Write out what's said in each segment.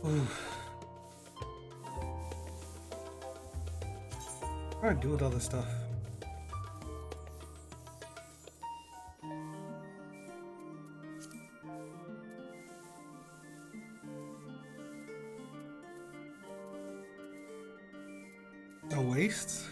Ooh. What do I do with all this stuff? A waste?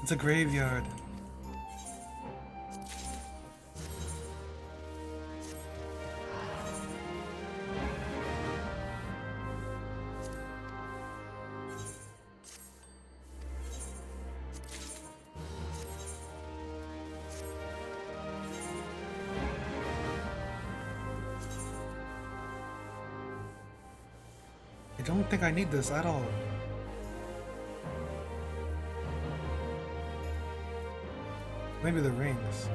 It's a graveyard. I don't think I need this at all. Maybe the rings.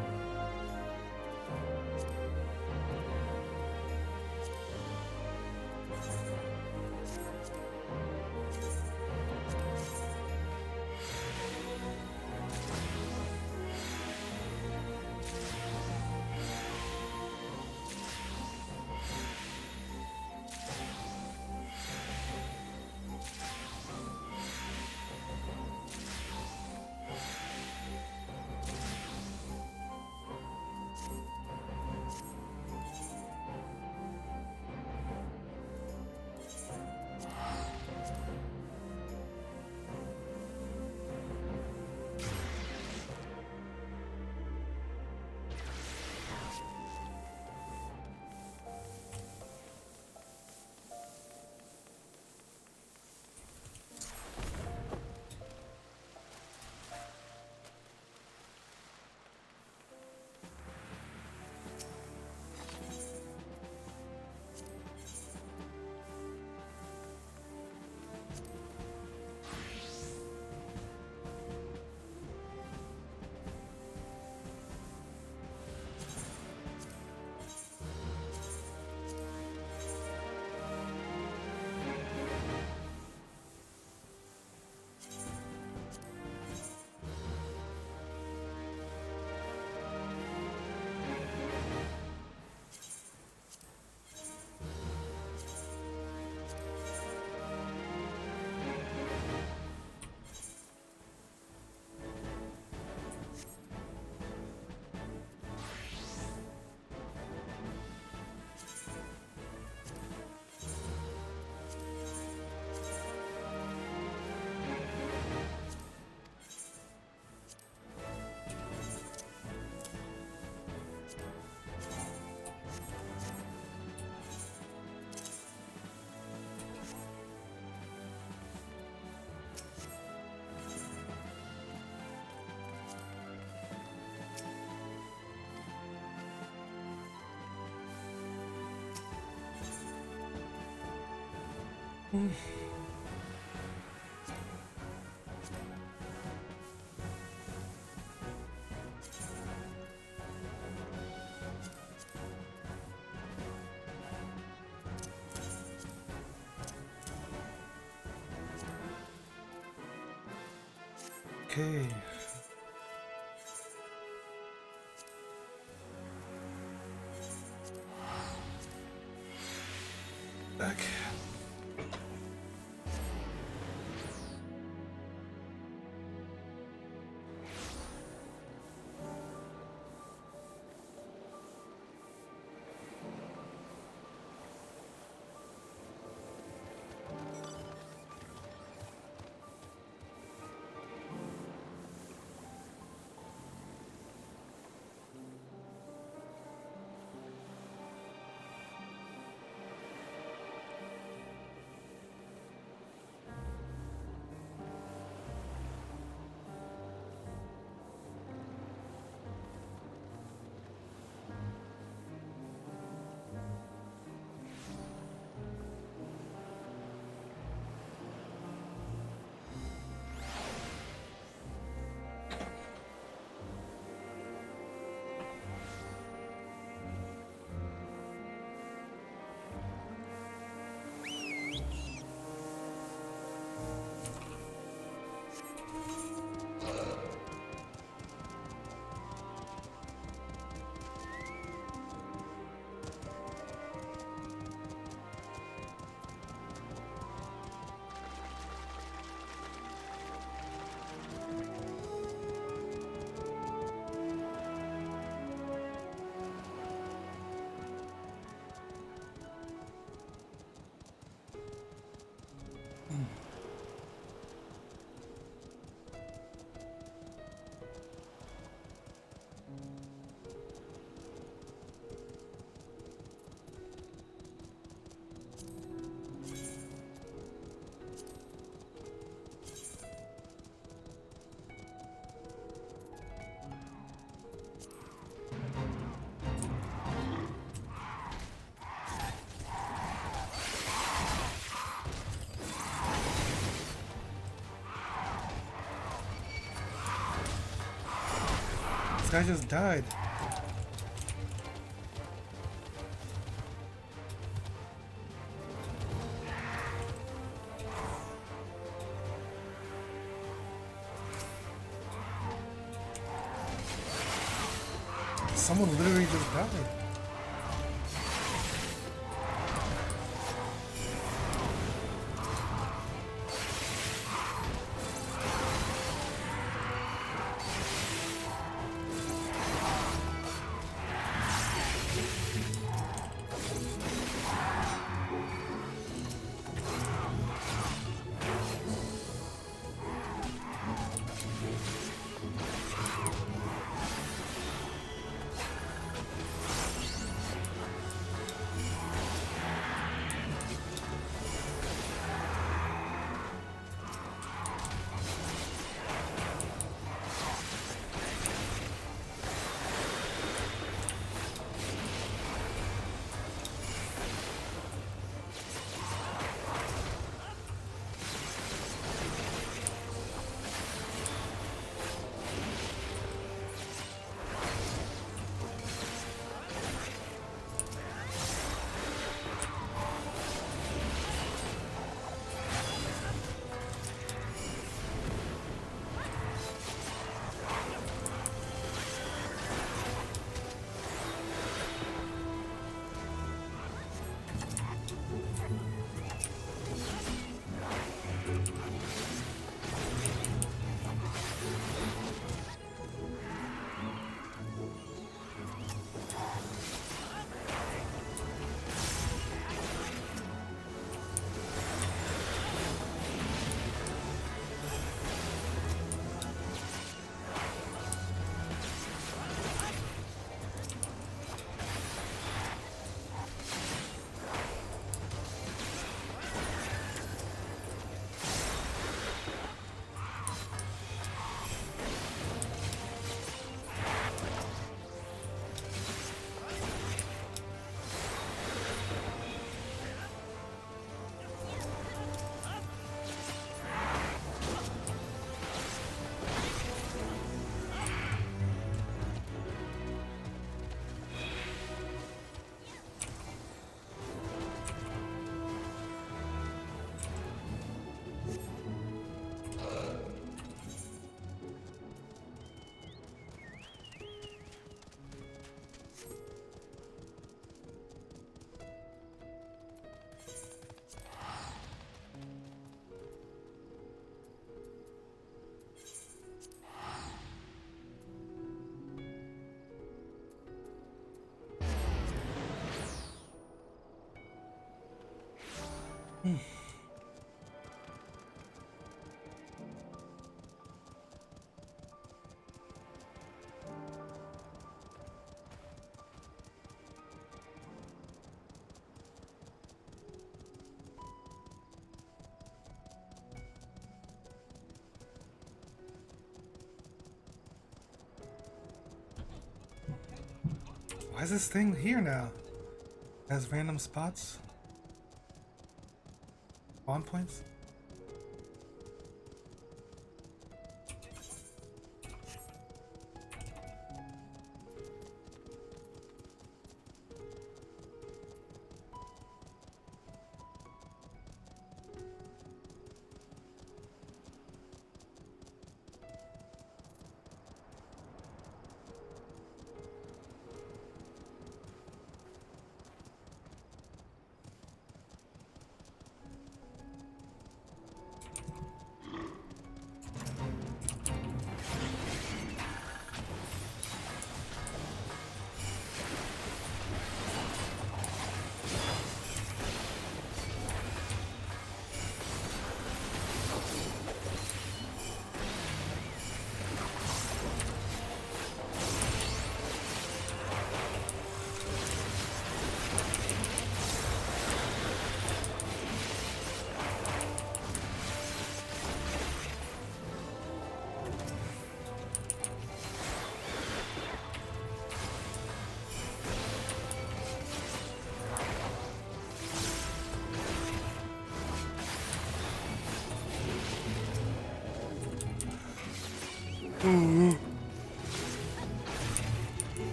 Okay. Back. This guy just died. Someone literally just died. Why is this thing here now? It has random spots? Spawn points?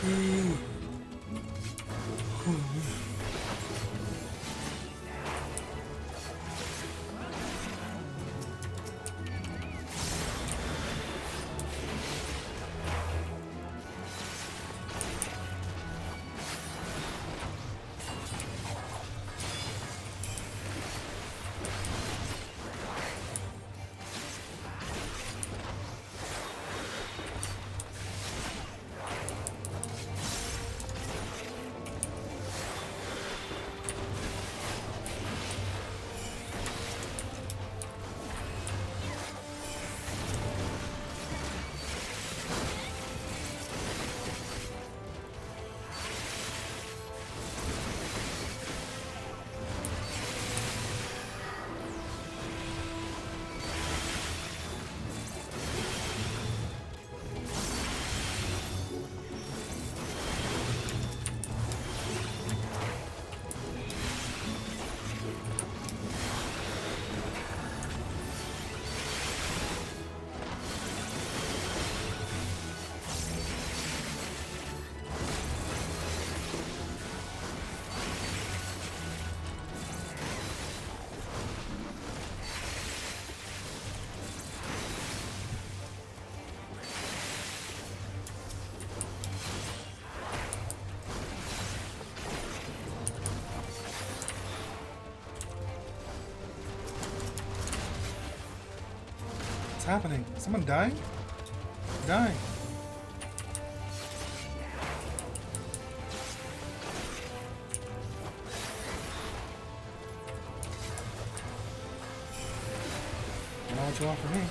Ooh. What's happening? Someone dying? Dying. I know what you want from me.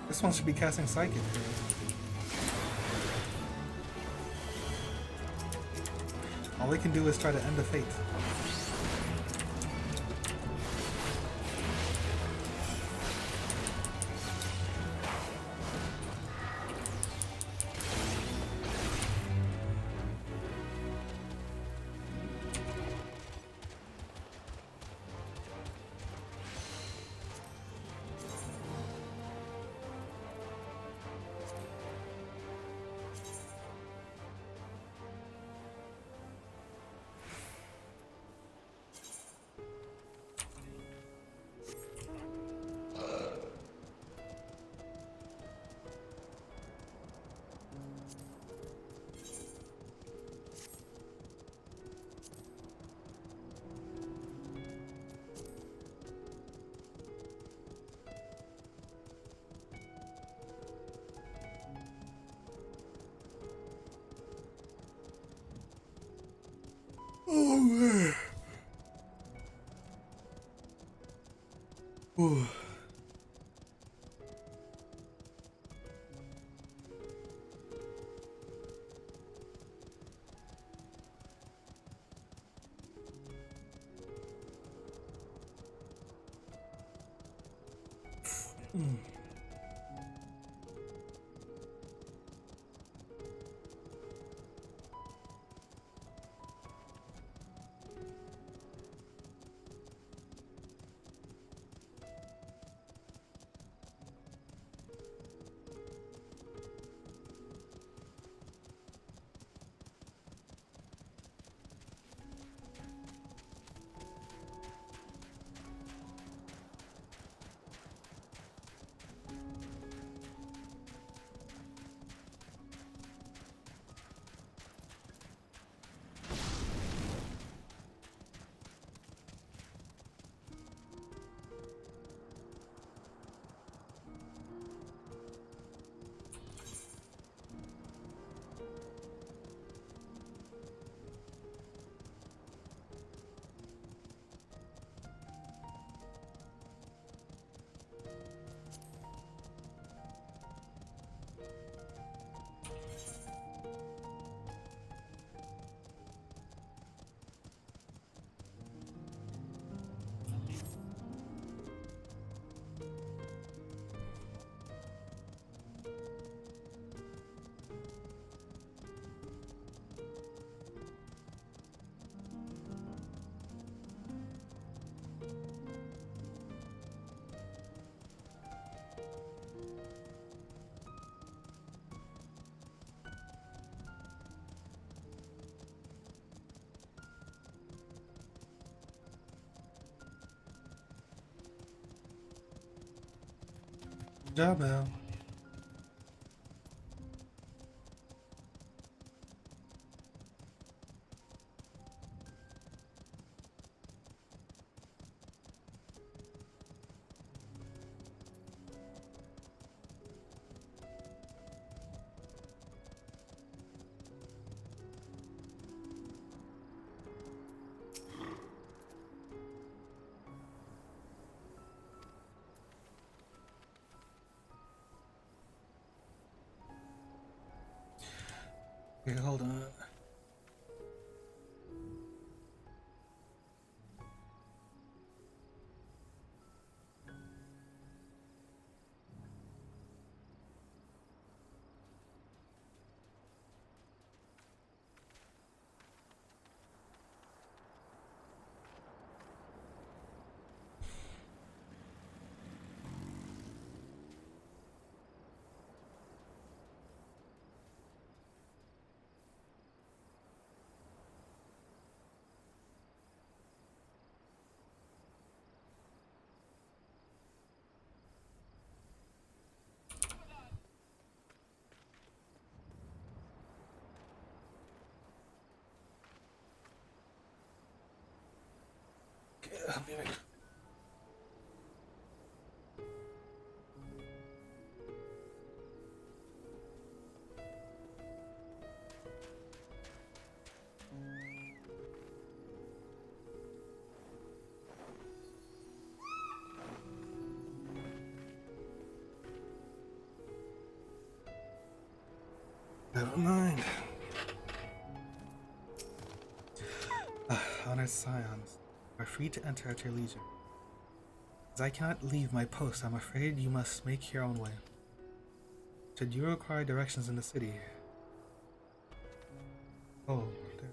This one should be casting Psychic. All we can do is try to end the fate. Oh man. Ooh. Good job, Al. Okay, hold on. Okay, I'll be right. Never mind. Honored scions are free to enter at your leisure. As I cannot leave my post, I'm afraid you must make your own way. Should you require directions in the city? Oh, there.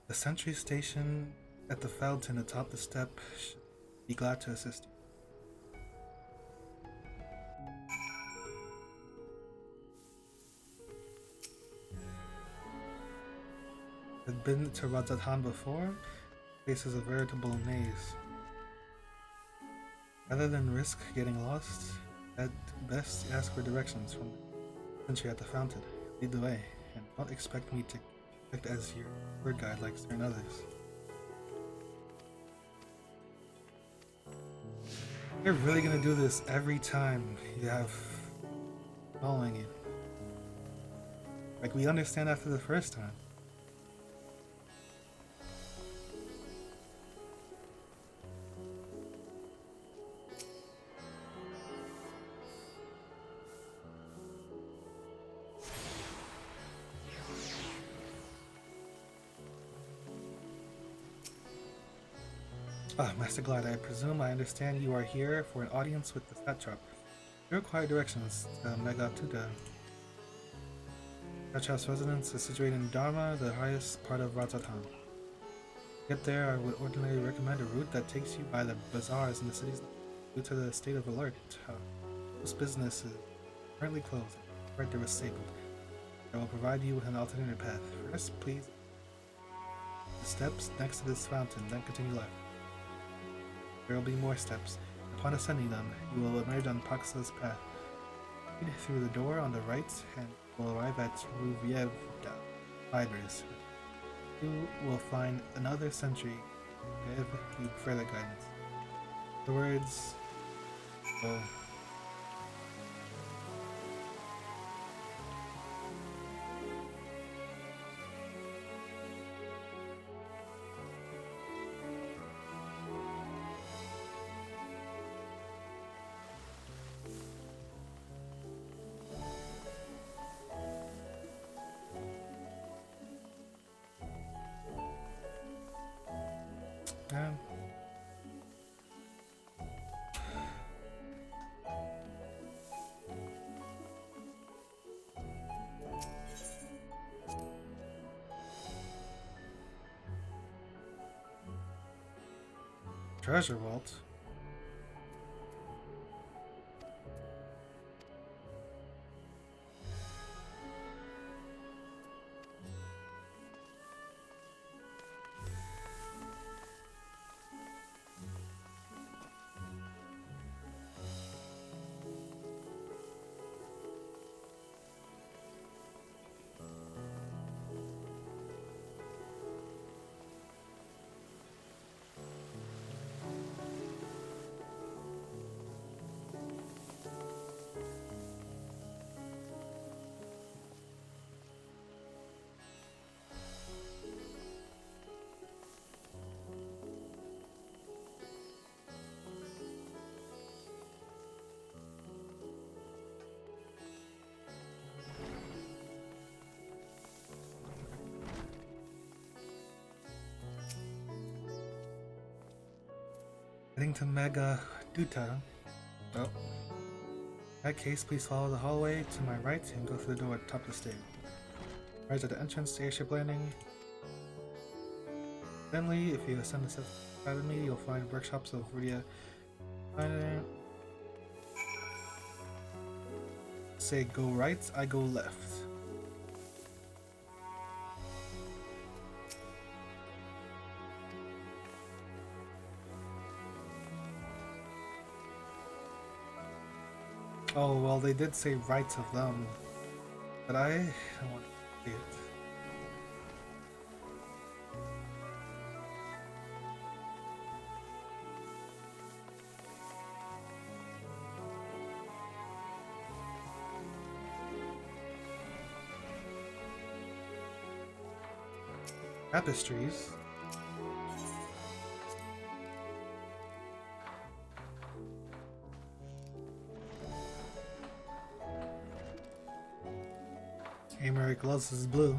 The sentry station at the fountain atop the step should be glad to assist you. Had been to Rajasthan before? This is a veritable maze. Rather than risk getting lost, at best ask for directions from the sentry at the fountain. Lead the way, and don't expect me to act as your tour guide like certain others. You're really gonna do this every time you have following you. Like, we understand after the first time. Ah, Master Glide, I presume I understand you are here for an audience with the Satrap. You require directions to Megatuda. Satrap's residence is situated in Dharma, the highest part of Rajasthan. To get there, I would ordinarily recommend a route that takes you by the bazaars in the cities. Due to the state of alert, most business is currently closed and the disabled. I will provide you with an alternative path. First, please, the steps next to this fountain, then continue left. There will be more steps. Upon ascending them, you will emerge on Paksa's path. Lead through the door on the right and will arrive at Ruvievda Fibers. You will find another sentry to give you further guidance. The words will treasure vault. Heading to Mega Duta. Well, in that case, please follow the hallway to my right and go through the door at the top of the stairs. Rise at the entrance to Airship Landing. Finally, if you ascend the steps beside me, you'll find workshops of Rudia. Say go right, I go left. Oh, well, they did say right of them, but I don't want to see it. Tapestries. Americ gloves is blue.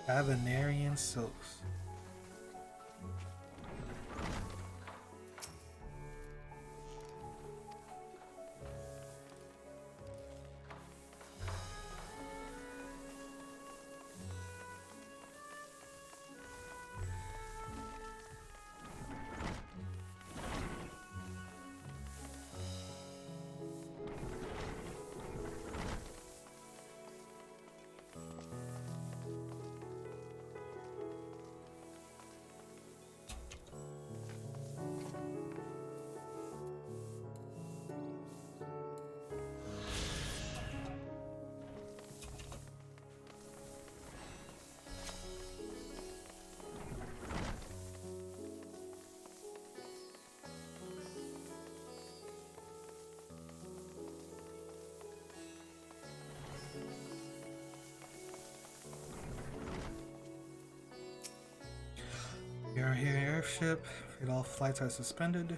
Avenarian silks. We are here airship. Afraid all flights are suspended.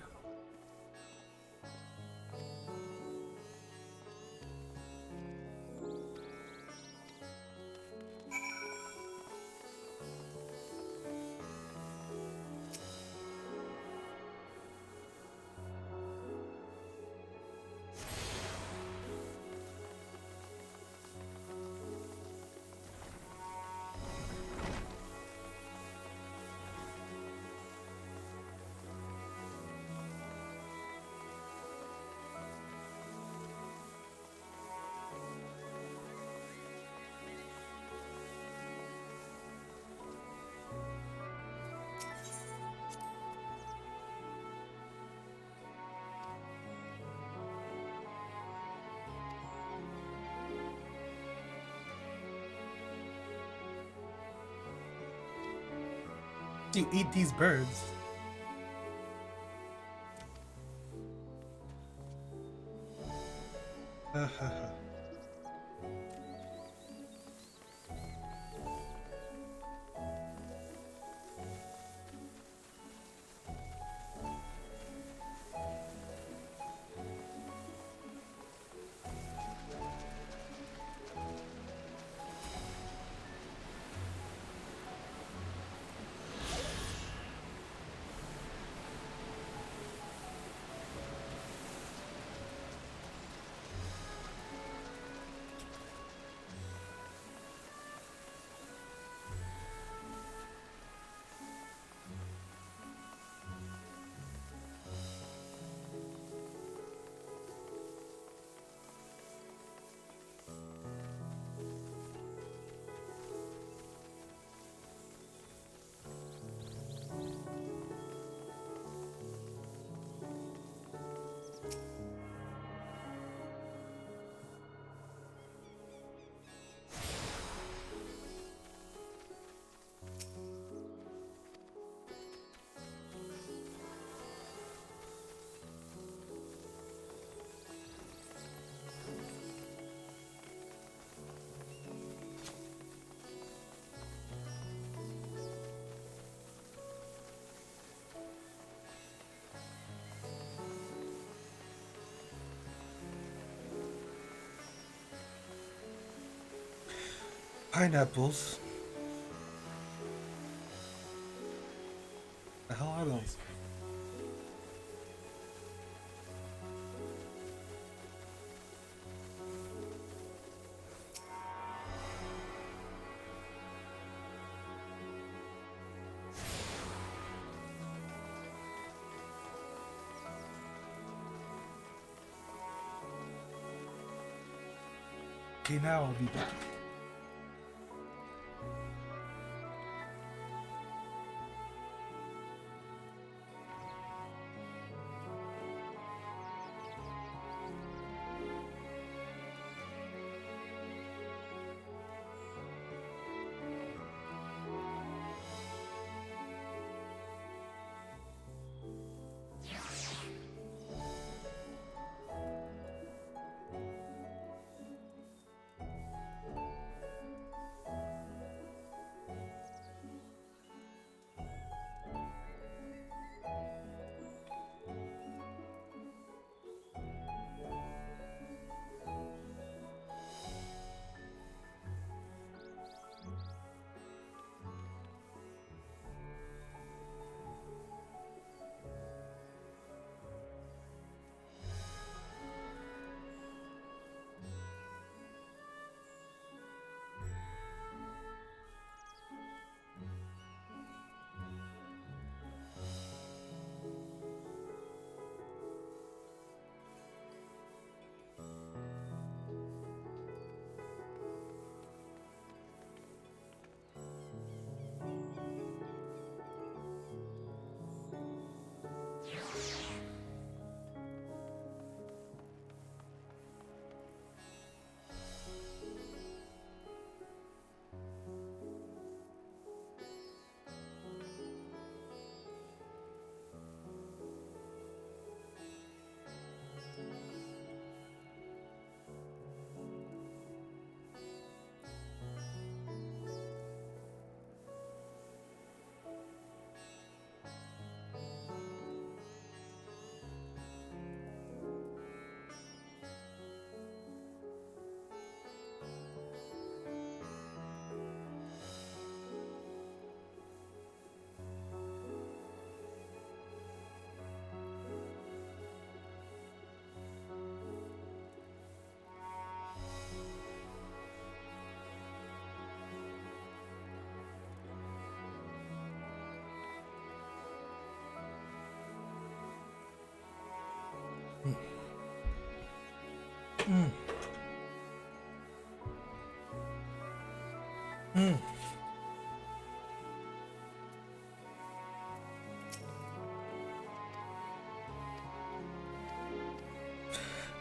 You eat these birds. Pineapples. The hell are those? Okay, now I'll be back.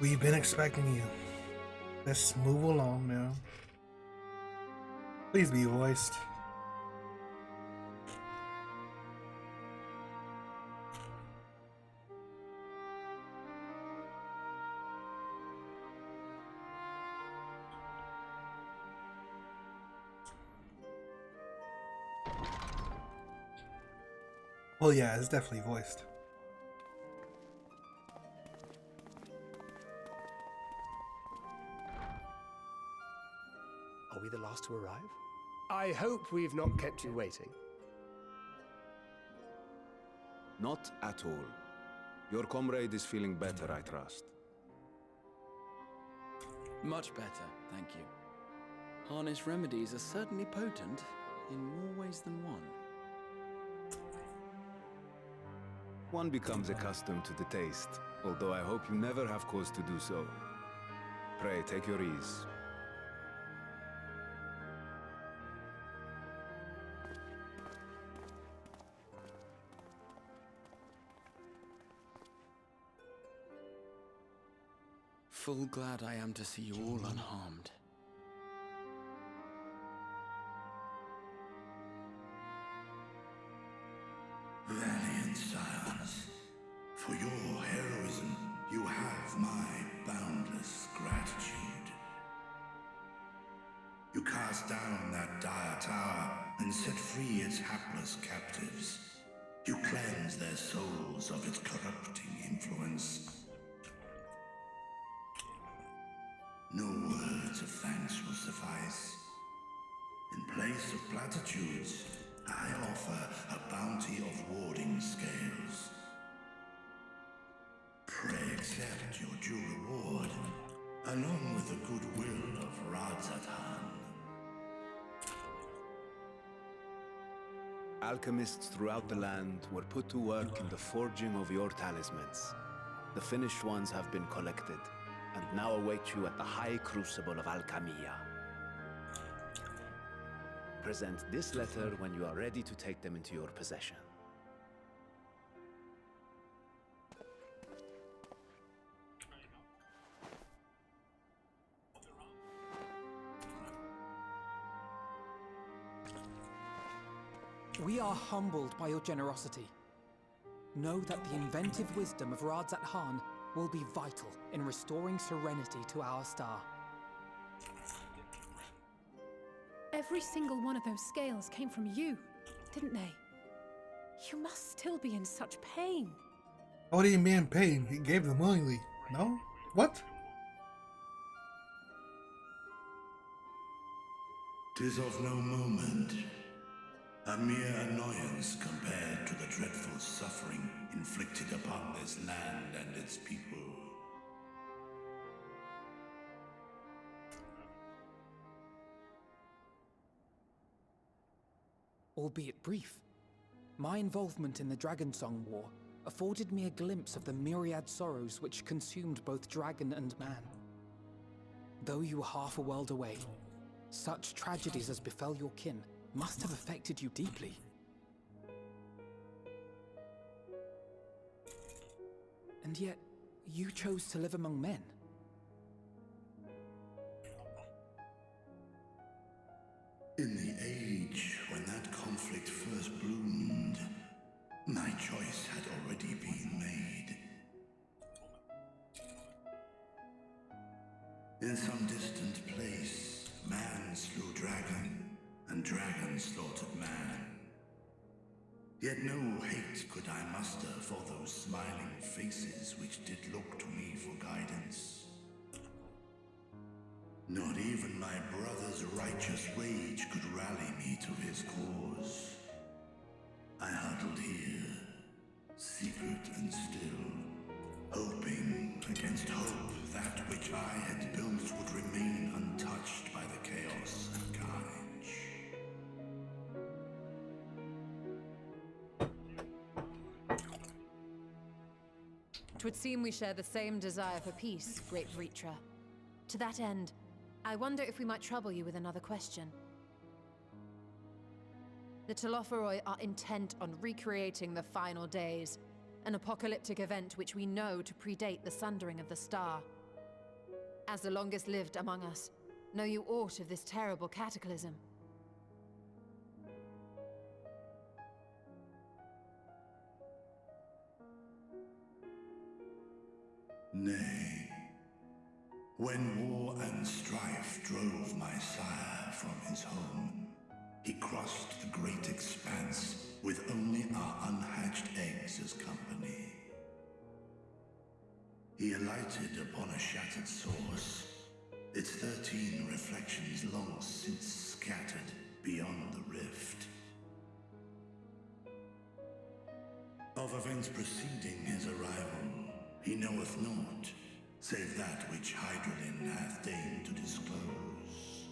We've been expecting you. Let's move along now. Please be voiced. Well, yeah, it's definitely voiced. Are we the last to arrive? I hope we've not kept you waiting. Not at all. Your comrade is feeling better, I trust. Much better, thank you. Harness remedies are certainly potent in more ways than one. One becomes accustomed to the taste, although I hope you never have cause to do so. Pray, take your ease. Full glad I am to see you all unharmed. Valiant scions, for your heroism, you have my boundless gratitude. You cast down that dire tower and set free its hapless captives. You cleanse their souls of its corrupting influence. No words of thanks will suffice. In place of platitudes, I offer a bounty of warding scales. Pray accept your due reward, along with the goodwill of Radzatan. Alchemists throughout the land were put to work in the forging of your talismans. The finished ones have been collected, and now await you at the High Crucible of Alchemia. Present this letter when you are ready to take them into your possession. We are humbled by your generosity. Know that the inventive wisdom of Radzat Khan will be vital in restoring serenity to our star. Every single one of those scales came from you, didn't they? You must still be in such pain. How did he be in pain? He gave them willingly. No? What? 'Tis of no moment. A mere annoyance compared to the dreadful suffering inflicted upon this land and its people. Albeit brief, my involvement in the Dragonsong War afforded me a glimpse of the myriad sorrows which consumed both dragon and man. Though you were half a world away, such tragedies as befell your kin must have affected you deeply. And yet, you chose to live among men. In the age when that conflict first bloomed, my choice had already been made. In some distant place, man slew dragon, and dragon slaughtered man. Yet no hate could I muster for those smiling faces which did look to me for guidance. Not even my brother's righteous rage could rally me to his cause. I huddled here, secret and still, hoping against hope that which I had built would remain untouched by the chaos and carnage. 'Twould seem we share the same desire for peace, great Vritra. To that end, I wonder if we might trouble you with another question. The Telophoroi are intent on recreating the final days, an apocalyptic event which we know to predate the sundering of the star. As the longest lived among us, know you aught of this terrible cataclysm? Nay. When war and strife drove my sire from his home, he crossed the great expanse with only our unhatched eggs as company. He alighted upon a shattered source, its 13 reflections long since scattered beyond the rift. Of events preceding his arrival, he knoweth naught, save that which Hydralin hath deigned to disclose.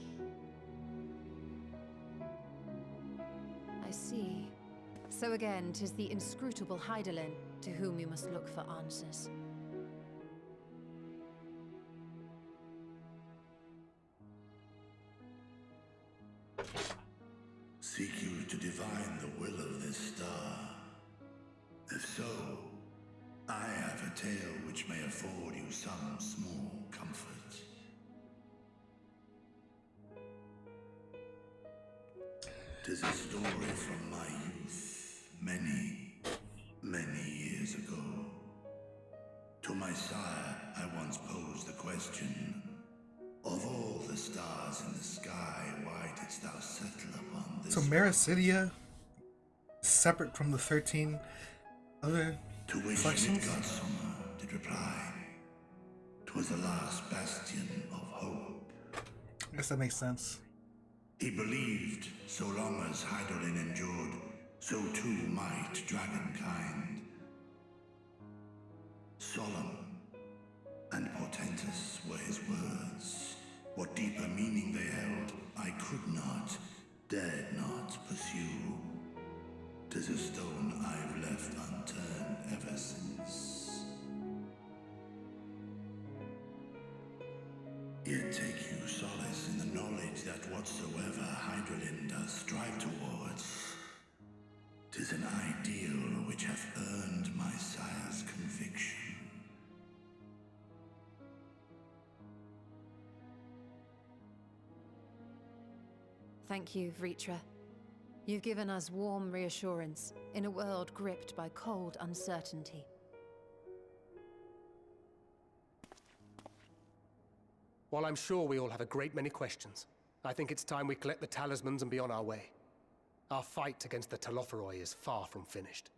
I see. So again, 'tis the inscrutable Hydaelyn to whom you must look for answers. Seek you to divine the will of this star? If so, I have a tale which may afford you some small comfort. 'Tis a story from my youth, many, many years ago. To my sire, I once posed the question, of all the stars in the sky, why didst thou settle upon this? So Mericidia is separate from the 13 other To which reflections? Midgardsummer did reply, 'twas the last bastion of hope. I guess that makes sense. He believed so long as Hydaelyn endured, so too might dragonkind. Solemn and portentous were his words. What deeper meaning they held, I could not, dared not pursue. 'Tis a stone I've left unturned ever since. Yet take you solace in the knowledge that whatsoever Hydaelyn does strive towards, 'tis an ideal which hath earned my sire's conviction. Thank you, Vritra. You've given us warm reassurance in a world gripped by cold uncertainty. While I'm sure we all have a great many questions, I think it's time we collect the talismans and be on our way. Our fight against the Telophoroi is far from finished.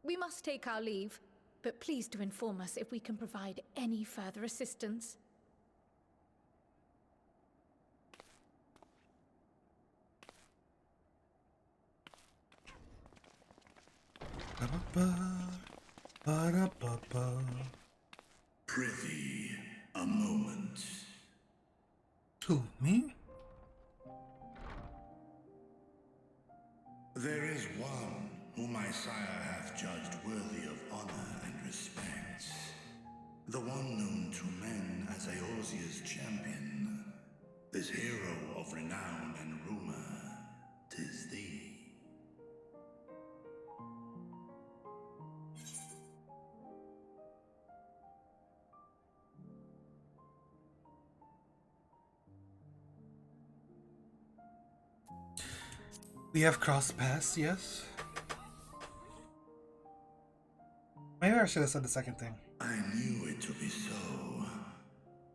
We must take our leave, but please do inform us if we can provide any further assistance. Prithee, a moment. Who, me? There is one whom my sire hath judged worthy of honor and respect. The one known to men as Eorzea's champion. This hero of renown and rumor, 'tis thee. We have crossed paths, yes. Maybe I should have said the second thing. I knew it to be so.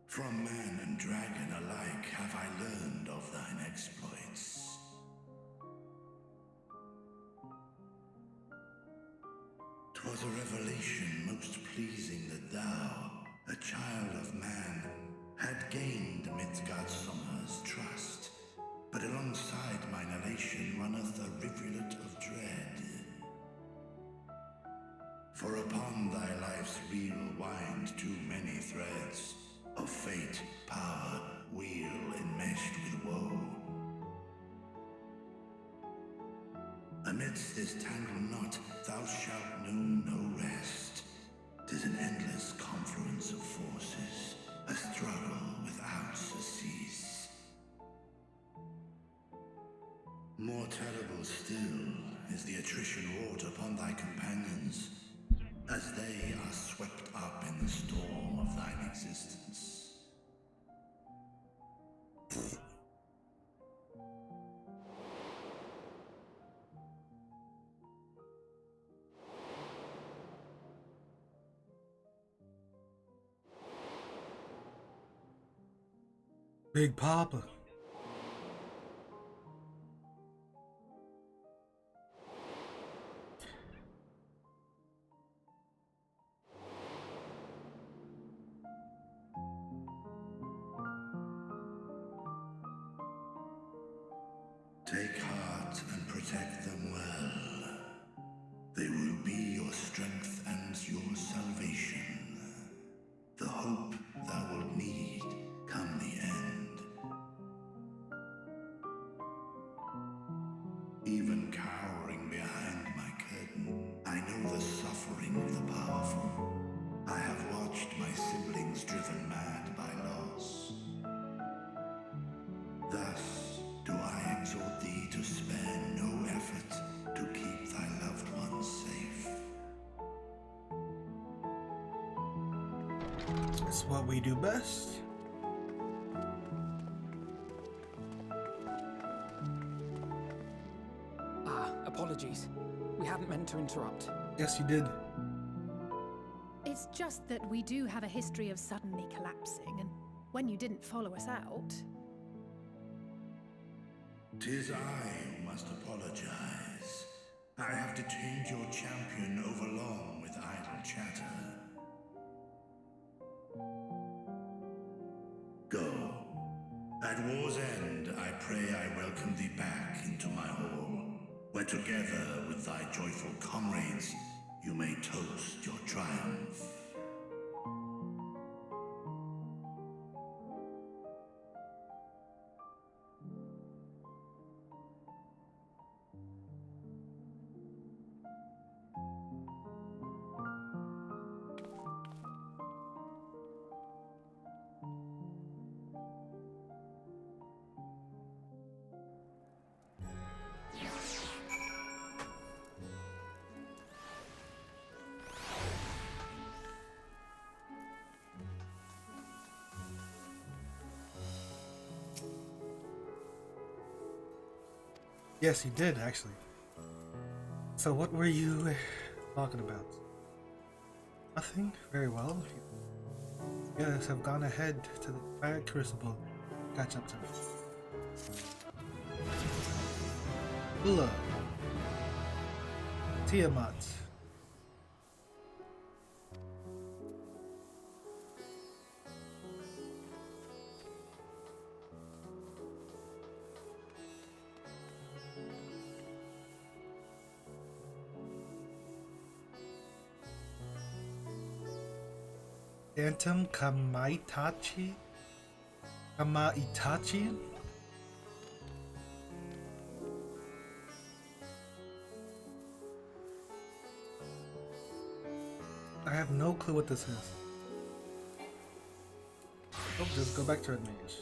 From man and dragon alike have I learned of thine exploits. 'Twas a revelation most pleasing that thou, a child of man, had gained Midgardsormr's trust. But alongside mine elation runneth a rivulet of dread. For upon thy life's reel wind too many threads of fate, power, wheel enmeshed with woe. Amidst this tangled knot thou shalt know no rest. 'Tis an endless confluence of forces, a struggle without surcease. More terrible still is the attrition wrought upon thy companions, as they are swept up in the storm of thine existence. Big Papa. Take heart and protect them well. They will be your strength and your salvation. The hope thou wilt need come the end. Even cowering behind my curtain, I know the suffering of the powerful. I have watched my siblings driven mad by loss. Thus do I exhort thee to spare no effort to keep thy loved ones safe. It's what we do best. Apologies. We hadn't meant to interrupt. Yes, you did. It's just that we do have a history of suddenly collapsing, and when you didn't follow us out... 'Tis I who must apologize. I have detained your champion overlong with idle chatter. At war's end, I pray I welcome thee back into my hall, where together with thy joyful comrades, you may toast your triumph. Yes, you did, actually. So what were you talking about? Nothing? Very well. You guys have gone ahead to the Fire Crucible to catch up to me. Ula. Tiamat. Phantom Kamaitachi? Kamaitachi? I have no clue what this is. Oh, just go back to Red Mage.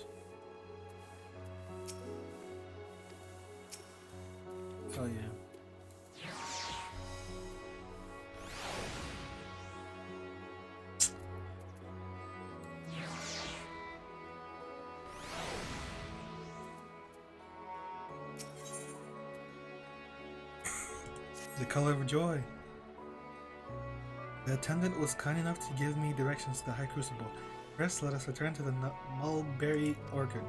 Oh yeah. The color of joy. The attendant was kind enough to give me directions to the High Crucible. First, let us return to the Mulberry Orchard.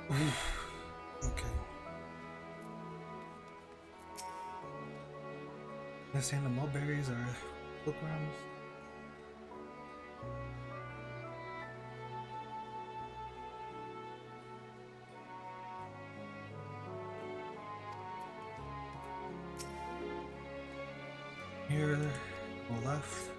Okay. Understand the mulberries are bookworms. Here, go left.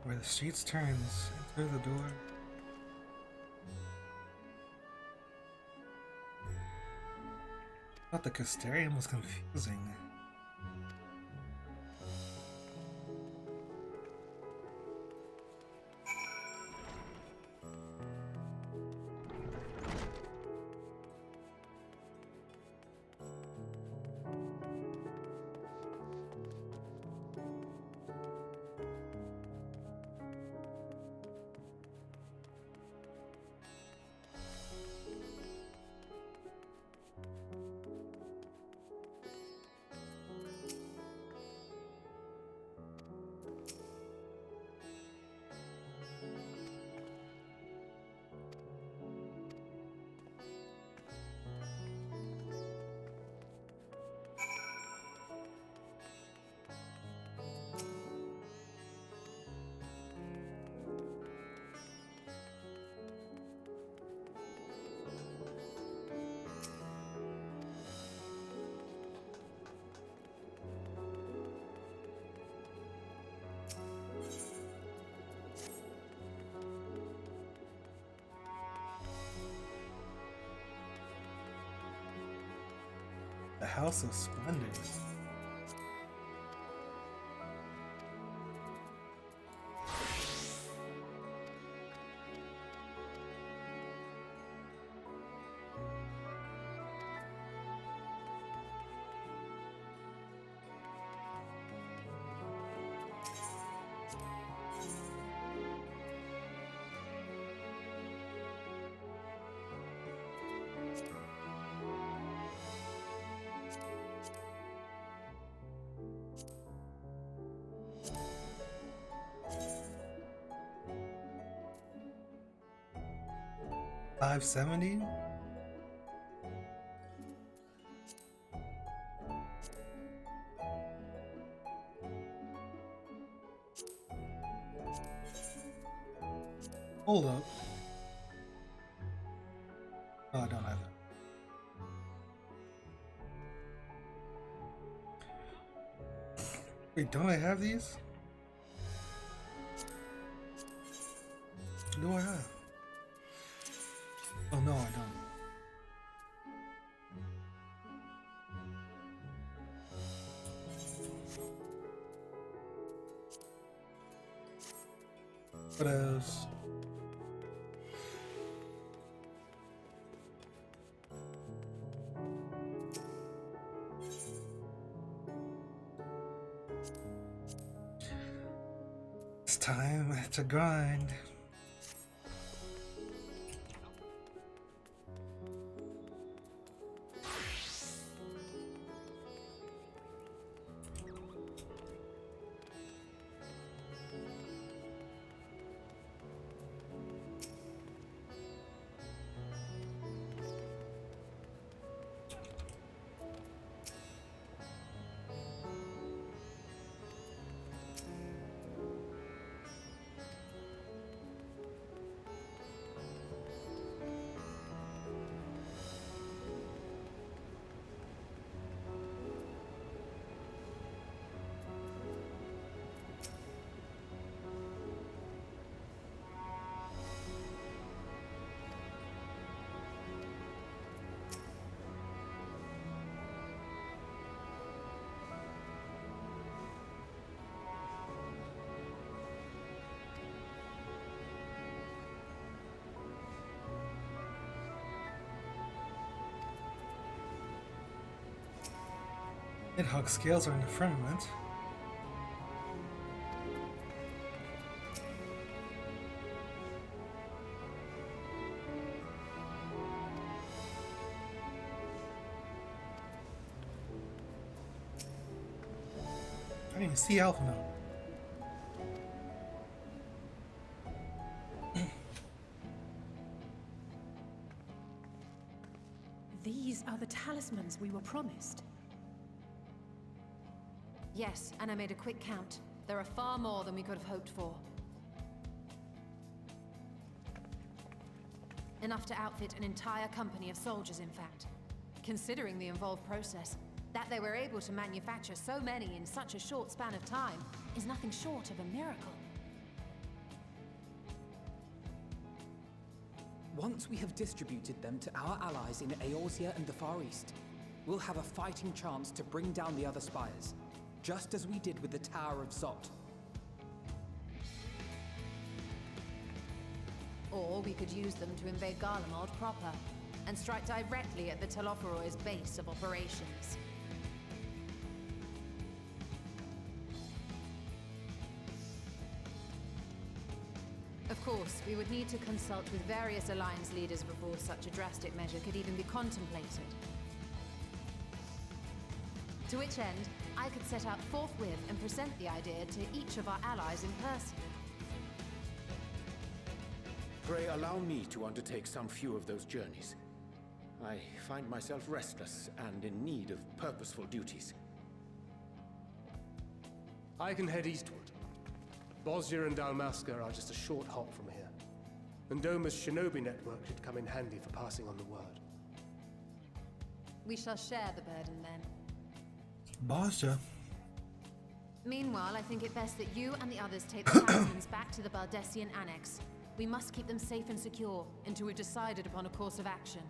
Where the streets turns, enter the door. I thought the Custarium was confusing. The House of Splendor. $570? Hold up. Oh, I don't have it. Wait, don't I have these? What do I have? Oh no, I don't. What else? It's time to grind. Nidhogg scales are in the firmament. I didn't even see Alpha now. These are the talismans we were promised. Yes, and I made a quick count. There are far more than we could have hoped for. Enough to outfit an entire company of soldiers, in fact. Considering the involved process, that they were able to manufacture so many in such a short span of time is nothing short of a miracle. Once we have distributed them to our allies in Eorzea and the Far East, we'll have a fighting chance to bring down the other spires, just as we did with the Tower of Zot. Or we could use them to invade Garlemald proper, and strike directly at the Telophoroid's base of operations. Of course, we would need to consult with various Alliance leaders before such a drastic measure could even be contemplated. To which end, I could set out forthwith and present the idea to each of our allies in person. Pray allow me to undertake some few of those journeys. I find myself restless and in need of purposeful duties. I can head eastward. Bosnia and Dalmasca are just a short hop from here. And Doma's shinobi network should come in handy for passing on the word. We shall share the burden then. Bosnia. Meanwhile, I think it best that you and the others take the talismans back to the Baldessian Annex. We must keep them safe and secure until we've decided upon a course of action.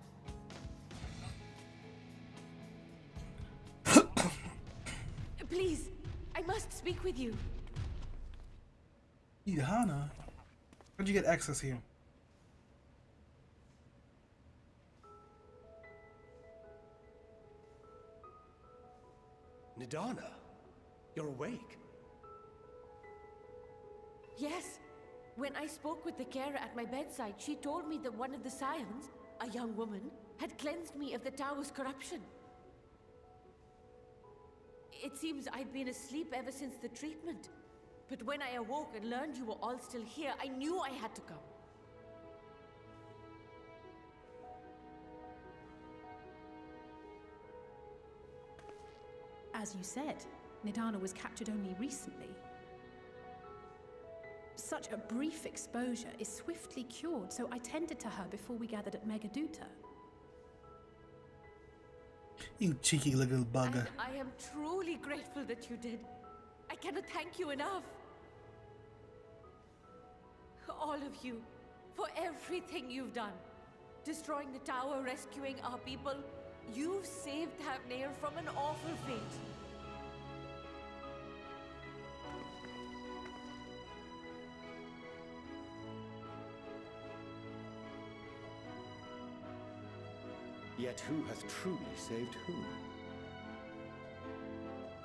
Please, I must speak with you. Idhana? How'd you get access here? Nidana, you're awake. Yes. When I spoke with the carer at my bedside, she told me that one of the scions, a young woman, had cleansed me of the tower's corruption. It seems I'd been asleep ever since the treatment. But when I awoke and learned you were all still here, I knew I had to come. As you said, Nidana was captured only recently. Such a brief exposure is swiftly cured, so I tended to her before we gathered at Megaduta. You cheeky little bugger. And I am truly grateful that you did. I cannot thank you enough. All of you, for everything you've done. Destroying the tower, rescuing our people. You've saved Thavnair from an awful fate. Yet who hath truly saved whom?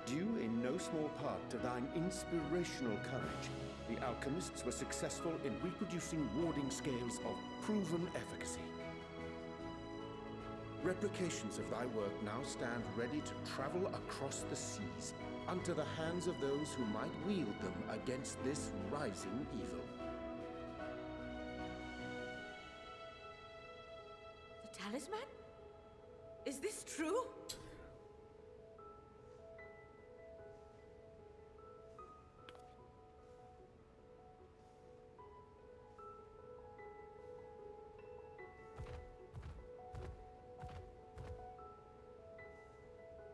Due in no small part to thine inspirational courage, the alchemists were successful in reproducing warding scales of proven efficacy. Replications of thy work now stand ready to travel across the seas, unto the hands of those who might wield them against this rising evil. The talisman? Is this true?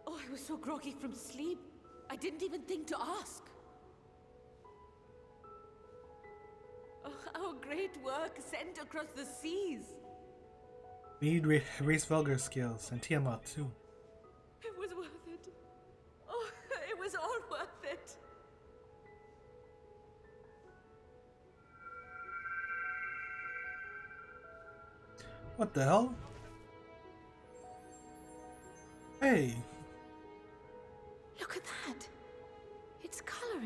Oh, I was so groggy from sleep. I didn't even think to ask. Oh, our great work sent across the seas. We need race vulgar skills and Tiamat too. It was worth it. Oh, it was all worth it. What the hell?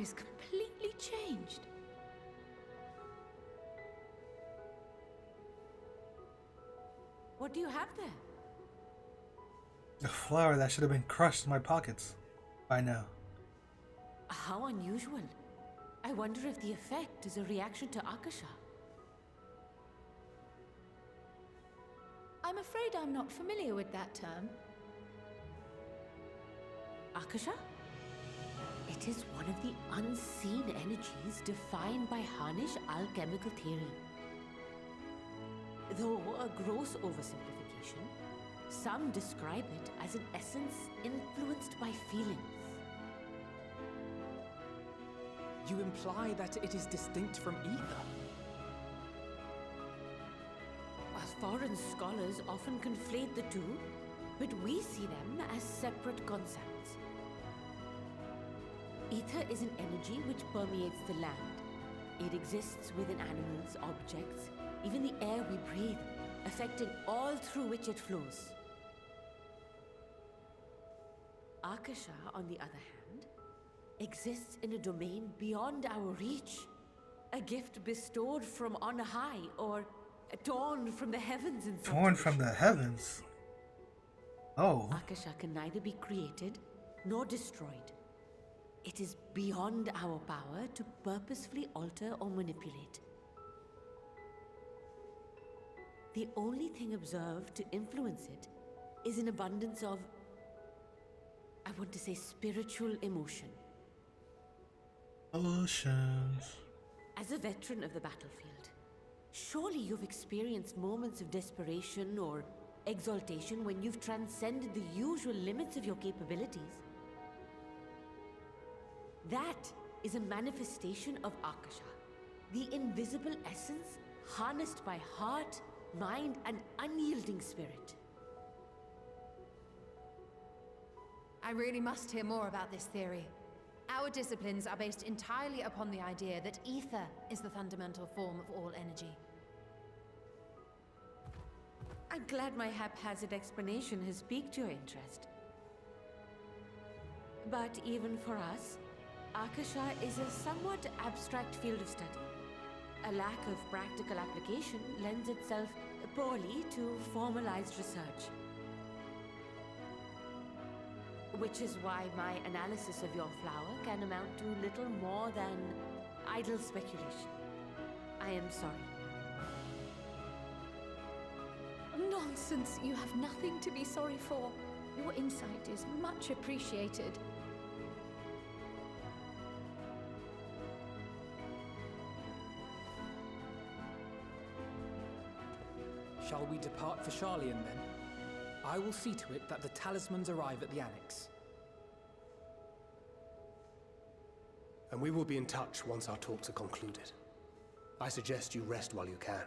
is completely changed. What do you have there? A flower that should have been crushed in my pockets by now. How unusual. I wonder if the effect is a reaction to Akasha. I'm afraid I'm not familiar with that term. Akasha? It is one of the unseen energies defined by Harnish alchemical theory. Though a gross oversimplification, some describe it as an essence influenced by feelings. You imply that it is distinct from ether? Foreign scholars often conflate the two, but we see them as separate concepts. Ether is an energy which permeates the land. It exists within animals, objects, even the air we breathe, affecting all through which it flows. Akasha, on the other hand, exists in a domain beyond our reach. A gift bestowed from on high, or torn from the heavens in some Torn from tradition. the heavens? Oh. Akasha can neither be created nor destroyed. It is beyond our power to purposefully alter or manipulate. The only thing observed to influence it is an abundance of, I want to say, spiritual emotion. Oceans. As a veteran of the battlefield, surely you've experienced moments of desperation or exaltation when you've transcended the usual limits of your capabilities. That is a manifestation of Akasha, the invisible essence harnessed by heart, mind, and unyielding spirit. I really must hear more about this theory. Our disciplines are based entirely upon the idea that ether is the fundamental form of all energy. I'm glad my haphazard explanation has piqued your interest. But even for us, Akasha is a somewhat abstract field of study. A lack of practical application lends itself poorly to formalized research. Which is why my analysis of your flower can amount to little more than idle speculation. I am sorry. Nonsense. You have nothing to be sorry for. Your insight is much appreciated. Shall we depart for Charlian then? I will see to it that the talismans arrive at the Annex. And we will be in touch once our talks are concluded. I suggest you rest while you can.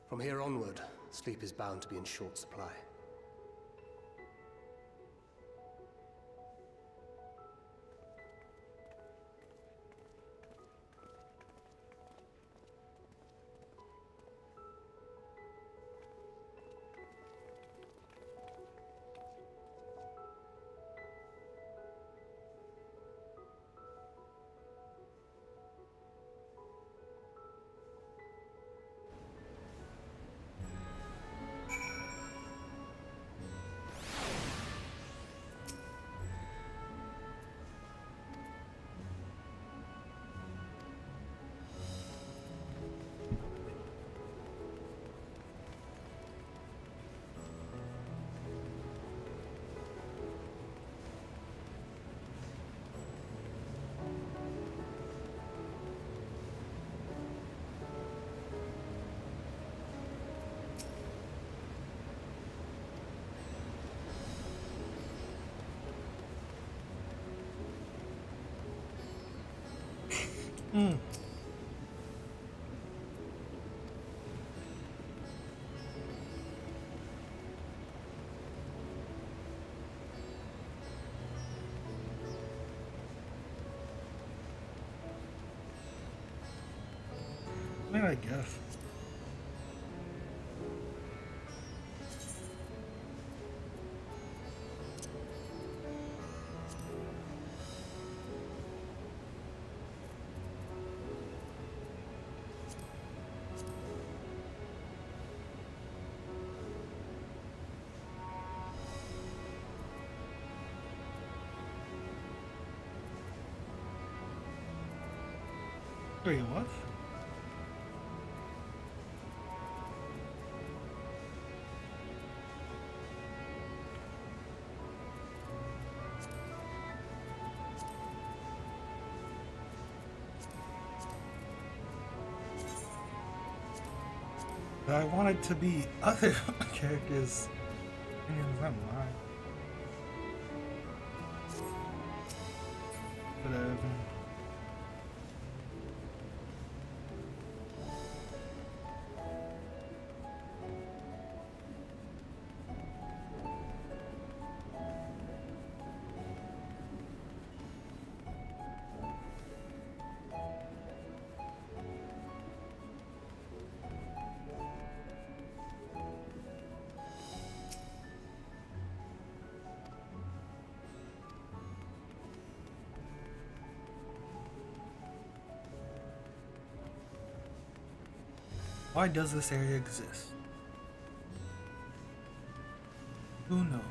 From here onward, sleep is bound to be in short supply. I guess. Wait, what? I wanted to be other characters' opinions, not mine. Whatever. Why does this area exist? Who knows?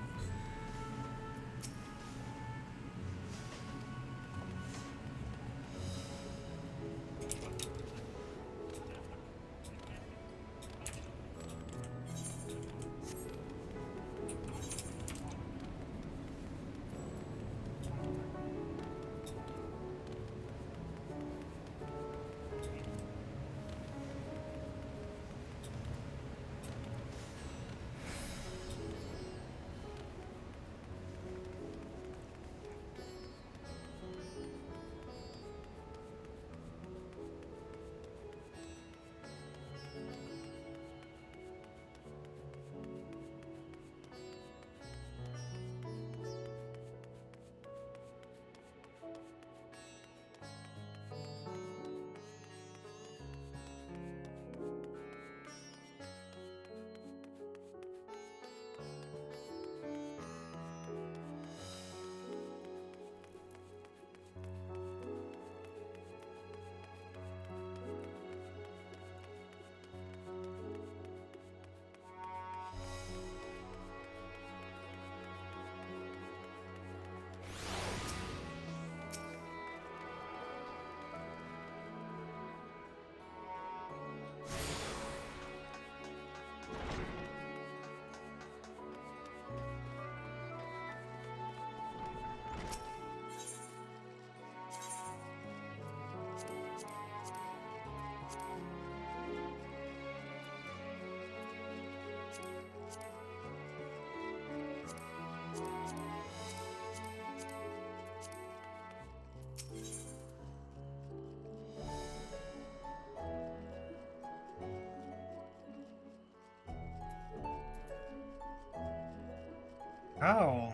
How?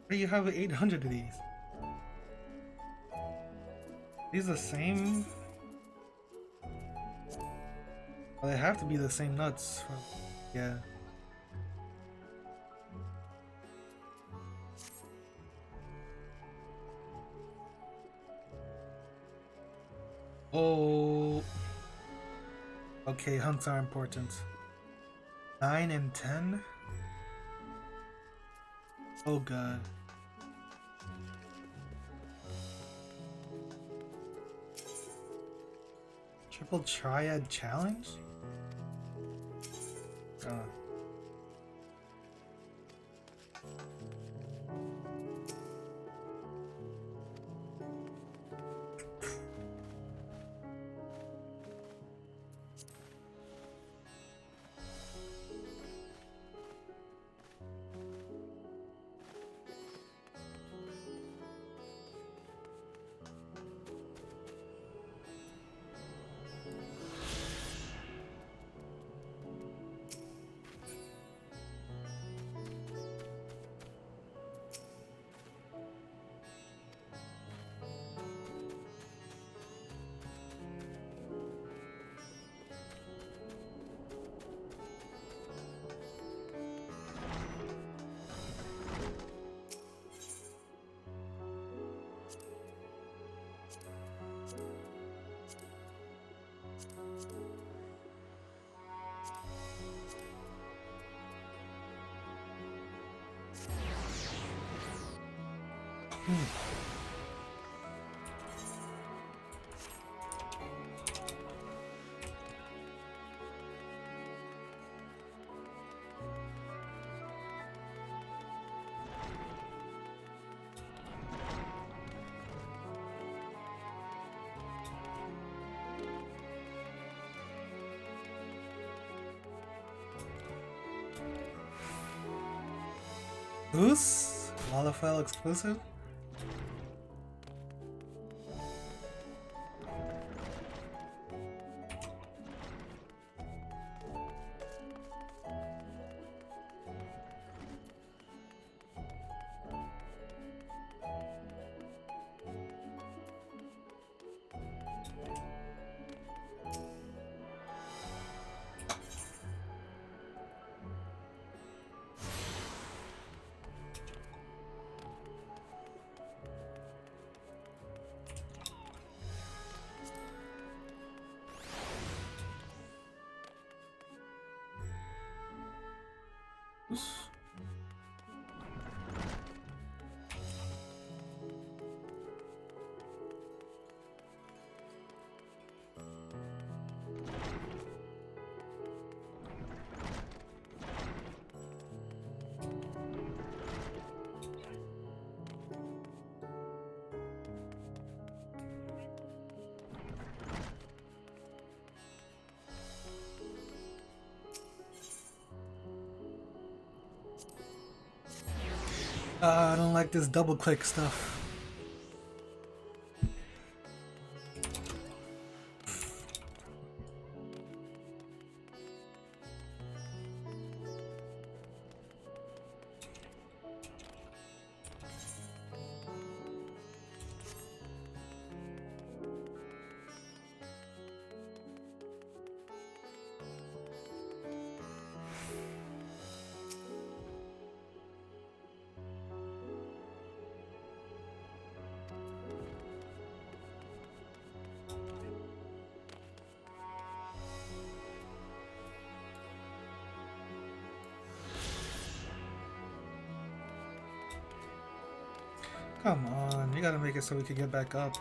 Why do you have 800 of these? These the same? Well, they have to be the same nuts. Yeah. Oh. Okay, hunts are important. 9 and 10? Oh god. Triple Triad Challenge? Goose? Lalafell exclusive? I don't like this double click stuff. Come on, you gotta make it so we can get back up.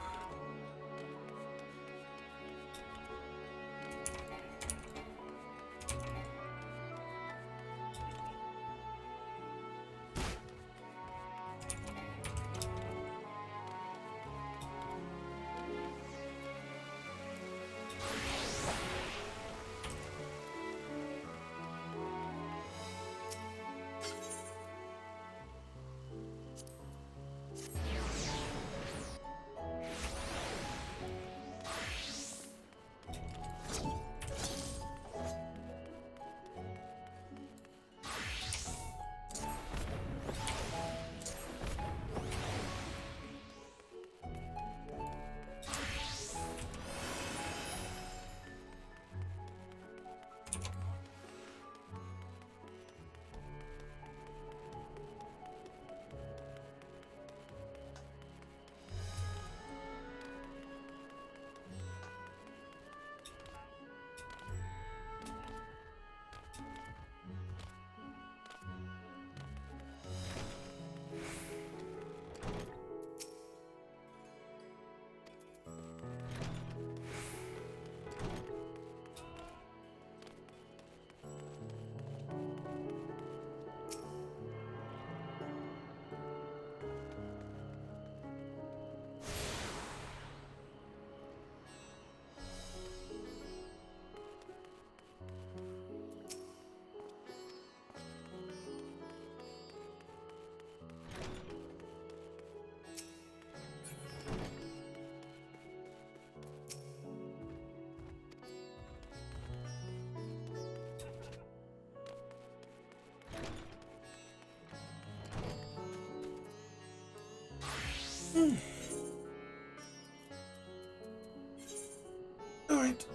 All right.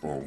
foe.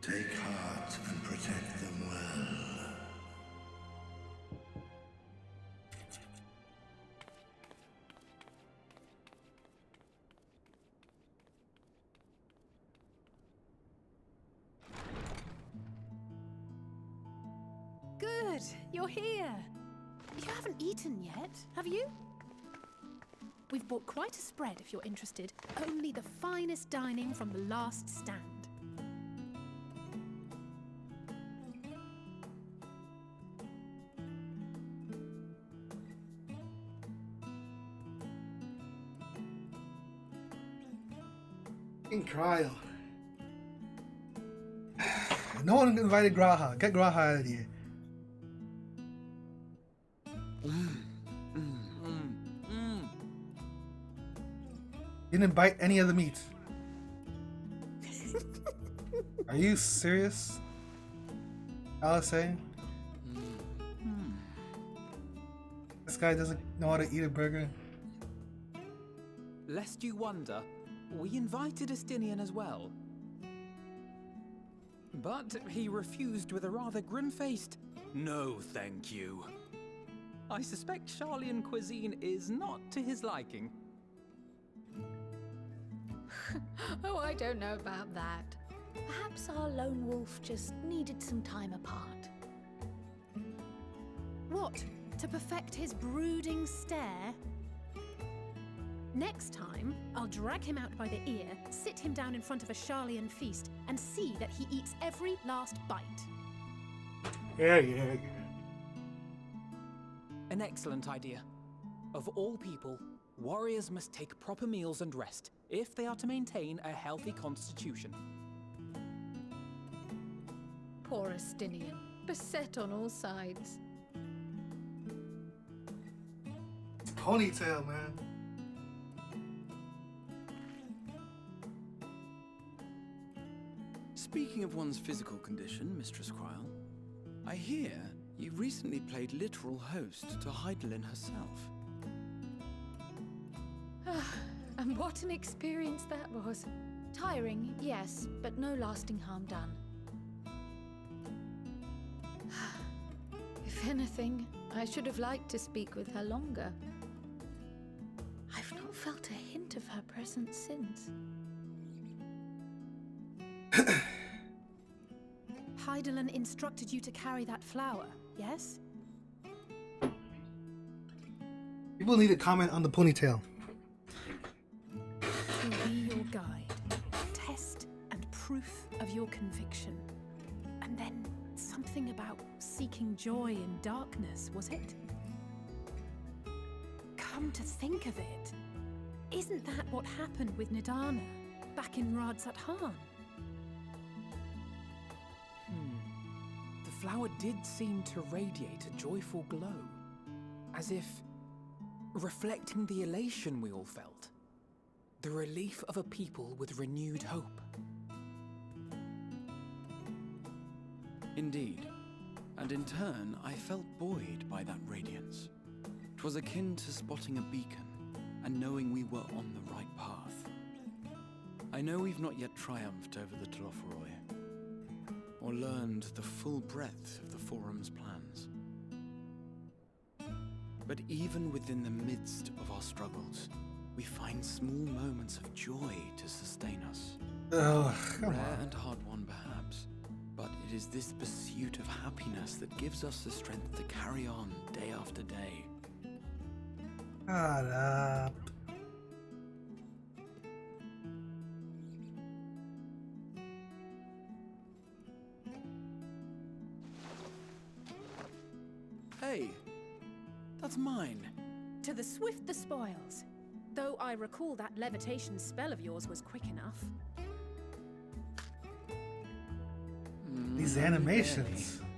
Take heart and protect them well. Good, you're here. You haven't eaten yet, have you? We've bought quite a spread if you're interested. Only the finest dining from the last stand. Trial. No one invited Graha. Get Graha out of here. You didn't bite any of the meat. Are you serious? Alice? This guy doesn't know how to eat a burger. Lest you wonder, we invited Estinian as well. But he refused with a rather grim-faced, "No, thank you." I suspect Charlian cuisine is not to his liking. Oh, I don't know about that. Perhaps our lone wolf just needed some time apart. What? To perfect his brooding stare? Next time, I'll drag him out by the ear, sit him down in front of a Charlian feast, and see that he eats every last bite. Yeah. An excellent idea. Of all people, warriors must take proper meals and rest if they are to maintain a healthy constitution. Poor Estinian, beset on all sides. Ponytail, man. Speaking of one's physical condition, Mistress Quile, I hear you recently played literal host to Heidelin herself. And what an experience that was. Tiring, yes, but no lasting harm done. If anything, I should have liked to speak with her longer. I've not felt a hint of her presence since. Heidelin instructed you to carry that flower, yes? People need to comment on the ponytail. To be your guide, test and proof of your conviction. And then something about seeking joy in darkness, was it? Come to think of it, isn't that what happened with Nidana back in Radzat-Han? The flower did seem to radiate a joyful glow, as if reflecting the elation we all felt, the relief of a people with renewed hope. Indeed, and in turn, I felt buoyed by that radiance. 'Twas akin to spotting a beacon and knowing we were on the right path. I know we've not yet triumphed over the Telophoroi, or learned the full breadth of the Forum's plans. But even within the midst of our struggles, we find small moments of joy to sustain us. Rare and hard-won, perhaps, but it is this pursuit of happiness that gives us the strength to carry on day after day. Shut up. Hey, that's mine. To the swift the spoils. Though I recall that levitation spell of yours was quick enough. These Only animations. barely.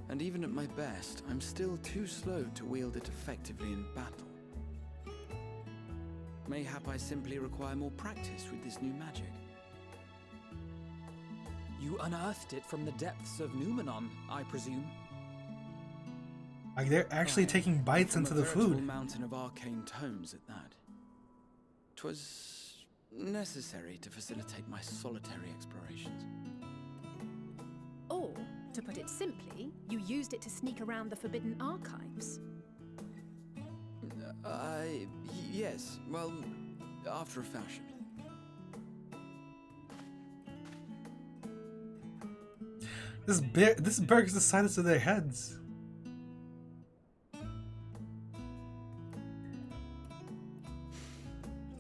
And even at my best, I'm still too slow to wield it effectively in battle. Mayhap I simply require more practice with this new magic. You unearthed it from the depths of Numenon, I presume. Like they're actually taking bites From into a the veritable food. mountain of arcane tomes at that. 'Twas necessary to facilitate my solitary explorations. Or, to put it simply, you used it to sneak around the Forbidden Archives. Yes, well, after a fashion. This burgers the sides of their heads.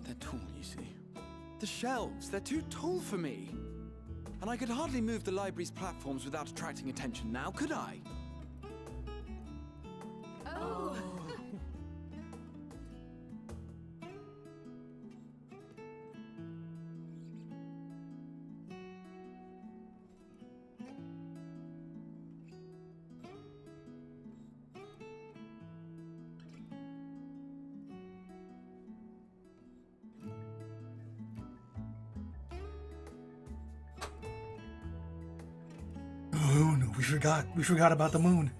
They're tall, you see. The shelves, they're too tall for me. And I could hardly move the library's platforms without attracting attention now, could I? Oh! Moon. We forgot about the moon.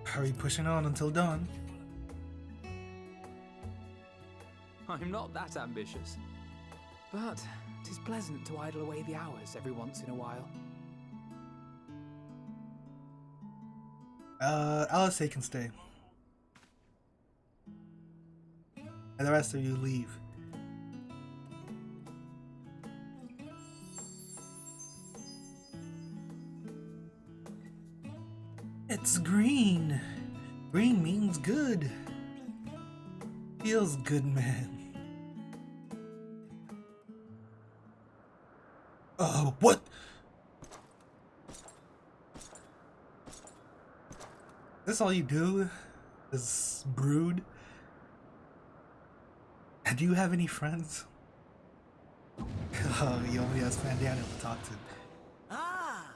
Hurry pushing on until dawn. I'm not that ambitious. But 'tis pleasant to idle away the hours every once in a while. Alice can stay. And the rest of you leave. It's green. Green means good. Feels good, man. Oh, what? This all you do is brood? And do you have any friends? Oh, he only has Fan Daniel to talk to. Ah!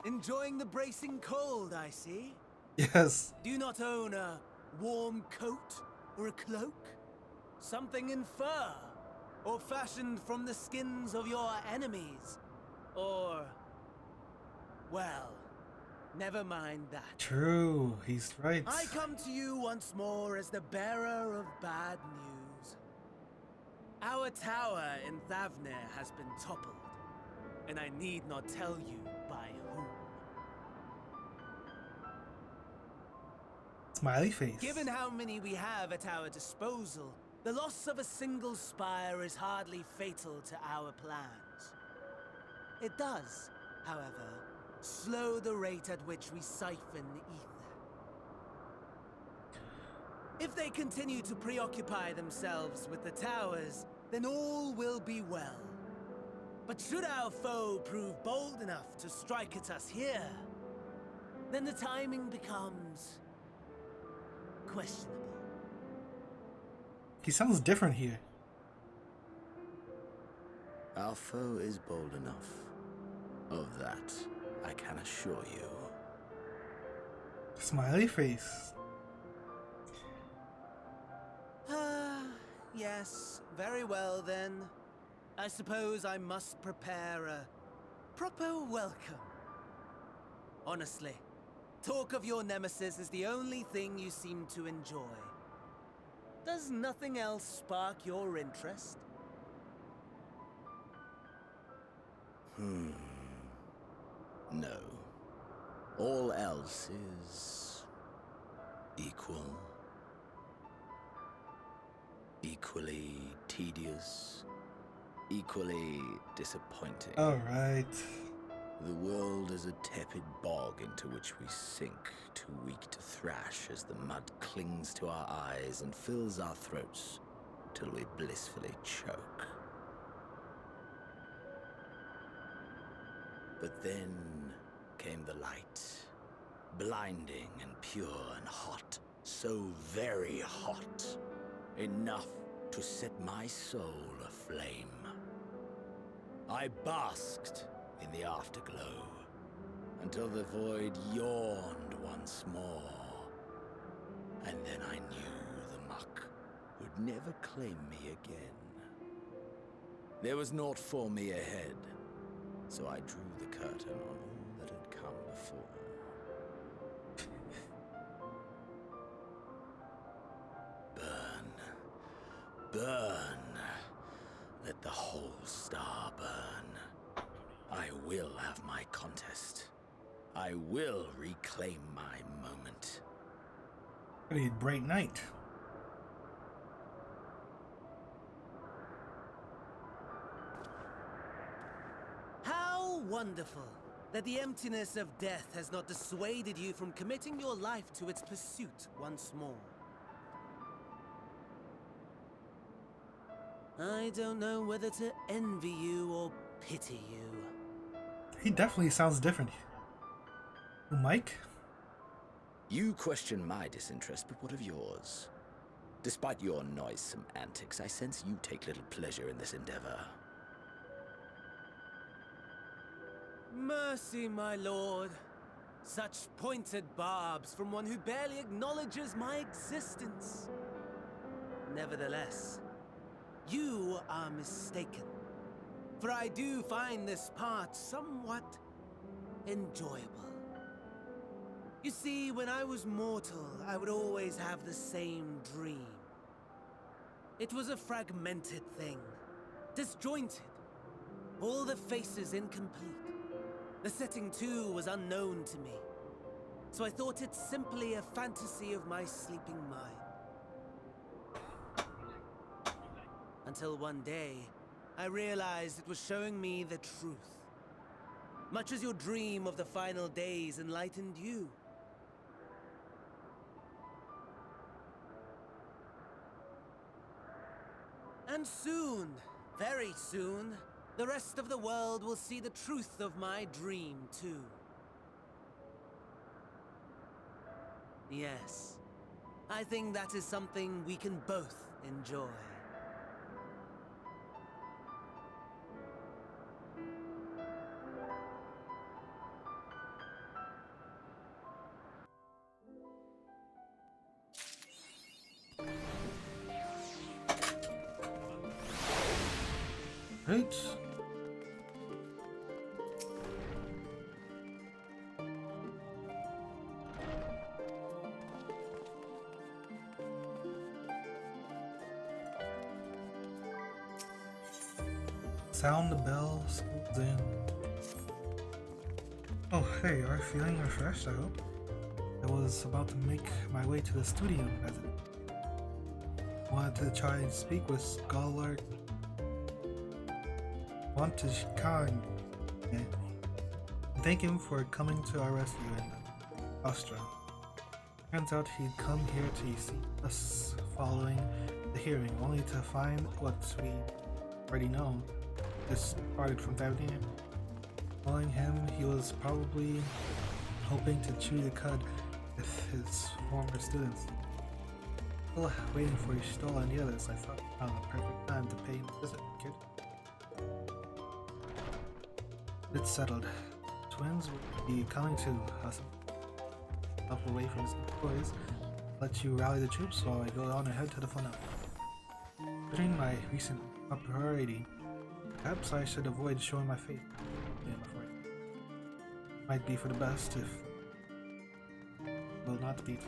Enjoying the bracing cold, I see. Yes. Do you not own a warm coat or a cloak? Something in fur? Or fashioned from the skins of your enemies? Or... well, never mind that. True, he's right. I come to you once more as the bearer of bad news. Our tower in Thavnir has been toppled, and I need not tell you by whom. Smiley face. Given how many we have at our disposal, the loss of a single spire is hardly fatal to our plans. It does, however, slow the rate at which we siphon ether. If they continue to preoccupy themselves with the towers, then all will be well. But should our foe prove bold enough to strike at us here, then the timing becomes questionable. He sounds different here. Our foe is bold enough. Of that, I can assure you. Smiley face. Yes, very well then. I suppose I must prepare a proper welcome. Honestly, talk of your nemesis is the only thing you seem to enjoy. Does nothing else spark your interest? No. All else is equal. Equally tedious. Equally disappointing. Alright. The world is a tepid bog into which we sink, too weak to thrash as the mud clings to our eyes and fills our throats till we blissfully choke. But then came the light. Blinding and pure and hot. So very hot. Enough to set my soul aflame. I basked in the afterglow until the void yawned once more. And then I knew the muck would never claim me again. There was naught for me ahead, so I drew the curtain on all that had come before. Burn. Let the whole star burn. I will have my contest. I will reclaim my moment. Pretty bright night. How wonderful that the emptiness of death has not dissuaded you from committing your life to its pursuit once more. I don't know whether to envy you or pity you. He definitely sounds different. Mike? You question my disinterest, but what of yours? Despite your noisome antics, I sense you take little pleasure in this endeavor. Mercy, my lord. Such pointed barbs from one who barely acknowledges my existence. Nevertheless, you are mistaken, for I do find this part somewhat enjoyable. You see, when I was mortal, I would always have the same dream. It was a fragmented thing, disjointed, all the faces incomplete. The setting, too, was unknown to me, so I thought it simply a fantasy of my sleeping mind. Until one day, I realized it was showing me the truth. Much as your dream of the final days enlightened you. And soon, very soon, the rest of the world will see the truth of my dream, too. Yes, I think that is something we can both enjoy. Right. Sound the bell, school's in. Oh, hey, are you feeling refreshed, I hope? I was about to make my way to the studio present. Wanted to try and speak with Scholar Khan and thank him for coming to our rescue in Astra. Turns out he'd come here to see us following the hearing, only to find what we already know. This parted from Tavnia. Knowing him, he was probably hoping to chew the cud with his former students. Still waiting for Ishtal and the others, I thought I found the perfect time to pay him a visit, kid. It's settled. Twins will be coming to us up away from his employees. Let you rally the troops while I go on ahead to the front. Considering my recent popularity, perhaps I should avoid showing my face. Might be for the best if will not be.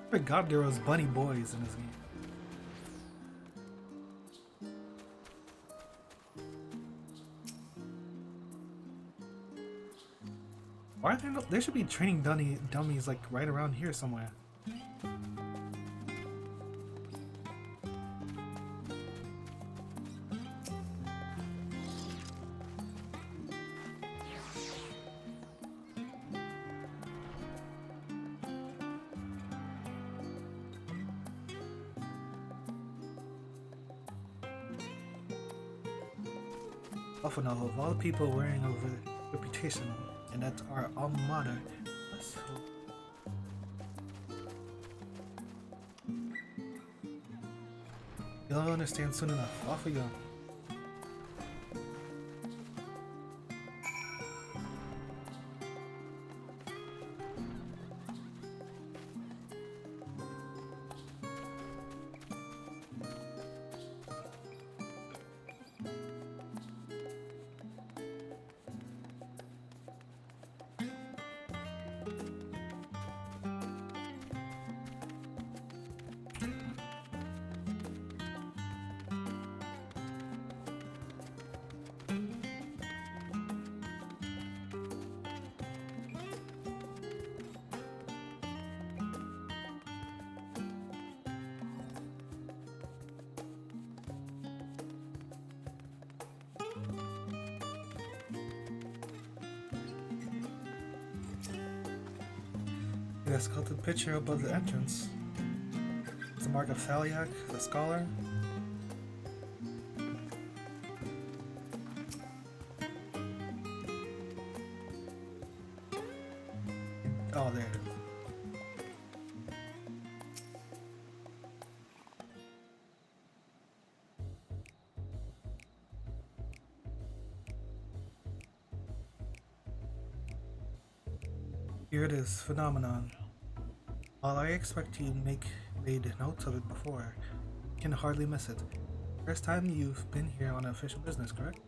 I forgot there was bunny boys in this game. Why are there no? There should be training dummies like right around here somewhere. Often of all the people wearing over reputation, and that's our alma mater. Let's hope. You'll understand soon enough. Off we go. The sculpted picture above the entrance. It's the mark of Thaliak, the scholar. Oh, there it is. Here it is, phenomenon. While I expect you made notes of it before, you can hardly miss it. First time you've been here on official business, correct?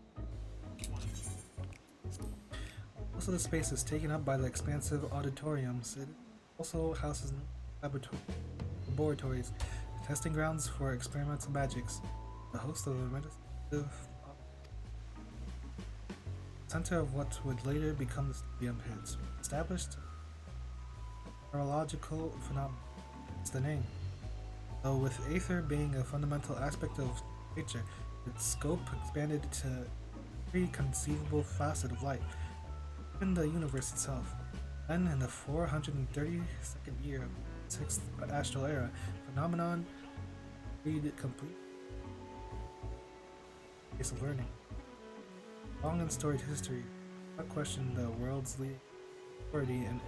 Most of the space is taken up by the expansive auditoriums. It also houses laboratories, testing grounds for experimental magics, the host of a meditative center of what would later become the stadium pits. Established neurological phenomenon. It's the name. Though with Aether being a fundamental aspect of nature, its scope expanded to every conceivable facet of life, even the universe itself. Then, in the 432nd year of the 6th astral era, phenomenon read complete case of learning. Long and storied history, without question the world's leading authority in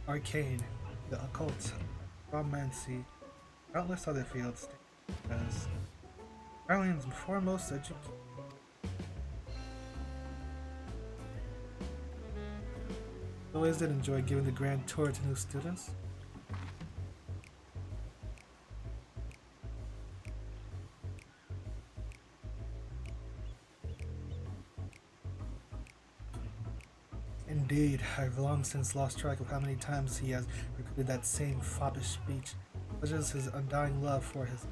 arcane, the occult, romancy, countless other fields as Ireland's foremost education. Always did enjoy giving the grand tour to new students. Indeed, I've long since lost track of how many times he has repeated that same foppish speech, such as his undying love for his.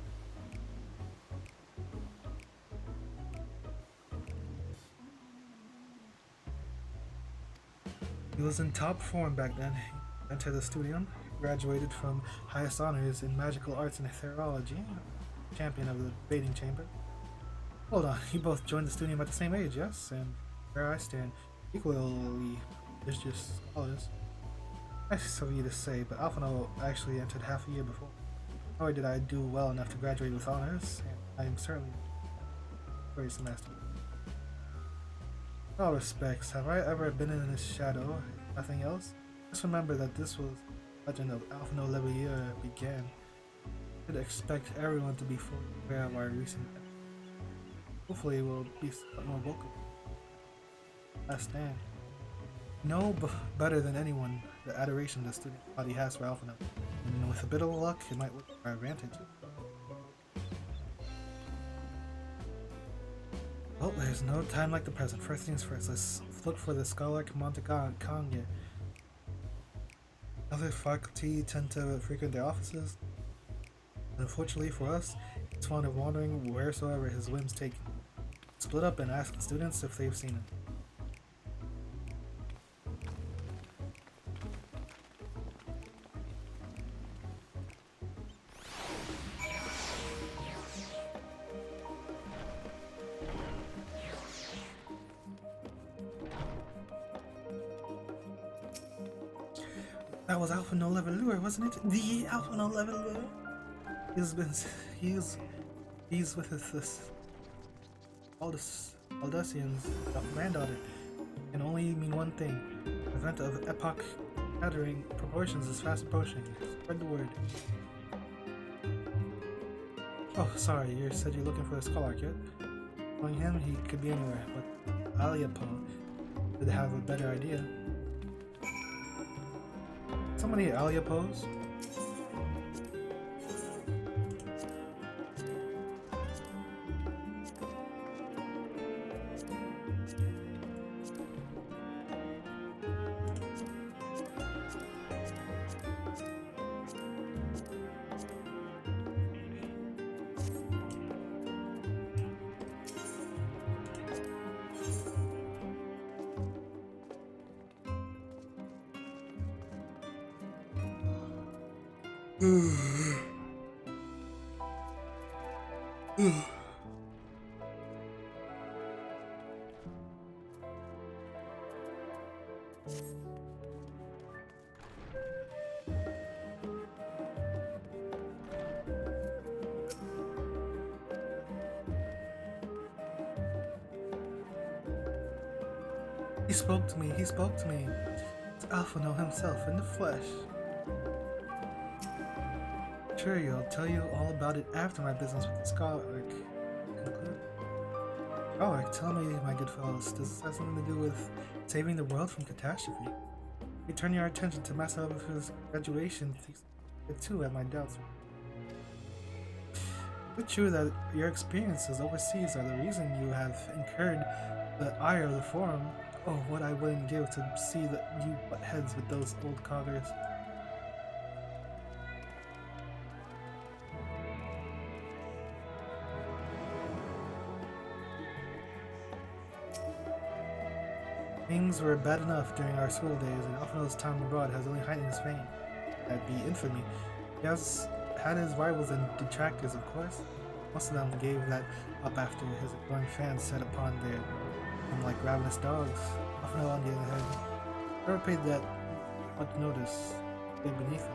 He was in top form back then. He entered the studium, graduated from highest honors in magical arts and theology, champion of the debating chamber. Hold on, you both joined the studium at the same age, yes? And where I stand, equally prestigious scholars. Nice of you to say, but Alphino actually entered half a year before. Nor did I do well enough to graduate with honors, and I am certainly very semester. In all respects, have I ever been in his shadow? Nothing else? Just remember that this was the legend of Alphino Levier began. I should expect everyone to be fully aware of our recent events. Hopefully we'll be somewhat more vocal. Last stand. Know better than anyone the adoration the student body has for Alphino, and with a bit of luck, it might work to our advantage. Well, there's no time like the present. First things first, let's look for the scholar Montekange. Other faculty tend to frequent their offices, and unfortunately for us, he's fond of wandering wheresoever his whims take him. Split up and ask the students if they've seen him. That was Alpha No Levelure, wasn't it? The Alpha No Levelure. He's with this Aldusian's granddaughter. Can only mean one thing. The event of epoch-shattering proportions is fast approaching. Spread the word. Oh, sorry, you said you're looking for a scholar, kid. Knowing him, he could be anywhere, but Aliapo would have a better idea. So many Aliapos. He spoke to me. It's Alphino himself in the flesh. Sure, I'll tell you all about it after my business with the scholar conclude. Oh, tell me, my good fellows, does this have something to do with saving the world from catastrophe? You turn your attention to Masaru's graduation, too, at my doubts. Is it true that your experiences overseas are the reason you have incurred the ire of the Forum? Oh, what I wouldn't give to see that you butt heads with those old coggers. Things were bad enough during our school days, and Alphino's time abroad has only heightened his fame. That'd be infamy. He has had his rivals and detractors, of course. Most of them gave that up after his adoring fans set upon him like ravenous dogs. Alphino, on the other hand, never paid that much notice. Lay beneath him.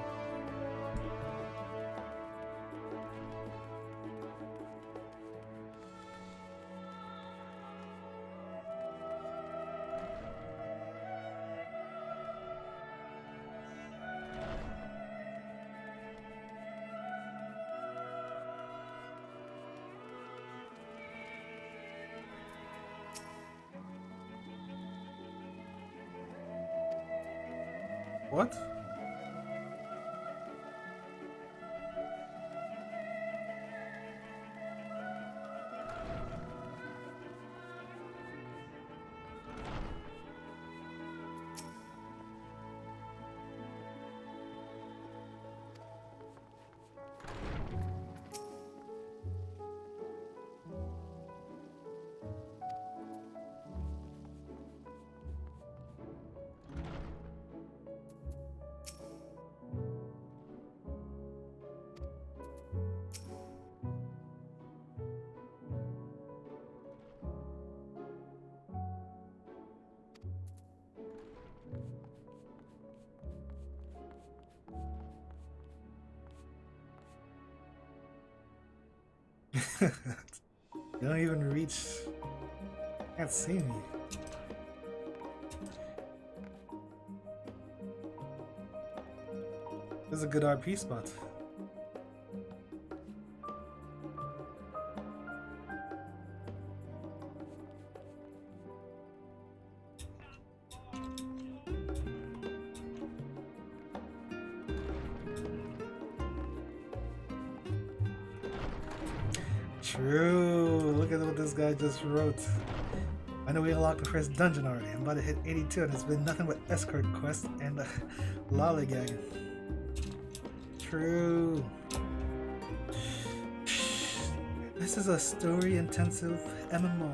What? You don't even reach. Can't see me. This is a good RP spot. True. Look at what this guy just wrote. I know we unlocked the first dungeon already. I'm about to hit 82 and it's been nothing but escort quests and lollygagging. True. This is a story-intensive MMO.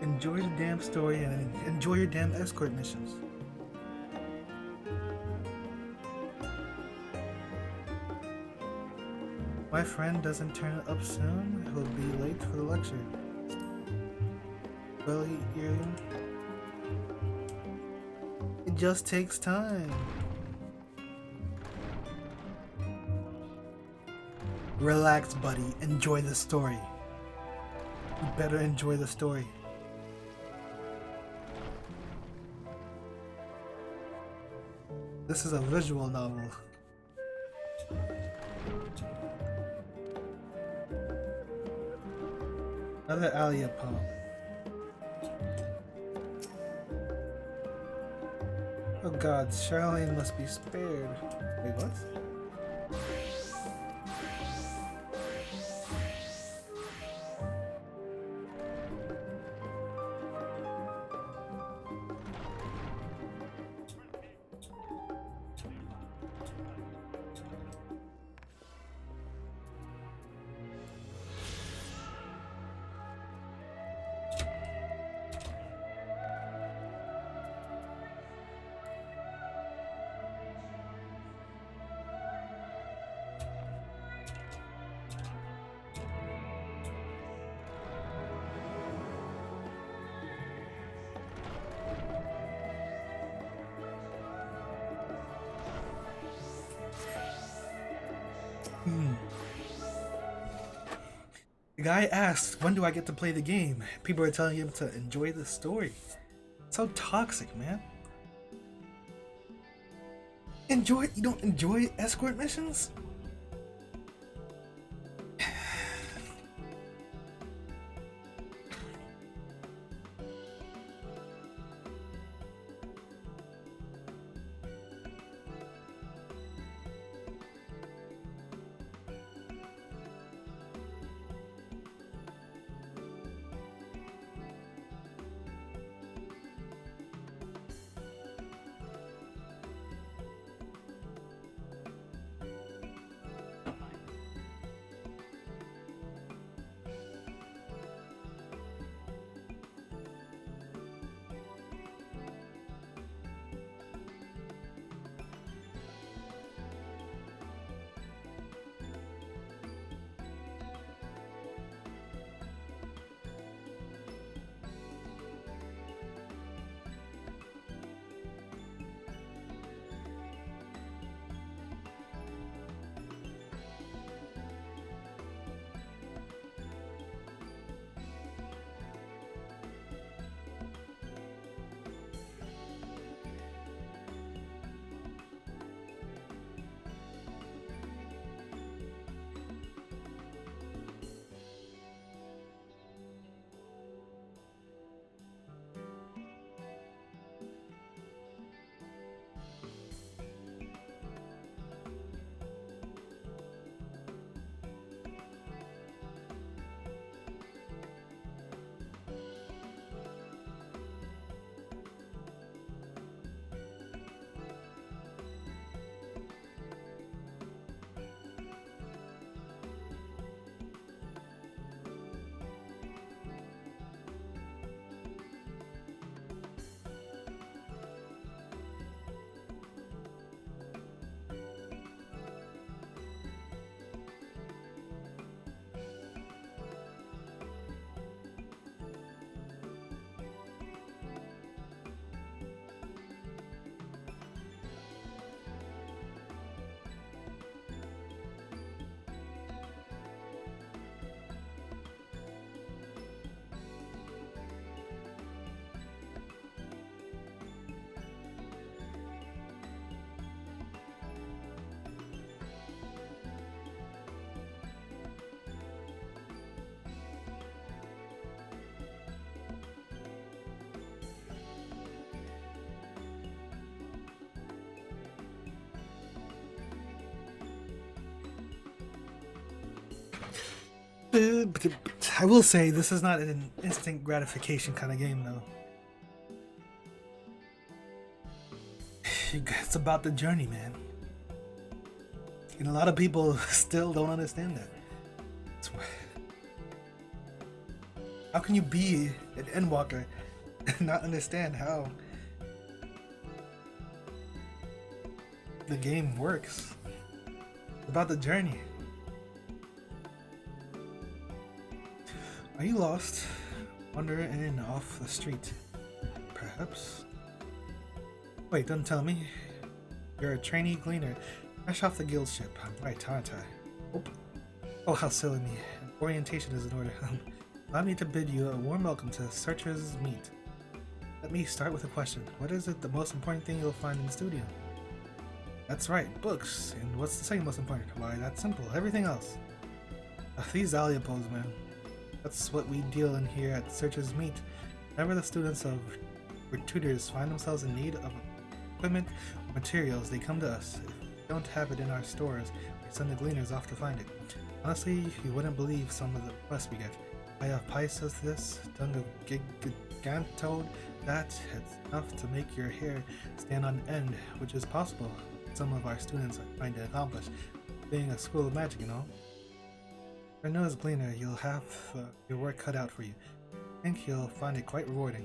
Enjoy the damn story and enjoy your damn escort missions. My friend doesn't turn up soon, he'll be late for the lecture. Well, just takes time. Relax, buddy. Enjoy the story. You better enjoy the story. This is a visual novel. Another Alia poem. Oh god, Charlene must be spared. Wait, what? The guy asked, when do I get to play the game? People are telling him to enjoy the story. So toxic, man. You don't enjoy escort missions? But I will say, this is not an instant gratification kind of game, though. It's about the journey, man. And a lot of people still don't understand that. How can you be an Endwalker and not understand how the game works? It's about the journey. Are you lost? Wander in off the street. Perhaps. Wait, don't tell me. You're a trainee gleaner, fresh off the guild ship. I'm right, aren't I? Oh, how silly me. Orientation is in order. Allow me to bid you a warm welcome to Searcher's Meet. Let me start with a question. What is it the most important thing you'll find in the studio? That's right, books. And what's the second most important? Why, that's simple. Everything else. These Dahlia pose, man. That's what we deal in here at Searcher's Meet. Whenever the students or tutors find themselves in need of equipment or materials, they come to us. If we don't have it in our stores, we send the gleaners off to find it. Honestly, you wouldn't believe some of the requests we get. I have Pisces this, tongue of Gigantode that. It's enough to make your hair stand on end, which is possible. Some of our students are trying to accomplish, being a school of magic, you know. For a newest gleaner, you'll have your work cut out for you. I think you'll find it quite rewarding.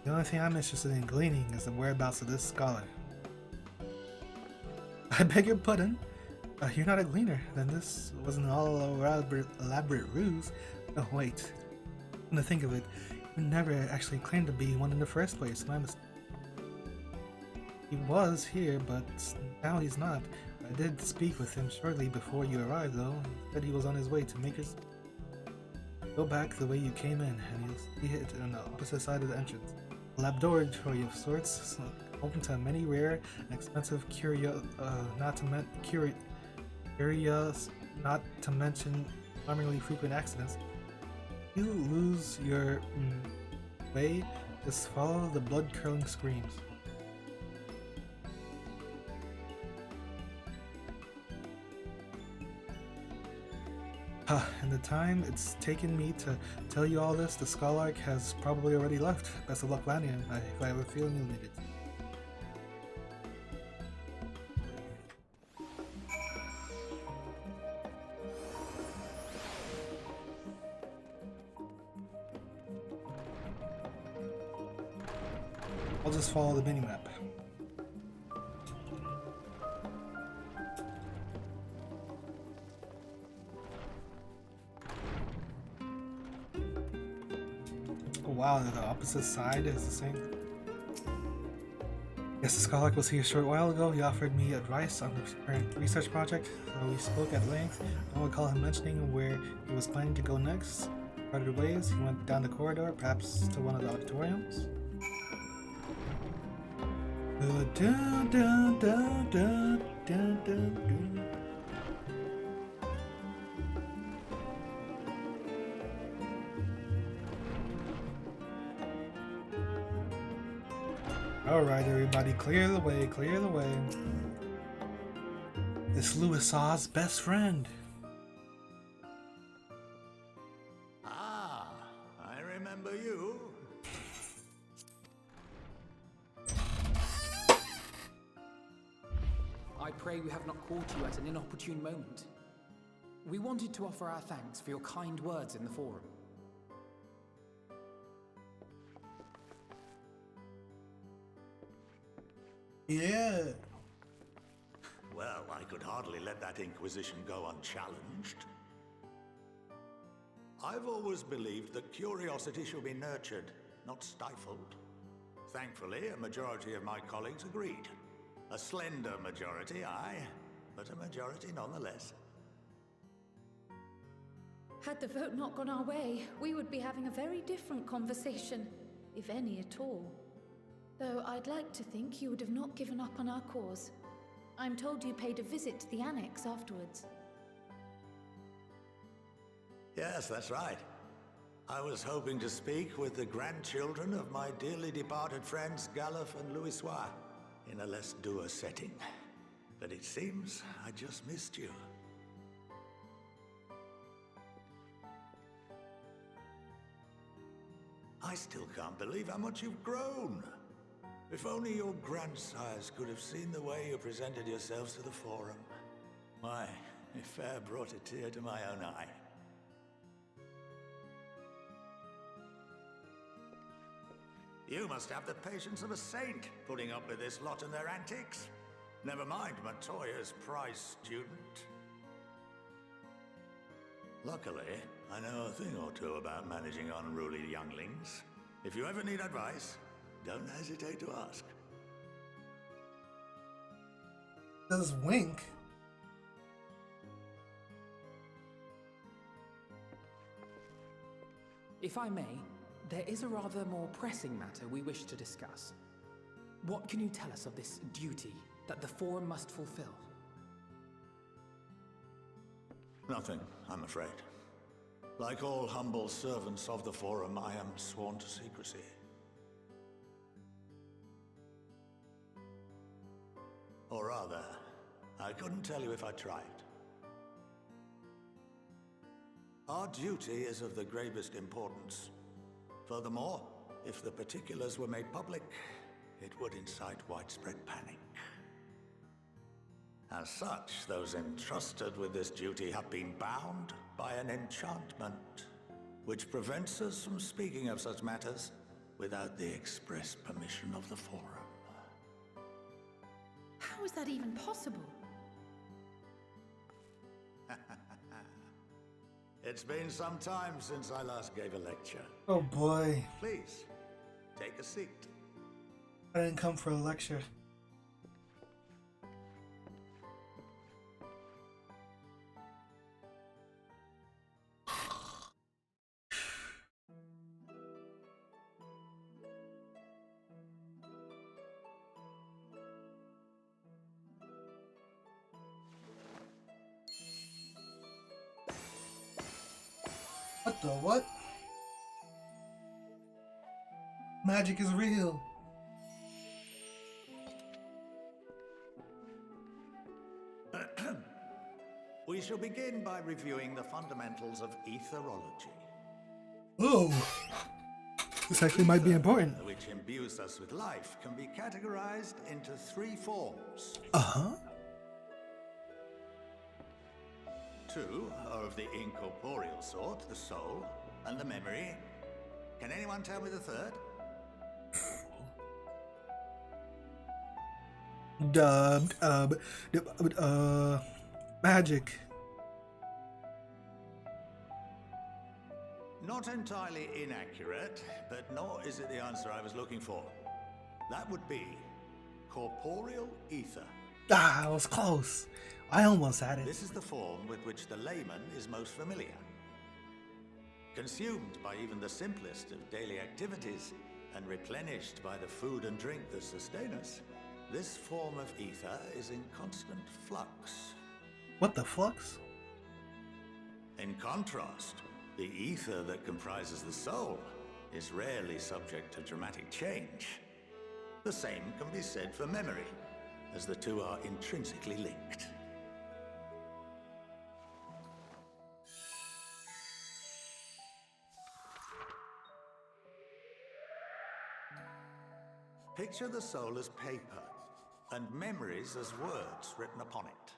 The only thing I'm interested in gleaning is the whereabouts of this scholar. I beg your pardon? You're not a gleaner. Then this wasn't an elaborate ruse. Oh wait. Come to think of it, you never actually claimed to be one in the first place. He was here, but now he's not. I did speak with him shortly before you arrived, though. He said he was on his way to make his... Go back the way you came in, and you'll see it on the opposite side of the entrance. A laboratory of sorts, open to many rare and expensive not to mention alarmingly frequent accidents. If you lose your way, just follow the blood-curdling screams. In the time it's taken me to tell you all this, the Scholark has probably already left. Best of luck landing him, if I have a feeling you'll need it. I'll just follow the minimap. Wow, the opposite side is the same. Yes, the Scholark was here a short while ago. He offered me advice on the current research project, so we spoke at length. I don't recall him mentioning where he was planning to go next. Parted ways, he went down the corridor, perhaps to one of the auditoriums. Alright everybody, clear the way, clear the way. It's Louis's best friend. Ah, I remember you. I pray we have not caught you at an inopportune moment. We wanted to offer our thanks for your kind words in the forum. Yeah. Well, I could hardly let that Inquisition go unchallenged. I've always believed that curiosity should be nurtured, not stifled. Thankfully, a majority of my colleagues agreed. A slender majority, aye, but a majority nonetheless. Had the vote not gone our way, we would be having a very different conversation, if any at all. Though I'd like to think you would have not given up on our cause. I'm told you paid a visit to the Annex afterwards. Yes, that's right. I was hoping to speak with the grandchildren of my dearly departed friends Galuf and Louisois in a less dour setting. But it seems I just missed you. I still can't believe how much you've grown. If only your grandsires could have seen the way you presented yourselves to the Forum. Why, it fair brought a tear to my own eye. You must have the patience of a saint, putting up with this lot and their antics. Never mind Matoya's prize student. Luckily, I know a thing or two about managing unruly younglings. If you ever need advice, don't hesitate to ask. Does wink? If I may, there is a rather more pressing matter we wish to discuss. What can you tell us of this duty that the Forum must fulfill? Nothing, I'm afraid. Like all humble servants of the Forum, I am sworn to secrecy. Or rather, I couldn't tell you if I tried. Our duty is of the gravest importance. Furthermore, if the particulars were made public, it would incite widespread panic. As such, those entrusted with this duty have been bound by an enchantment, which prevents us from speaking of such matters without the express permission of the Forum. How is that even possible? It's been some time since I last gave a lecture. Oh boy. Please, take a seat. I didn't come for a lecture. What the what? Magic is real. We shall begin by reviewing the fundamentals of etherology. Oh, this actually might be important. Which imbues us with life, can be categorized into 3 forms. Uh-huh. 2 are of the incorporeal sort, the soul and the memory. Can anyone tell me the third? Magic. Not entirely inaccurate, but nor is it the answer I was looking for. That would be corporeal ether. Ah, I was close. I almost had it. This is the form with which the layman is most familiar. Consumed by even the simplest of daily activities and replenished by the food and drink that sustain us, this form of ether is in constant flux. What the flux? In contrast, the ether that comprises the soul is rarely subject to dramatic change. The same can be said for memory, as the two are intrinsically linked. Picture the soul as paper, and memories as words written upon it.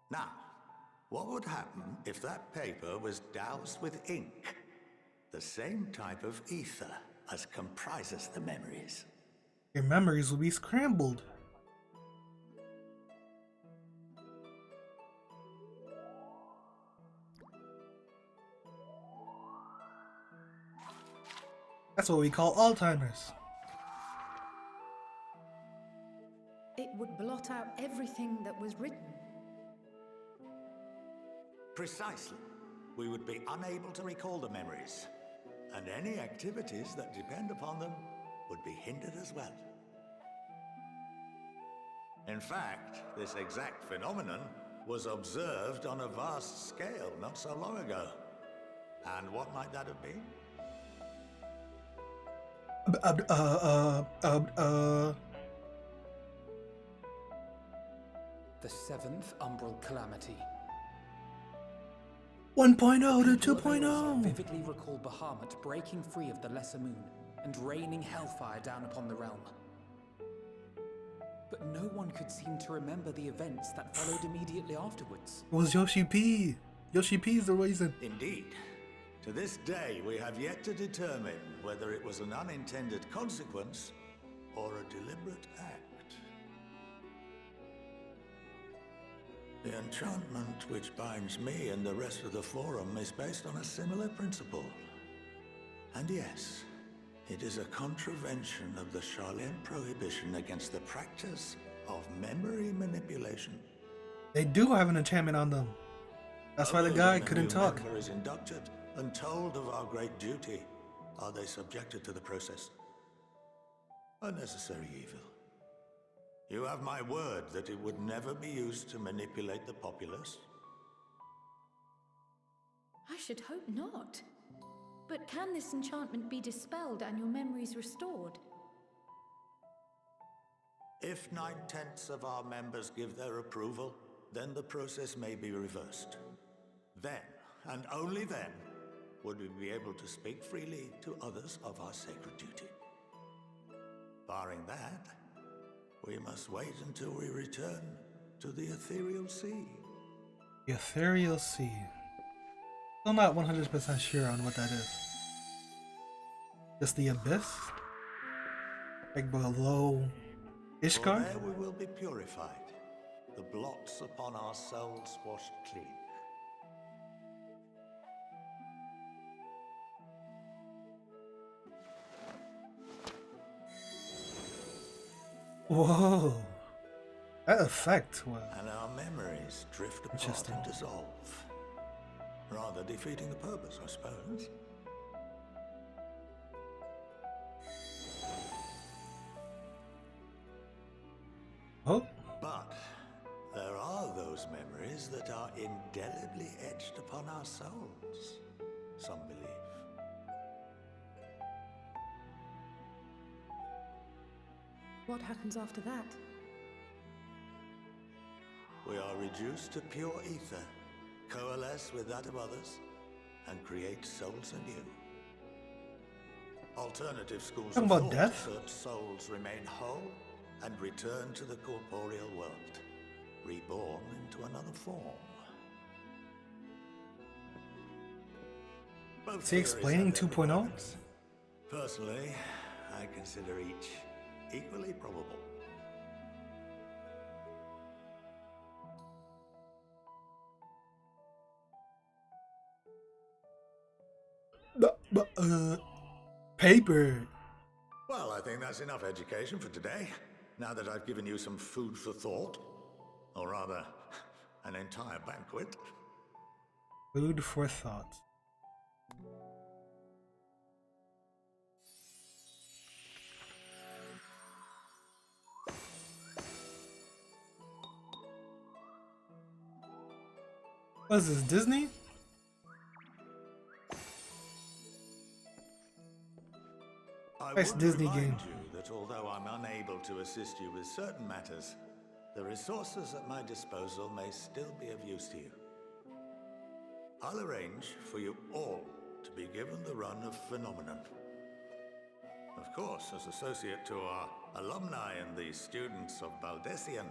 Now, what would happen if that paper was doused with ink? The same type of ether as comprises the memories. Your memories will be scrambled. That's what we call Alzheimer's. It would blot out everything that was written. Precisely. We would be unable to recall the memories, and any activities that depend upon them would be hindered as well. In fact, this exact phenomenon was observed on a vast scale not so long ago. And what might that have been? The 7th Umbral Calamity. 1.0 to People of Eos 2.0. vividly recall Bahamut breaking free of the Lesser Moon and raining hellfire down upon the realm. But no one could seem to remember the events that followed immediately afterwards. It was Yoshi P. Yoshi P is the reason. Indeed. To this day, we have yet to determine whether it was an unintended consequence or a deliberate act. The enchantment which binds me and the rest of the Forum is based on a similar principle. And yes, it is a contravention of the Sharlayan prohibition against the practice of memory manipulation. They do have an enchantment on them. That's why the guy couldn't talk. Member is inducted and told of our great duty. Are they subjected to the process? A necessary evil. You have my word that it would never be used to manipulate the populace? I should hope not. But can this enchantment be dispelled and your memories restored? If 9/10 of our members give their approval, then the process may be reversed. Then, and only then, would we be able to speak freely to others of our sacred duty. Barring that, we must wait until we return to the Ethereal Sea. The Ethereal Sea. Still not 100% sure on what that is. Just the abyss? Like below Ishgard? For there we will be purified, the blots upon our souls washed clean. Whoa. That effect was... And our memories drift apart interesting. and dissolve. Rather defeating the purpose, I suppose. Oh. But there are those memories that are indelibly etched upon our souls, some believe. What happens after that? We are reduced to pure ether, coalesce with that of others, and create souls anew. Alternative schools Talking of about thought death? assert souls remain whole and return to the corporeal world, reborn into another form. Both Is he theories explaining have their 2.0? requirements. Personally, I consider each equally probable. Paper. Well, I think that's enough education for today. Now that I've given you some food for thought. Or rather, an entire banquet. Food for thought. What is this, Disney? I Nice would Disney remind game. you that although I'm unable to assist you with certain matters, the resources at my disposal may still be of use to you. I'll arrange for you all to be given the run of Phenomenon. Of course, as associate to our alumni and the students of Baldessian,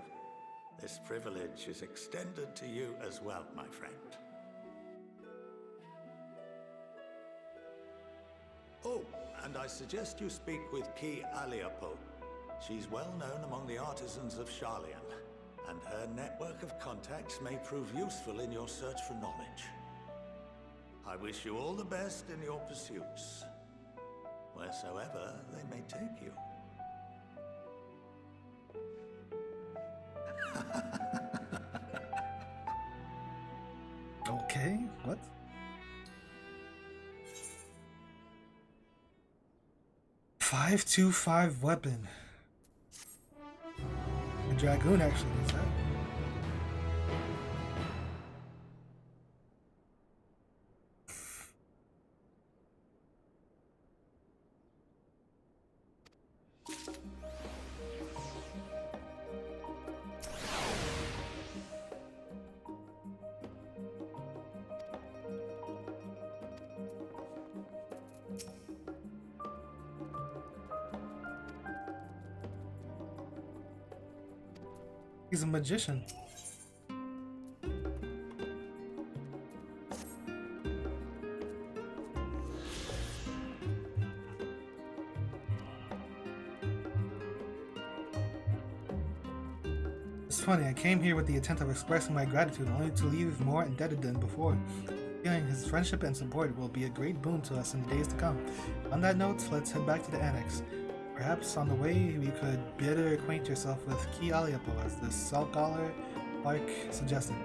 this privilege is extended to you as well, my friend. Oh, and I suggest you speak with Ki Aliapo. She's well known among the artisans of Sharlayan, and her network of contacts may prove useful in your search for knowledge. I wish you all the best in your pursuits, wheresoever they may take you. Okay, what? .525 weapon. A dragoon actually is that? He's a magician. It's funny, I came here with the intent of expressing my gratitude, only to leave more indebted than before. Feeling his friendship and support will be a great boon to us in the days to come. On that note, let's head back to the annex. Perhaps on the way we could better acquaint yourself with Ki Aliapo, as the scholar Clark suggested.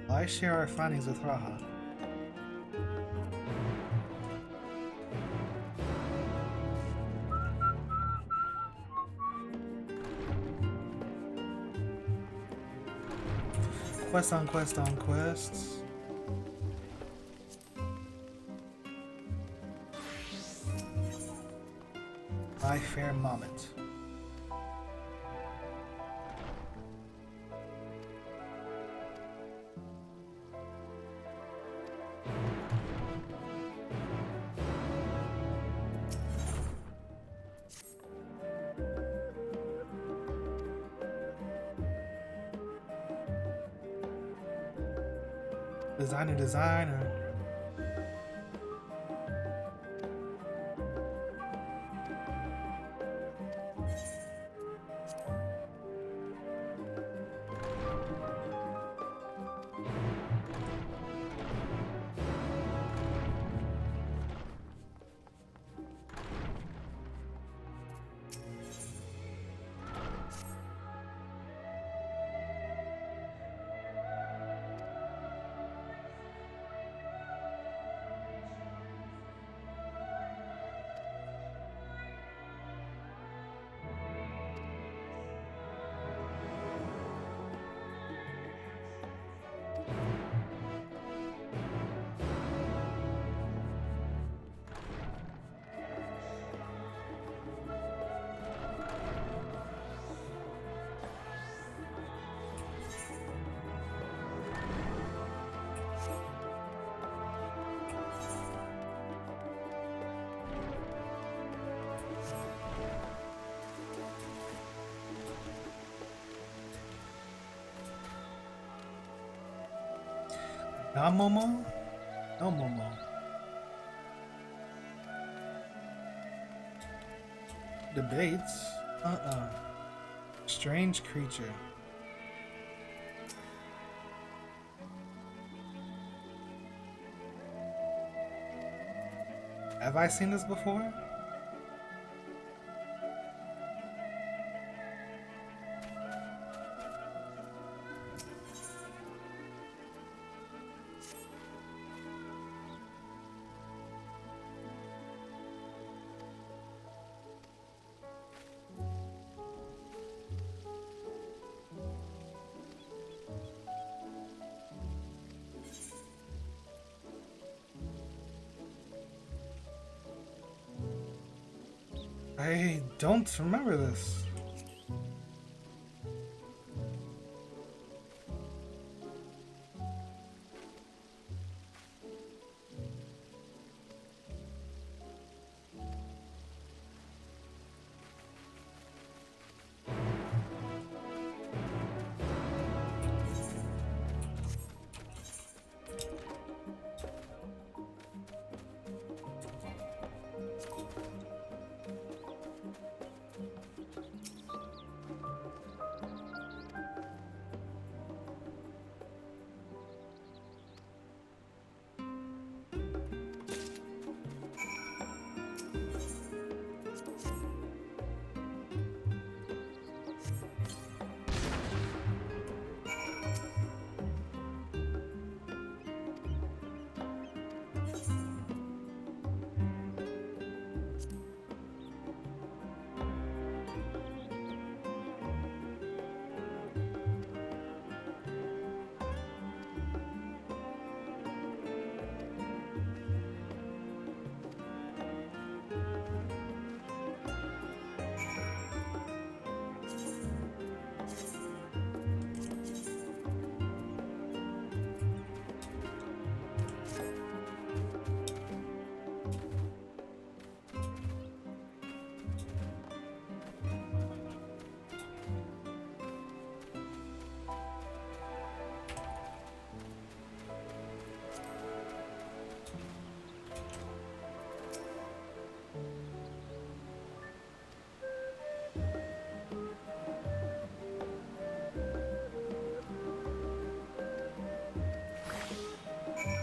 While I share our findings with Raha. Quest on quest on quests. My fair moment. Designer. Not Momo? No Momo. Debates? Strange creature. Have I seen this before? I don't remember this.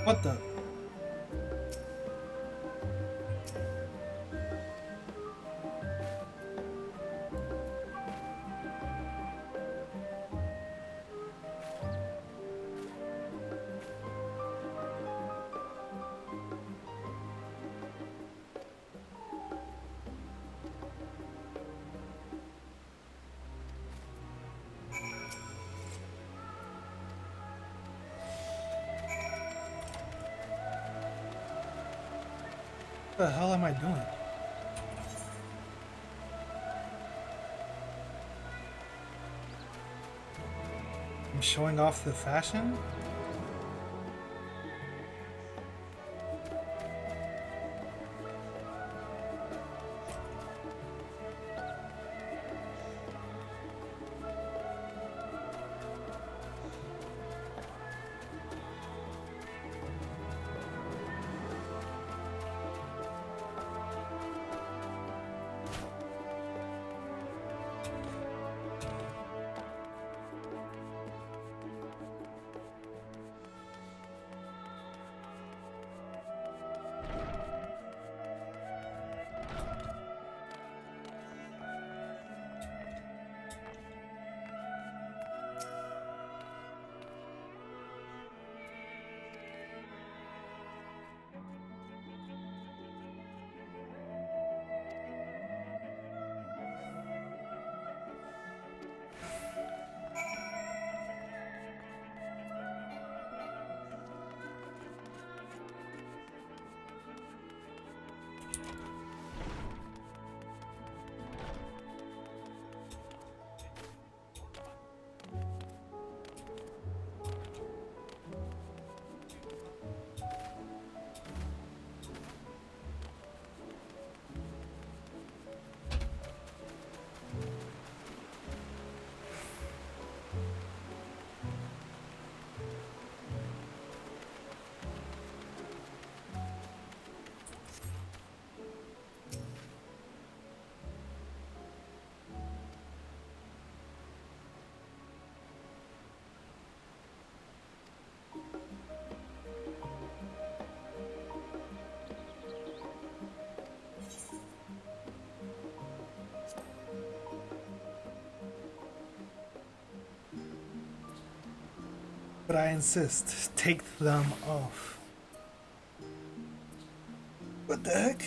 What the? What the hell am I doing? I'm showing off the fashion? But I insist, take them off. What the heck?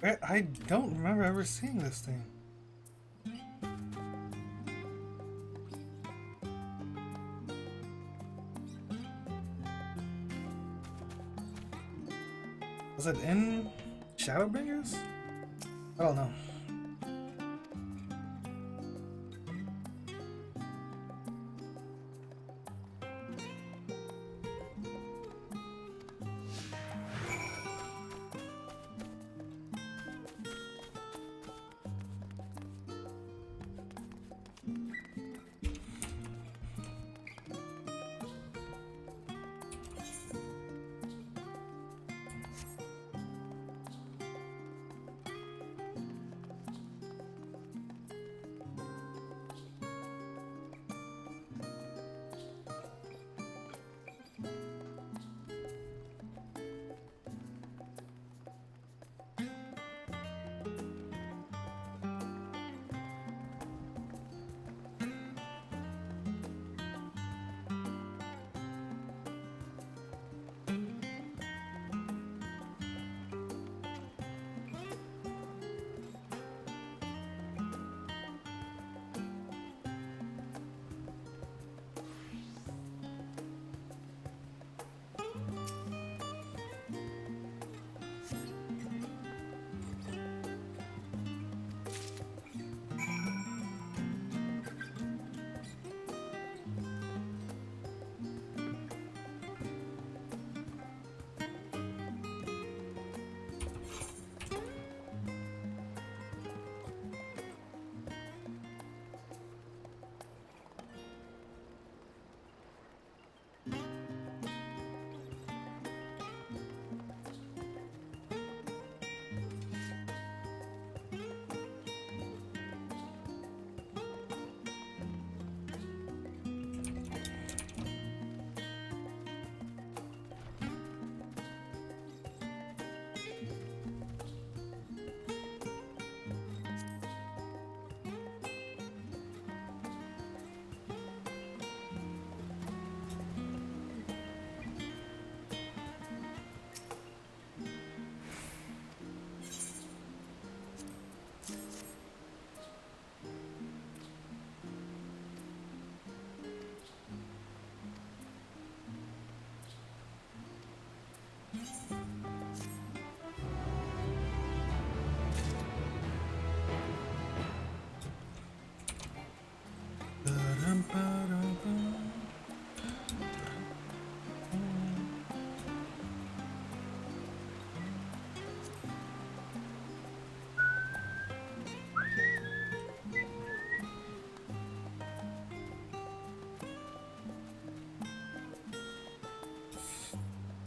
I don't remember ever seeing this thing. Was it in Shadowbringers? I don't know.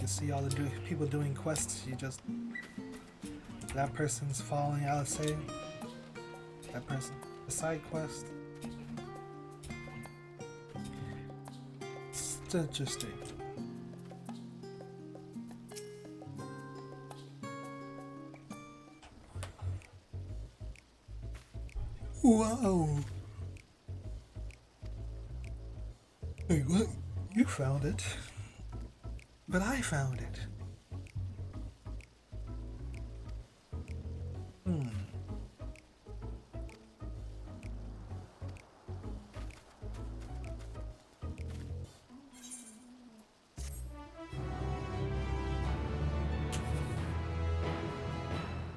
You see all the people doing quests, you just... That person's following Alice. That person. The side quest. It's interesting. Whoa! Wait, what? You found it. But I found it.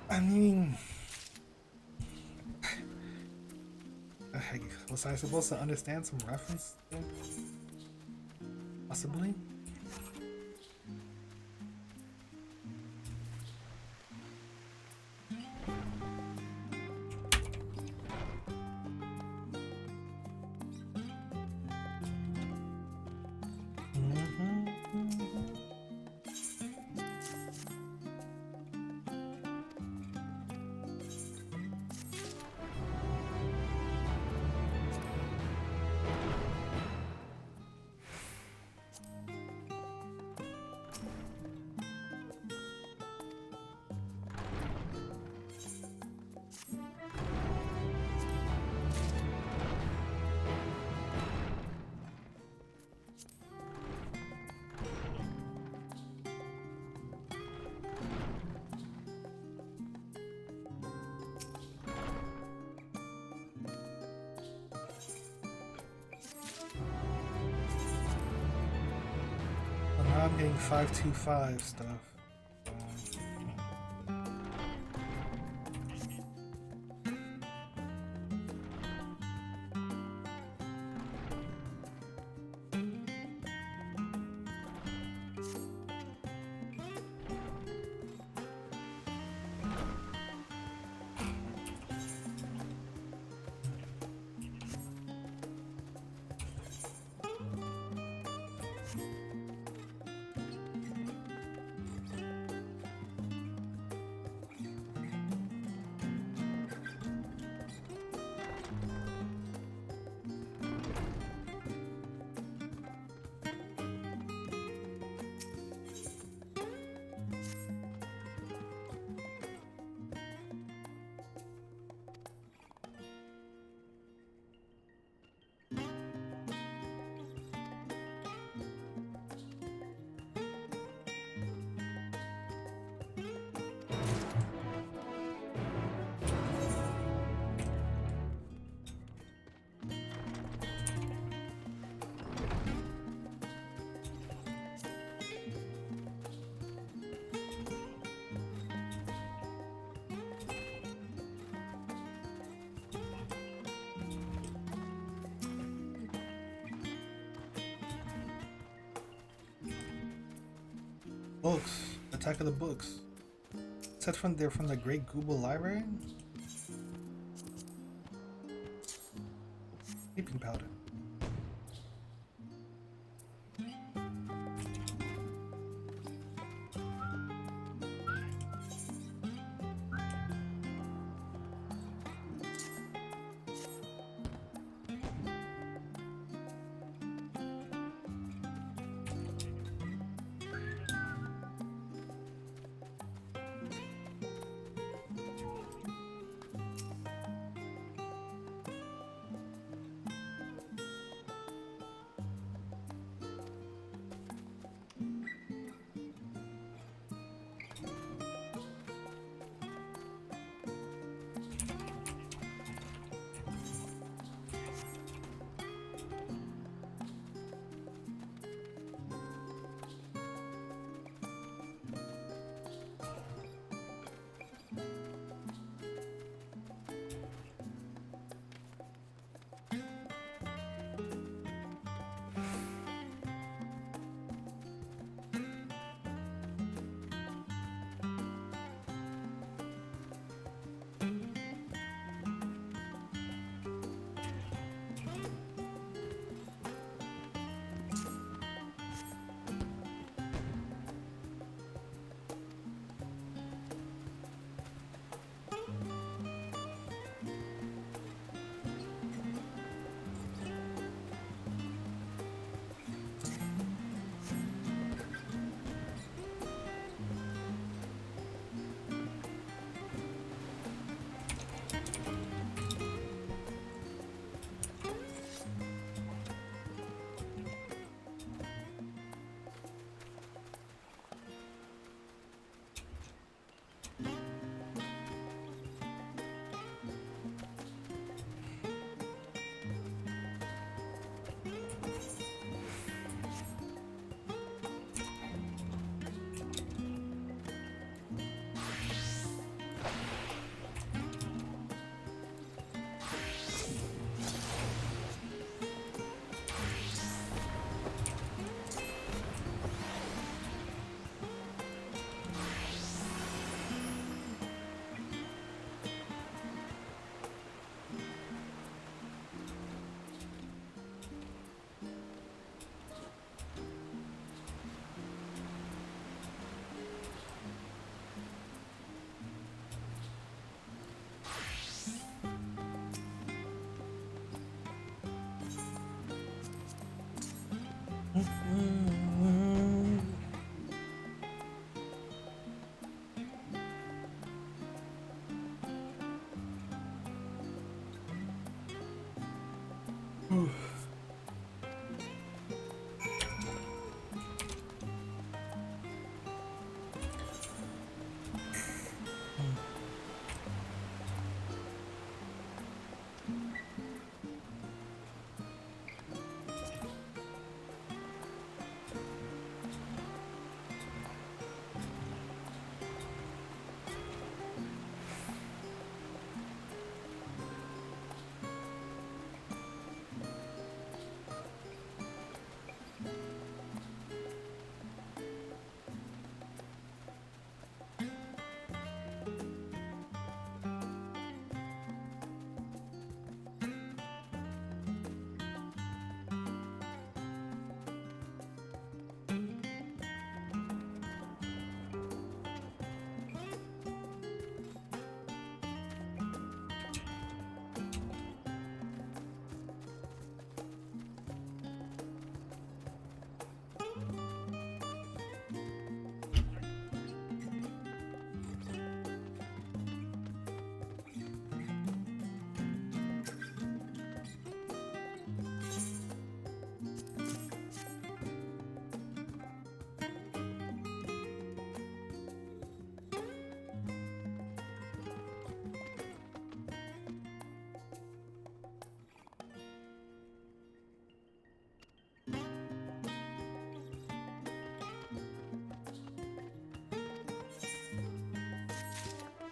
I mean, was I supposed to understand some reference there? Possibly? Getting 525 stuff. Books. Attack of the Books. Said they're from the Great Google Library? Sleeping powder.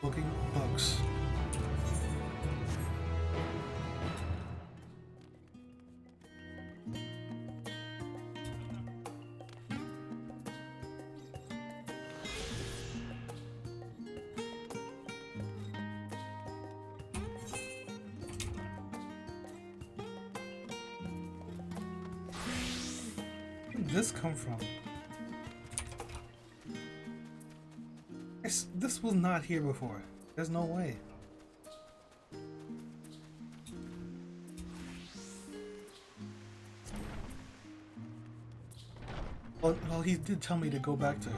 Booking books. Where did this come from? This was not here before. There's no way. Well, he did tell me to go back to her.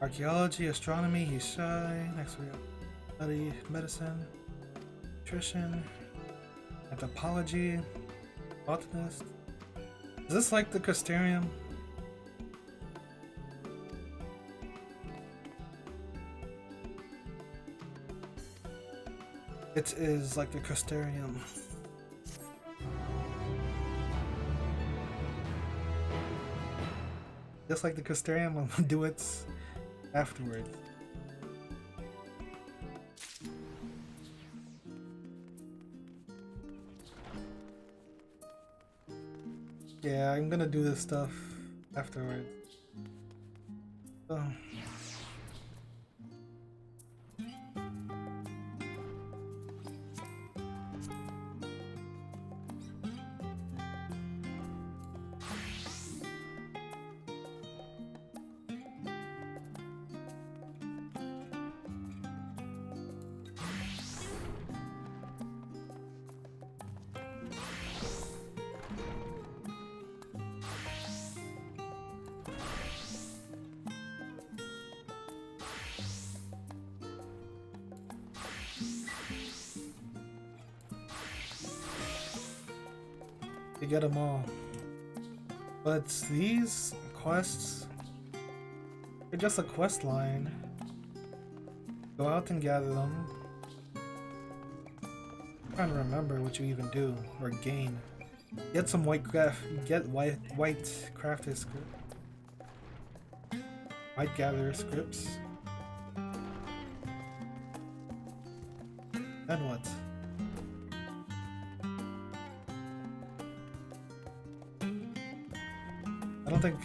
Archaeology, astronomy, he's shy. Next we got study, medicine, nutrition, anthropology, botanist. Is this like the Custarium? It is like the Custarium. Just like the Custarium, I'll do it afterwards. Yeah, I'm gonna do this stuff afterwards. Oh. You get them all. But these quests, they're just a quest line. Go out and gather them. I'm trying to remember what you even do or gain. Get some white crafter script. White gatherer scripts. Then what? I don't think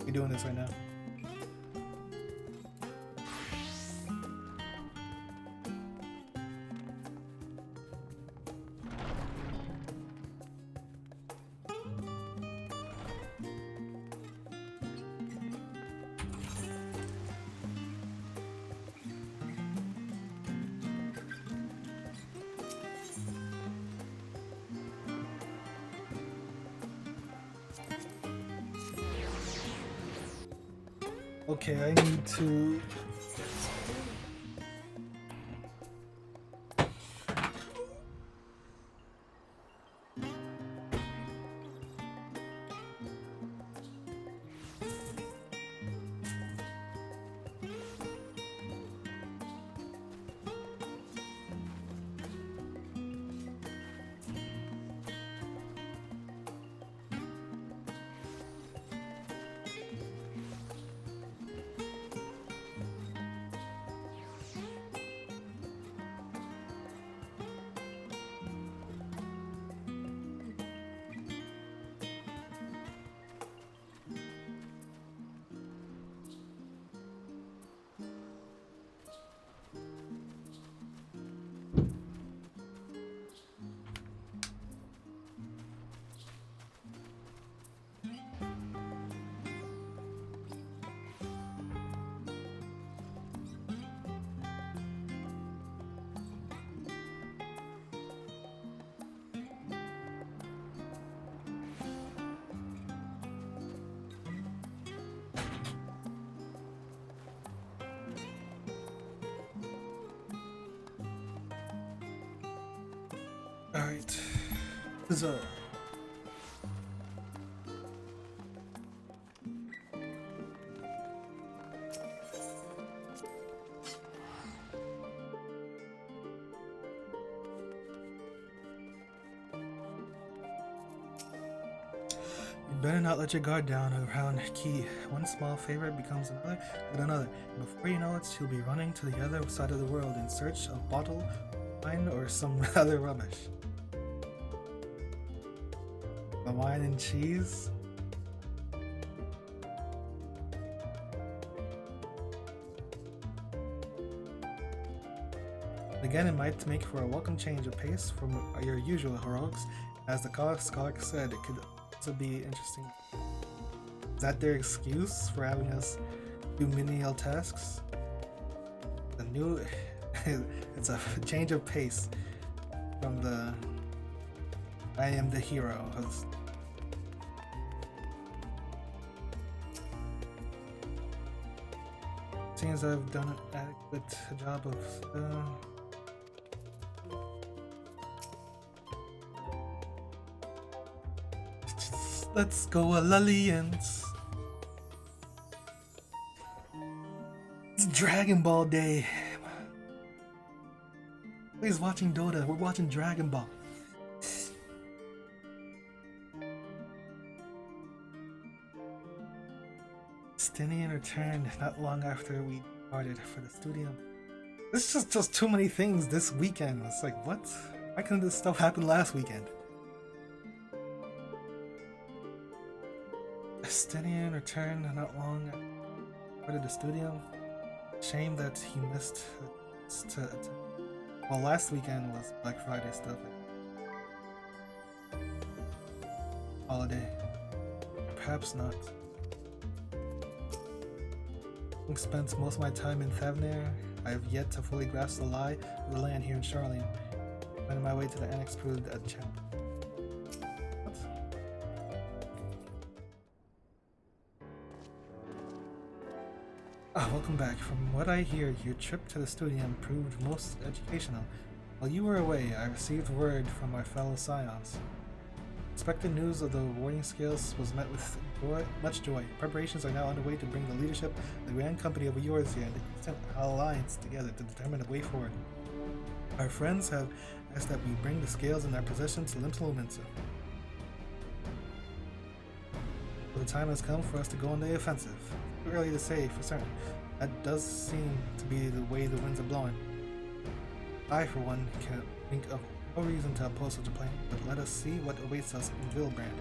we're doing this right now. Okay, I need to... Alright. So. You better not let your guard down around Key. One small favor becomes another and another. And before you know it, you'll be running to the other side of the world in search of bottle, wine, or some other rubbish. The wine and cheese? Again, it might make for a welcome change of pace from your usual heroics. As the scholar said, it could also be interesting. Is that their excuse for having us do menial tasks? The new... it's a change of pace from the I am the hero. Seems I've done an adequate job of let's go Alliance. It's Dragon Ball Day. Nobody's watching Dota, we're watching Dragon Ball. Stinian returned not long after we departed for the studio. This is just too many things this weekend. It's like, what? Why couldn't this stuff happen last weekend? Stinian returned not long after the studio. Shame that he missed well, last weekend was Black Friday stuff. Holiday. Perhaps not. I spent most of my time in Thavnair. I have yet to fully grasp the lie of the land here in Charlene. Finding my way to the annex proved a challenge. What? Welcome back. From what I hear, your trip to the studio proved most educational. While you were away, I received word from my fellow scions. Expected news of the awarding scales was met with much joy. Preparations are now underway to bring the leadership of the Grand Company of Eorzea and the Eastern Alliance together to determine the way forward. Our friends have asked that we bring the scales in their possession to Limsa. The time has come for us to go on the offensive. Too early to say for certain. That does seem to be the way the winds are blowing. I, for one, can think of no reason to oppose such a plan, but let us see what awaits us in Vilbrand.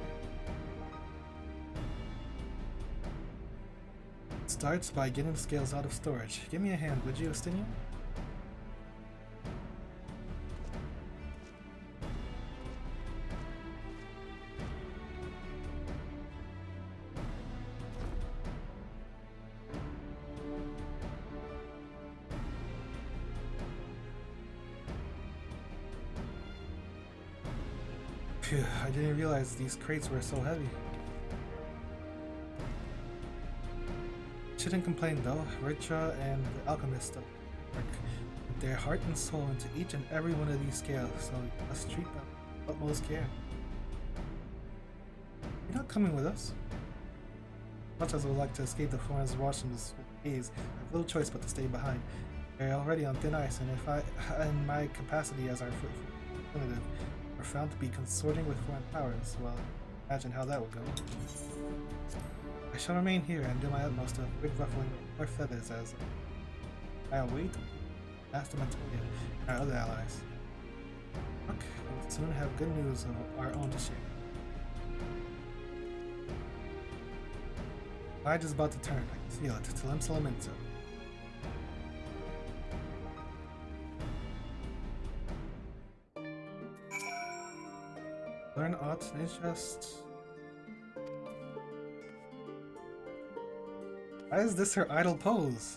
It starts by getting the scales out of storage. Give me a hand, would you, Estinian? Phew, I didn't realize these crates were so heavy. Shouldn't complain though. Ritra and the alchemist work their heart and soul into each and every one of these scales, so you must treat them with utmost care. You're not coming with us. Much as I would like to escape the foreigners watching this gaze, I have little choice but to stay behind. They're already on thin ice, and if I, in my capacity as our representative, are found to be consorting with foreign powers, well, imagine how that would go. I shall remain here and do my utmost to avoid ruffling more feathers as I await Master Mentoria and our other allies. Look, we'll soon have good news of our own to share. The tide is about to turn, I can feel it, to Limsa. Learn aught interest. Why is this her idle pose?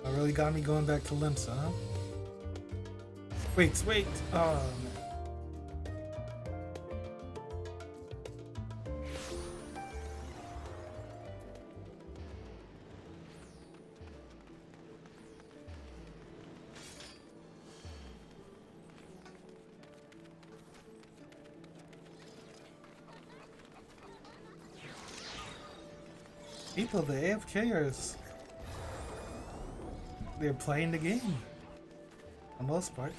That really got me going back to Limsa, huh? Wait! Oh man. People, the AFKers, they're playing the game, for the most part.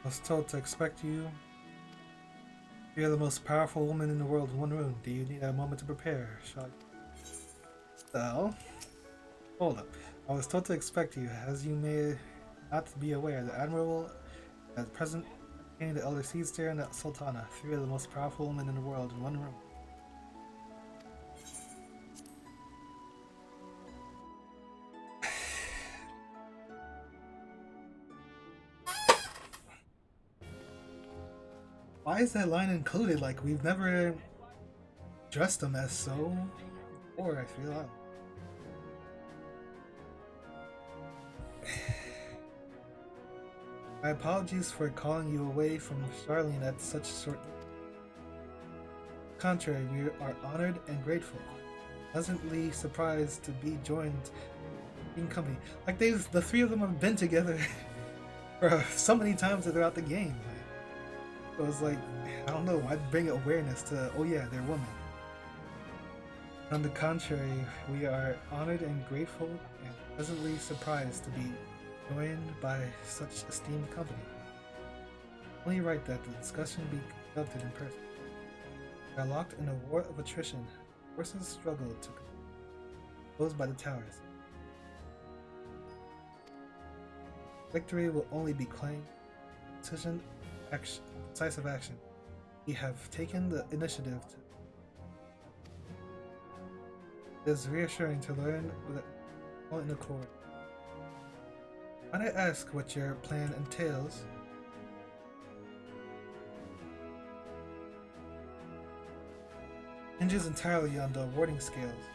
I was told to expect you. You're the most powerful woman in the world in one room. Do you need a moment to prepare? Shall I? So, hold up. I was told to expect you. As you may not be aware, the Admiral at present and the Elder Seedster and the Sultana, 3 of the most powerful women in the world in one room. Why is that line included? Like, we've never addressed them as so before, I feel like. My apologies for calling you away from Charlene at such short notice. Contrary, we are honored and grateful. Pleasantly surprised to be joined in company. Like, the 3 of them have been together for so many times throughout the game. So it's like, I don't know, I'd bring awareness to, oh yeah, they're women. On the contrary, we are honored and grateful and pleasantly surprised to be joined by such esteemed company. Only right that the discussion be conducted in person. We are locked in a war of attrition. Forces struggle to close by the towers. Victory will only be claimed. Decisive action. We have taken the initiative to. It is reassuring to learn that all in accord. Might I ask what your plan entails? Hinges entirely on the awarding scales,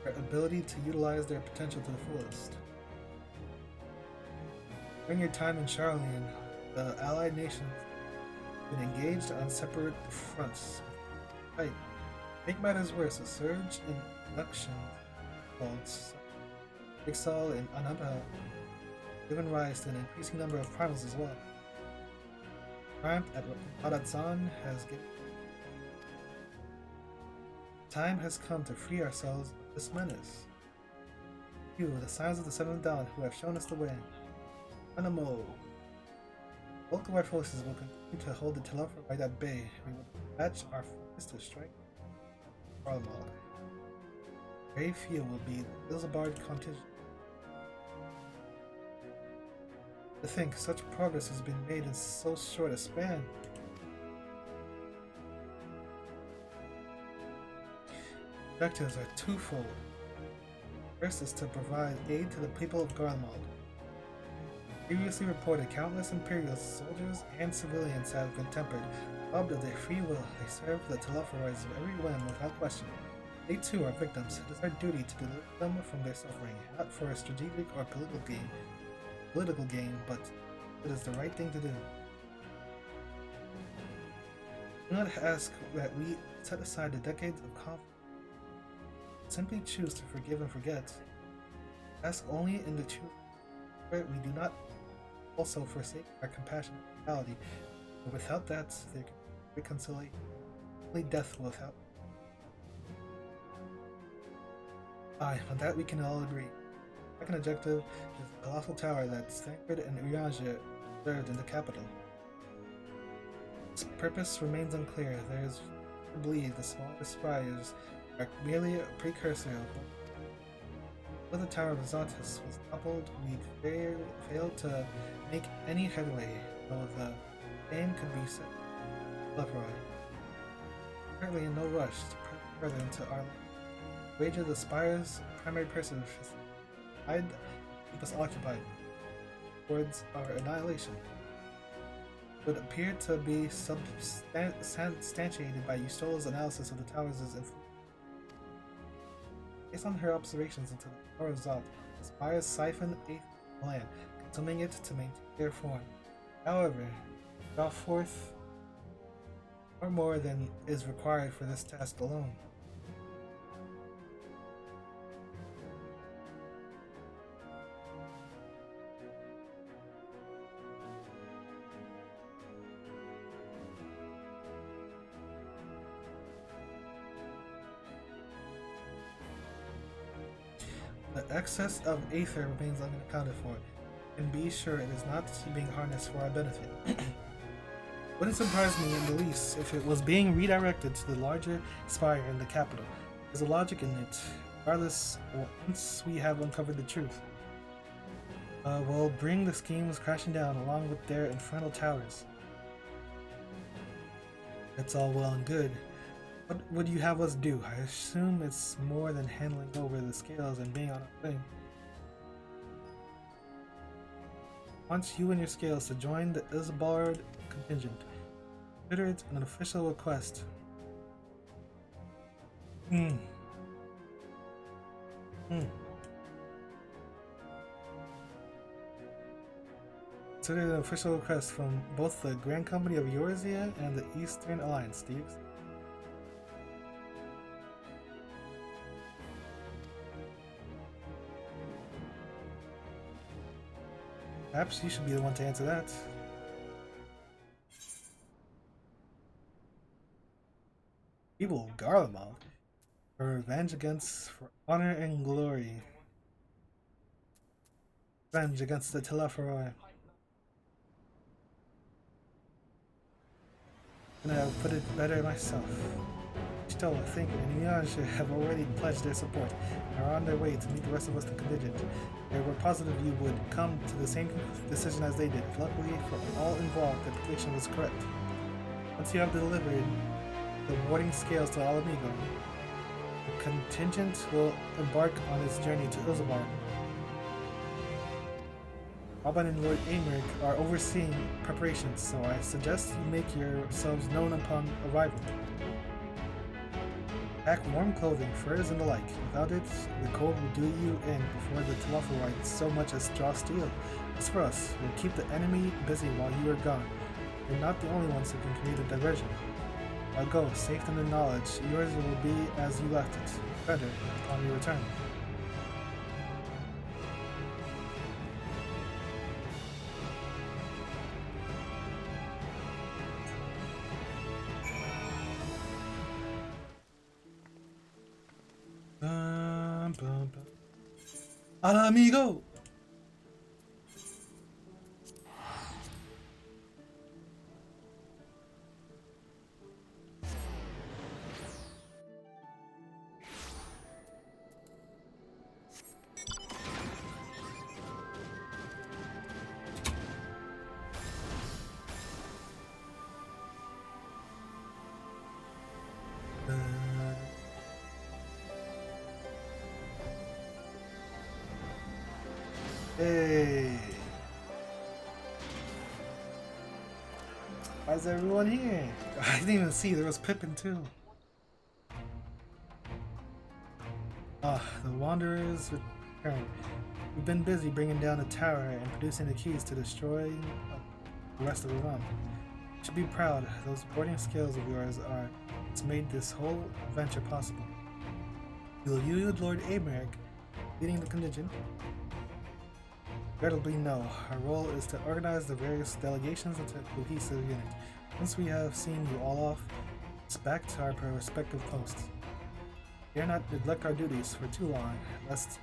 their ability to utilize their potential to the fullest. During your time in Charlene, the allied nations have been engaged on separate fronts. Right. Make matters worse, a surge in production called Ixal and Anaba given rise to an increasing number of primals as well. Triumph at Adadzan has given. Time has come to free ourselves of this menace. You, the Sons of the Seventh Dawn, who have shown us the way. Anamo. The bulk of our forces will continue to hold the Telefra right at bay. We will dispatch our forces to strike Garlemald. Very few will be the Ilzabard contingent. To think such progress has been made in so short a span. Objectives are twofold. First is to provide aid to the people of Garlemald. Previously reported, countless Imperial soldiers and civilians have been tempered, robbed of their free will. They serve the Telefarites of every whim without question. They too are victims. It is our duty to deliver them from their suffering, not for a strategic or political gain, but it is the right thing to do. Do not ask that we set aside the decades of conflict. Simply choose to forgive and forget. Ask only in the truth. We do not also forsake our compassion and morality, but without that, there can be reconciliation. Only death will help. Aye, on that we can all agree. The second objective is the colossal tower that Stanford and Urianger observed in the capital. Its purpose remains unclear. There is to believe the smaller spires are merely a precursor of when the Tower of Azotus was toppled. We failed to make any headway, though the aim could be set. Leproy. Currently in no rush to press further into our land. Wager the spire's primary purpose is to keep us occupied towards our annihilation. Would appear to be substantiated by Ustola's analysis of the tower's influence. Based on her observations into the horizontal, the spires siphon 8th land, consuming it to maintain their form. However, draw forth far more than is required for this task alone. The excess of aether remains unaccounted for, and be sure it is not being harnessed for our benefit. Wouldn't surprise me in the least if it was being redirected to the larger spire in the capital. There's a logic in it. Regardless, once we have uncovered the truth, we'll bring the schemes crashing down along with their infernal towers. That's all well and good. What would you have us do? I assume it's more than handling over the scales and being on a thing. I want you and your scales to join the Isbard contingent. Consider it an official request. Consider it an official request from both the Grand Company of Eorzea and the Eastern Alliance. Do you accept? Perhaps you should be the one to answer that. Evil Garlemald, for revenge against, for honor and glory. Revenge against the Telophoroi. And I'll put it better myself. Still, I think Nuage have already pledged their support and are on their way to meet the rest of us in contingent. They were positive you would come to the same decision as they did. Luckily for all involved, the prediction was correct. Once you have delivered the warding scales to Alamigo, the contingent will embark on its journey to Ilzabar. Alban and Lord Aemeric are overseeing preparations, so I suggest you make yourselves known upon arrival. Pack warm clothing, furs, and the like. Without it, the cold will do you in before the Telophoroi so much as draw steel. As for us, we'll keep the enemy busy while you are gone. You're not the only ones who can create a diversion. I'll go, safe in the knowledge yours will be as you left it, better upon your return. Hola, amigo! Hey! Why is everyone here? I didn't even see, there was Pippin too. The Wanderers return. We've been busy bringing down the tower and producing the keys to destroying the rest of the realm. You should be proud, those boarding scales of yours are what's made this whole adventure possible. Will you, Lord Aemeric, leading the contingent? Regrettably, no. Our role is to organize the various delegations into a cohesive unit. Once we have seen you all off, it's back to our respective posts. Dare not neglect our duties for too long, lest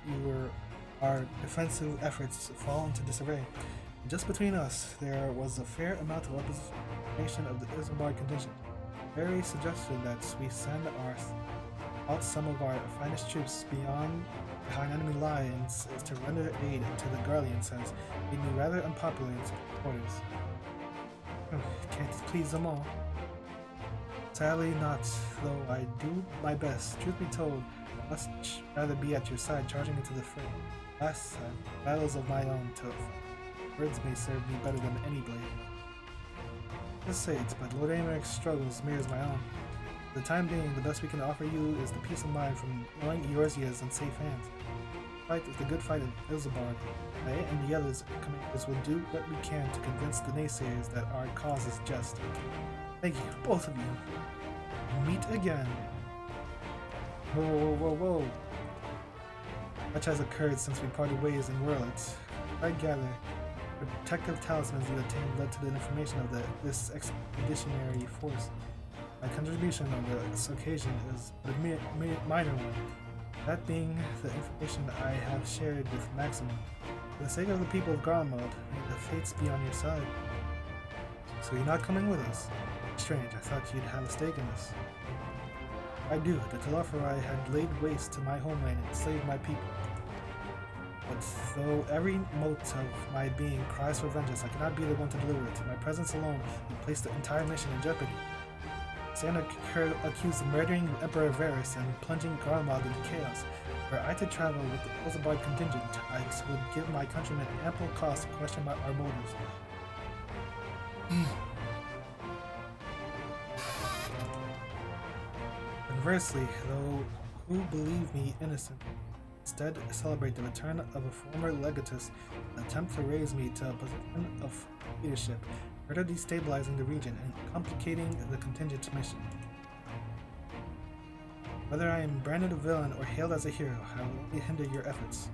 our defensive efforts fall into disarray. Just between us, there was a fair amount of opposition of the Isambard contingent. Harry suggested that we send out some of our finest troops behind enemy lines is to render aid to the Guardians, as made me rather unpopular in some quarters. Can't please them all. Sadly not, though I do my best. Truth be told, I must rather be at your side charging into the fray. Last time, battles of my own to words may serve me better than any blade. Just say it, but Lord Aemeric's struggles mirrors my own. For the time being, the best we can offer you is the peace of mind from knowing Eorzea is in safe hands. The fight is the good fight of Ilzabard. I and the others commanders will do what we can to convince the naysayers that our cause is just. Thank you, both of you. Meet again. Whoa, whoa, whoa, whoa. Much has occurred since we parted ways in Werlet. I gather, the protective talismans you obtained led to the information of this expeditionary force. My contribution on this occasion is a minor one, that being the information I have shared with Maximum. For the sake of the people of Garlemald, may the fates be on your side. So you're not coming with us? Strange, I thought you'd have a stake in this. I do. The Telophroi had laid waste to my homeland and enslaved my people. But though every mote of my being cries for vengeance, I cannot be the one to deliver it. My presence alone would place the entire mission in jeopardy. Santa accused of murdering Emperor Varys and plunging Garlemald into chaos. Were I to travel with the Ilzabard contingent, I would give my countrymen ample cause to question our motives. Conversely, though who believe me innocent, instead celebrate the return of a former legatus and attempt to raise me to a position of leadership, further destabilizing the region and complicating the contingent mission. Whether I am branded a villain or hailed as a hero, I will only hinder your efforts.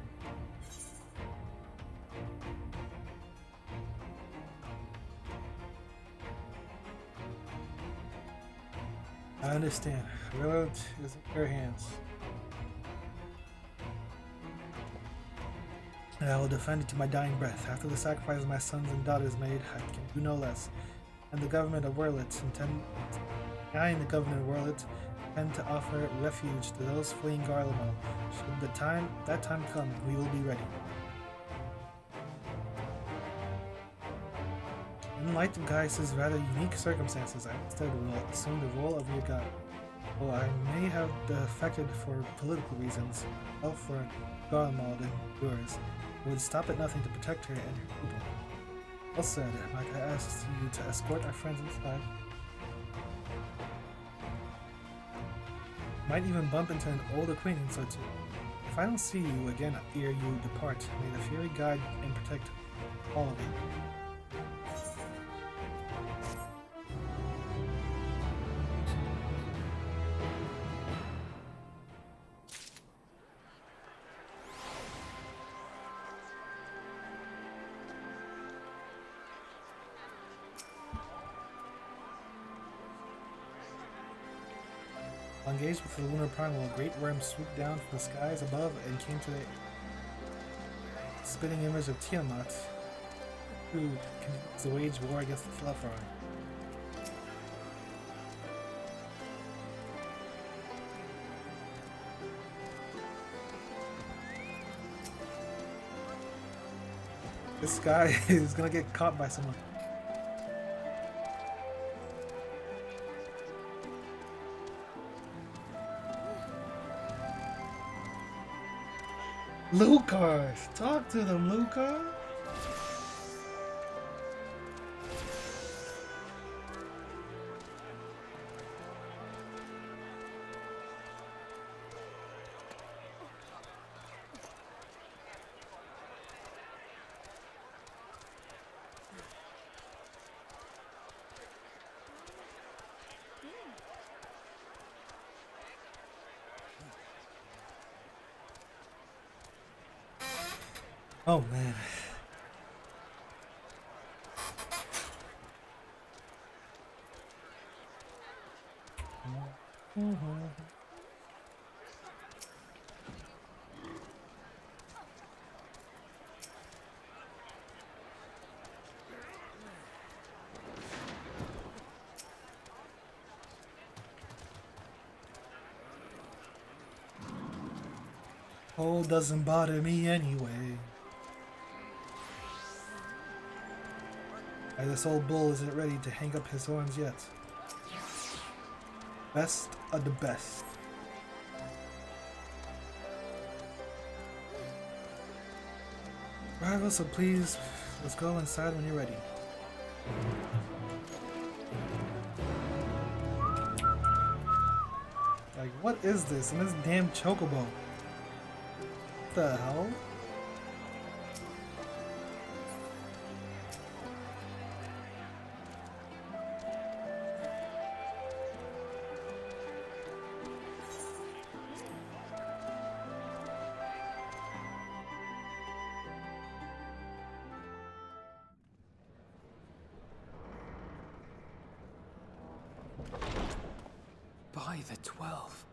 I understand. Werlet is in your hands. And I will defend it to my dying breath. After the sacrifice my sons and daughters made, I can do no less. And the government of Werlet intend to offer refuge to those fleeing Garlemald. Should that time come, we will be ready. In light of Gaius' rather unique circumstances, I instead will assume the role of your god. Though I may have defected for political reasons, well for Garlemald and yours, it would stop at nothing to protect her and her people. Well said, might I ask you to escort our friends inside? Might even bump into an old acquaintance or two. If I don't see you again ere you depart, may the Fury guide and protect all of you. Engaged with the lunar primal, a great worm swooped down from the skies above and came to the spitting image of Tiamat, who continues to wage war against the Telophroi. This guy is gonna get caught by someone. Lucar! Talk to them, Lucar! Oh man. Cold doesn't bother me anyway. This old bull isn't ready to hang up his horns yet. Best of the best. Rival, so please, let's go inside when you're ready. What is this? And this damn chocobo. What the hell? By the 12.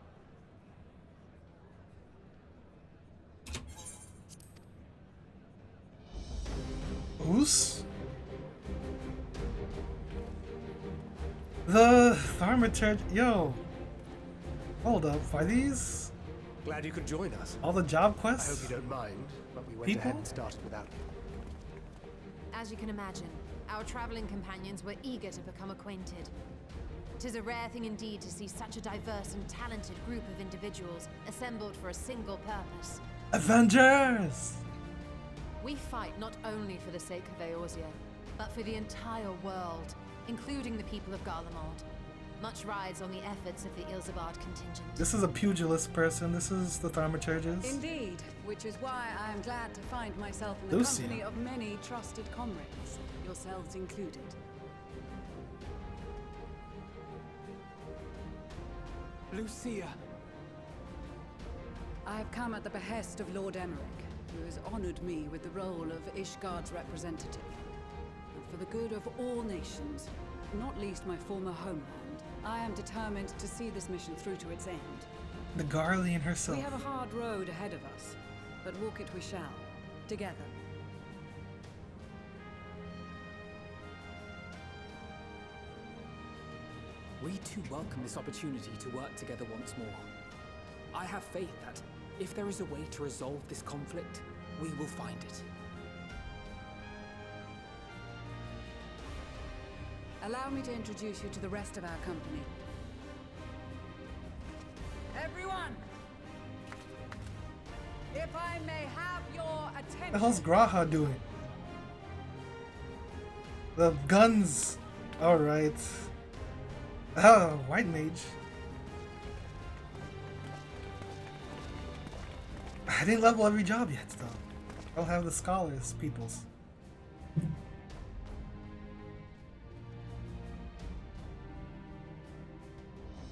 Oos? The Thaumaturge. Yo. Hold up. Are these Glad you could join us. all the job I quests? hope you don't mind, but we went People? ahead and started without you. As you can imagine, our traveling companions were eager to become acquainted. 'Tis a rare thing indeed to see such a diverse and talented group of individuals assembled for a single purpose. Avengers! We fight not only for the sake of Eorzea, but for the entire world, including the people of Garlemald. Much rides on the efforts of the Ilzabard contingent. This is a pugilist person. This is the Thaumaturges. Indeed, which is why I am glad to find myself in the Lucia. company of many trusted comrades, yourselves included. Lucia. I have come at the behest of Lord Emmerich, who has honored me with the role of Ishgard's representative. And for the good of all nations, not least my former homeland, I am determined to see this mission through to its end. The Garlean herself. We have a hard road ahead of us, but walk it we shall, together. We too welcome this opportunity to work together once more. I have faith that if there is a way to resolve this conflict, we will find it. Allow me to introduce you to the rest of our company. Everyone! If I may have your attention... What the hell's Graha doing? The guns. Alright. Oh, White Mage. I didn't level every job yet, though. I'll have the scholars, peoples.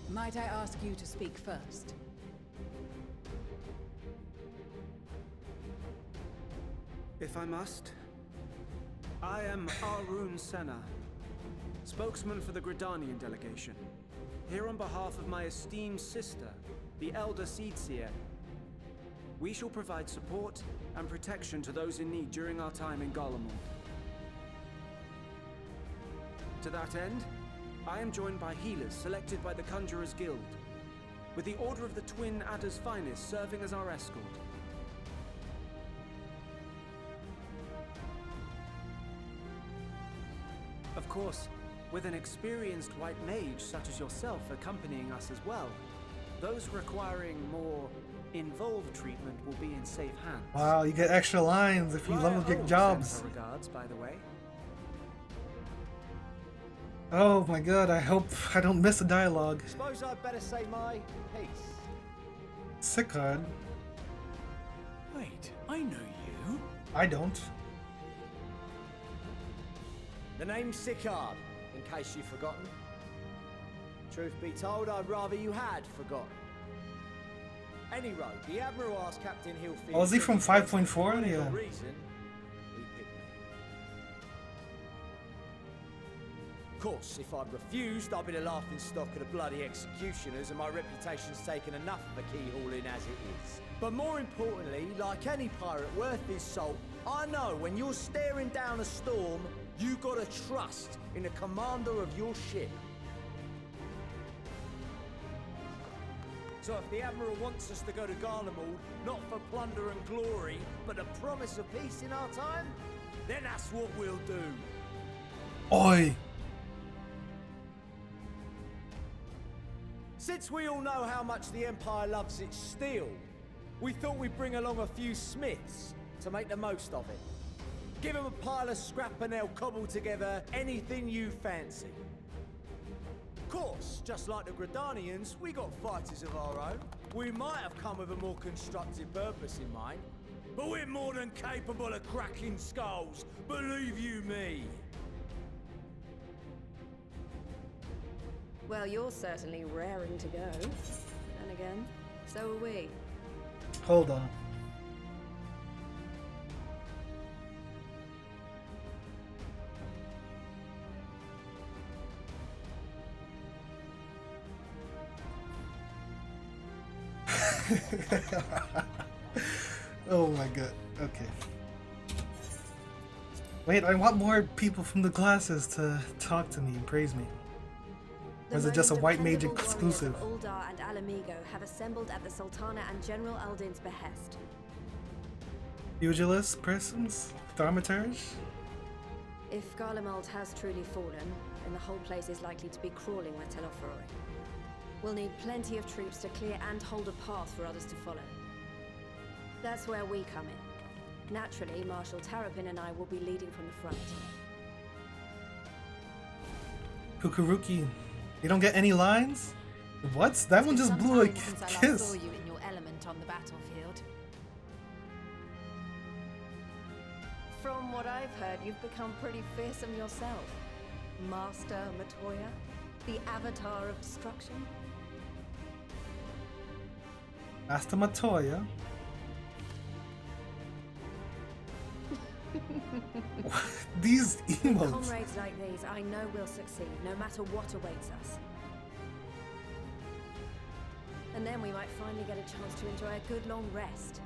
Might I ask you to speak first? If I must. I am Arun Senna, spokesman for the Gridanian delegation, here on behalf of my esteemed sister, the Elder Seedseer. We shall provide support and protection to those in need during our time in Garlemald. To that end, I am joined by healers selected by the Conjurers Guild, with the Order of the Twin Adder's Finest serving as our escort. Of course, with an experienced white mage such as yourself accompanying us as well, those requiring more involved treatment will be in safe hands. Wow, you get extra lines if you level your jobs. Sends her regards, by the way. Oh my god, I hope I don't miss a dialogue. Suppose I'd better say my piece. Sickard. Wait, I know you. I don't. The name's Sickard, in case you've forgotten. Truth be told, I'd rather you had forgotten. Any road, the Admiral asked Captain Hillfield... Oh, is he from 5.4? Yeah. Reason, he picked me. Of course, if I'd refused, I'd be the laughing stock of the bloody executioners, and my reputation's taken enough of a keyhauling as it is. But more importantly, like any pirate worth his salt, I know when you're staring down a storm, you gotta trust in the commander of your ship. So if the Admiral wants us to go to Garlemald, not for plunder and glory, but the promise of peace in our time, then that's what we'll do. Oi! Since we all know how much the Empire loves its steel, we thought we'd bring along a few smiths to make the most of it. Give them a pile of scrap and they'll cobble together anything you fancy. Of course, just like the Gridanians, we got fighters of our own. We might have come with a more constructive purpose in mind, but we're more than capable of cracking skulls, believe you me. Well, you're certainly raring to go. Then again, so are we. Hold on. Oh my god. Okay. Wait, I want more people from the classes to talk to me and praise me. Or is it just a white mage exclusive? Uldar and Alamigo have assembled at the Sultana and General Aldin's behest. Pugilist persons? Thaumaturge? If Garlemald has truly fallen, then the whole place is likely to be crawling with Telophoroi. We'll need plenty of troops to clear and hold a path for others to follow. That's where we come in. Naturally, Marshal Terrapin and I will be leading from the front. Kukuruki, you don't get any lines? What? That one just blew a Since I last kiss. saw you in your element on the battlefield. From what I've heard, you've become pretty fearsome yourself. Master Matoya, the Avatar of Destruction. Master Matoya? These emotes. Comrades like these, I know we'll succeed, no matter what awaits us. And then we might finally get a chance to enjoy a good long rest.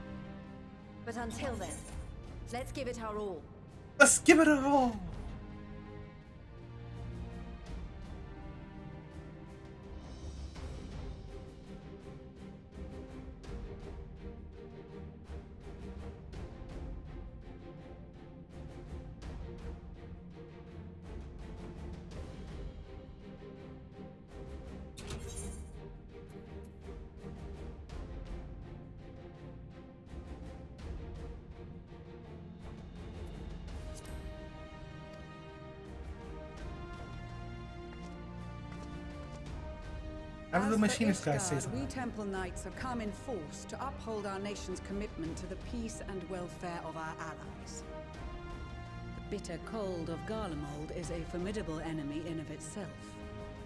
But until then, let's give it our all. Let's give it our all. How did the machinist guy say something? We Temple Knights have come in force to uphold our nation's commitment to the peace and welfare of our allies. The bitter cold of Garlemald is a formidable enemy in of itself.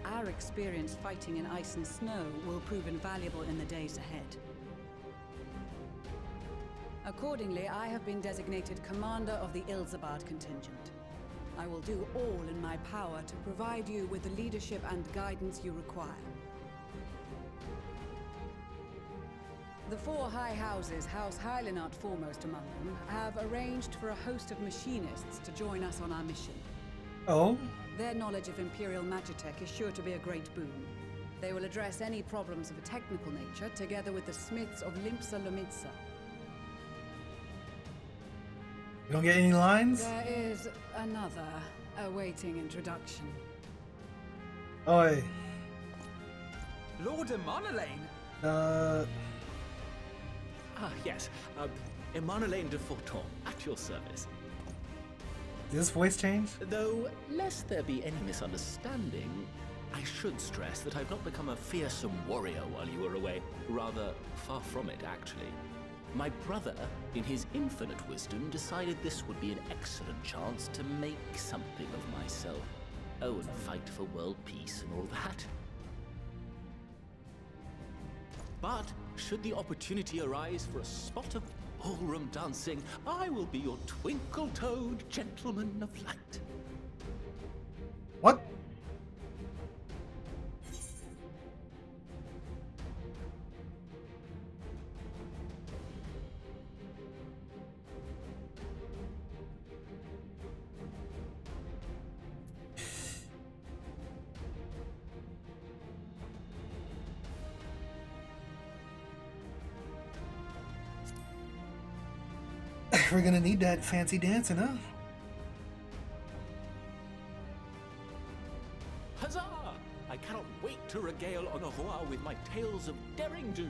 Our experience fighting in ice and snow will prove invaluable in the days ahead. Accordingly, I have been designated commander of the Ilzabad contingent. I will do all in my power to provide you with the leadership and guidance you require. The four high houses, House Hylinart foremost among them, have arranged for a host of machinists to join us on our mission. Oh? Their knowledge of Imperial Magitech is sure to be a great boon. They will address any problems of a technical nature, together with the smiths of Limpsa Lomitsa. You don't get any lines? There is another awaiting introduction. Oi. Lord Emanolaine? Ah, yes. Emanolaine de Forton, at your service. Did this voice change? Though, lest there be any misunderstanding, I should stress that I've not become a fearsome warrior while you were away. Rather, far from it, actually. My brother, in his infinite wisdom, decided this would be an excellent chance to make something of myself. Oh, and fight for world peace and all that. But, should the opportunity arise for a spot of ballroom dancing, I will be your twinkle-toed gentleman of light. What? We're gonna need that fancy dancing, huh? Huzzah! I cannot wait to regale Honohua with my tales of daring do.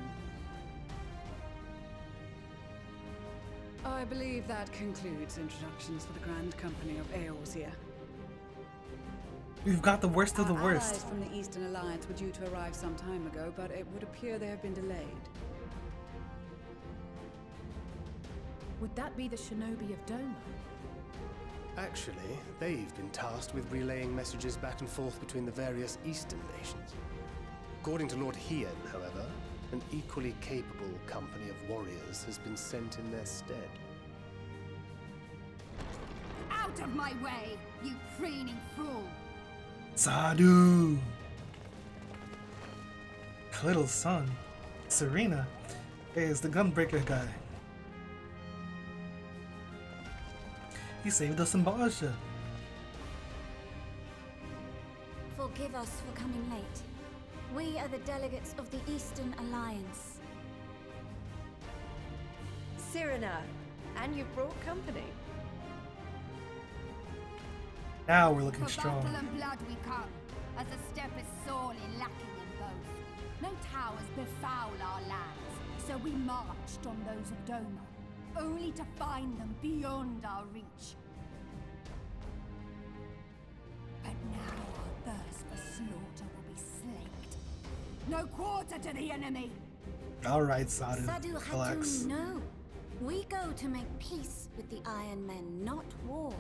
I believe that concludes introductions for the Grand Company of Eorzea. We've got the worst of the Our worst. allies from the Eastern Alliance were due to arrive some time ago, but it would appear they have been delayed. Would that be the shinobi of Doma? Actually, they've been tasked with relaying messages back and forth between the various Eastern nations. According to Lord Hien, however, an equally capable company of warriors has been sent in their stead. Out of my way, you preening fool! Sadu! Little son. Serena. Hey, it's the gunbreaker guy. He saved us in Baja. Forgive us for coming late. We are the delegates of the Eastern Alliance. Cyrena, and you've brought company. Now we're looking For strong. battle and blood we come, as a step is sorely lacking in both. No towers befoul our lands, so we marched on those of Doma, only to find them beyond our reach. But now our thirst for slaughter will be slaked. No quarter to the enemy! Alright, Sadu. Sadu Relax. Hatun, no. We go to make peace with the Iron Men, not war.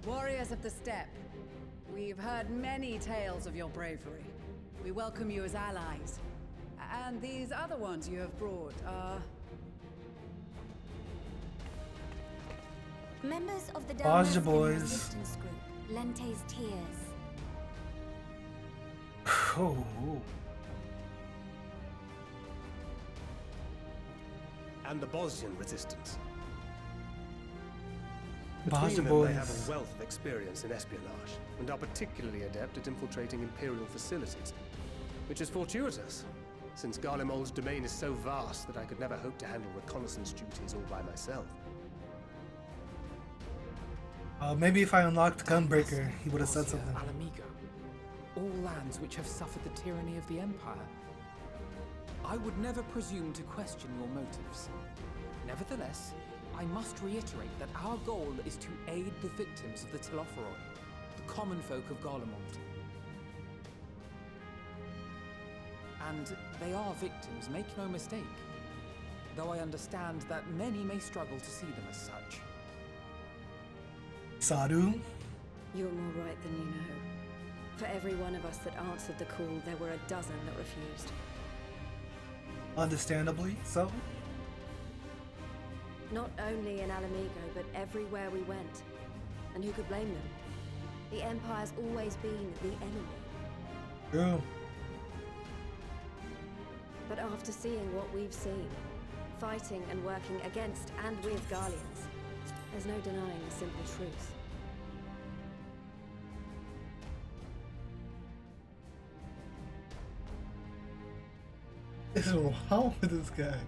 Warriors of the Steppe, we've heard many tales of your bravery. We welcome you as allies. And these other ones you have brought are... Members of the Baja Dalmatian boys. Resistance Group, Lente's Tears. Oh. And the Bosnian resistance. Baja Between them, boys. they have a wealth of experience in espionage, and are particularly adept at infiltrating Imperial facilities, which is fortuitous, since Garlemald's domain is so vast that I could never hope to handle reconnaissance duties all by myself. Maybe if I unlocked Gunbreaker, he would have said something. Alamigo, all lands which have suffered the tyranny of the Empire. I would never presume to question your motives. Nevertheless, I must reiterate that our goal is to aid the victims of the Telophoroi, the common folk of Garlemald. And they are victims, make no mistake. Though I understand that many may struggle to see them as such. Sadu? You're more right than you know. For every one of us that answered the call, there were a dozen that refused. Understandably so. Not only in Alamigo, but everywhere we went. And who could blame them? The Empire's always been the enemy. True. But after seeing what we've seen, fighting and working against and with Garleans, there's no denying the simple truth. What is wrong with this guy?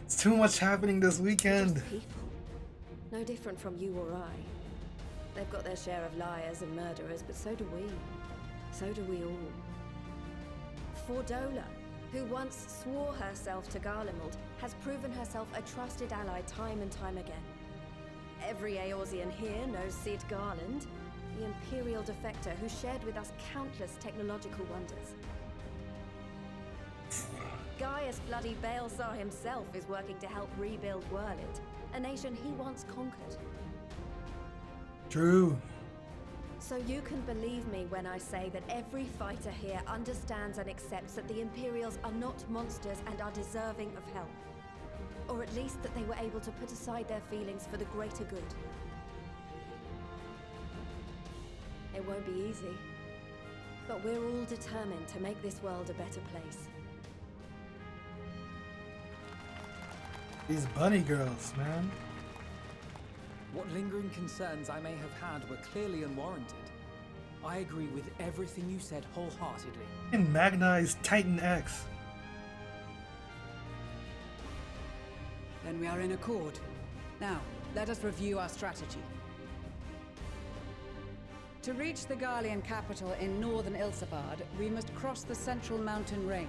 It's too much happening this weekend. People. No different from you or I. They've got their share of liars and murderers, but so do we. So do we all. Fordola, who once swore herself to Garlemald, has proven herself a trusted ally time and time again. Every Eorzean here knows Cid Garland, the Imperial defector who shared with us countless technological wonders. Gaius bloody Baelsar himself is working to help rebuild Werlid, a nation he once conquered. True. So you can believe me when I say that every fighter here understands and accepts that the Imperials are not monsters and are deserving of help. Or at least that they were able to put aside their feelings for the greater good. It won't be easy, but we're all determined to make this world a better place. These bunny girls, man. What lingering concerns I may have had were clearly unwarranted. I agree with everything you said wholeheartedly. And Magna is Titan X. Then we are in accord. Now, let us review our strategy. To reach the Garlean capital in northern Ilsabard, we must cross the central mountain range.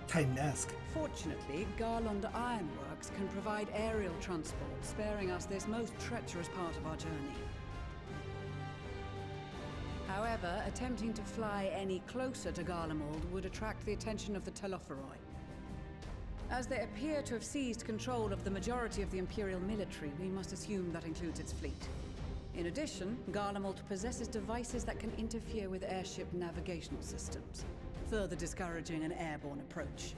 Titan-esque. Fortunately, Garlond Ironworks can provide aerial transport, sparing us this most treacherous part of our journey. However, attempting to fly any closer to Garlemald would attract the attention of the Telophoroi. As they appear to have seized control of the majority of the Imperial military, we must assume that includes its fleet. In addition, Garlemald possesses devices that can interfere with airship navigational systems, further discouraging an airborne approach.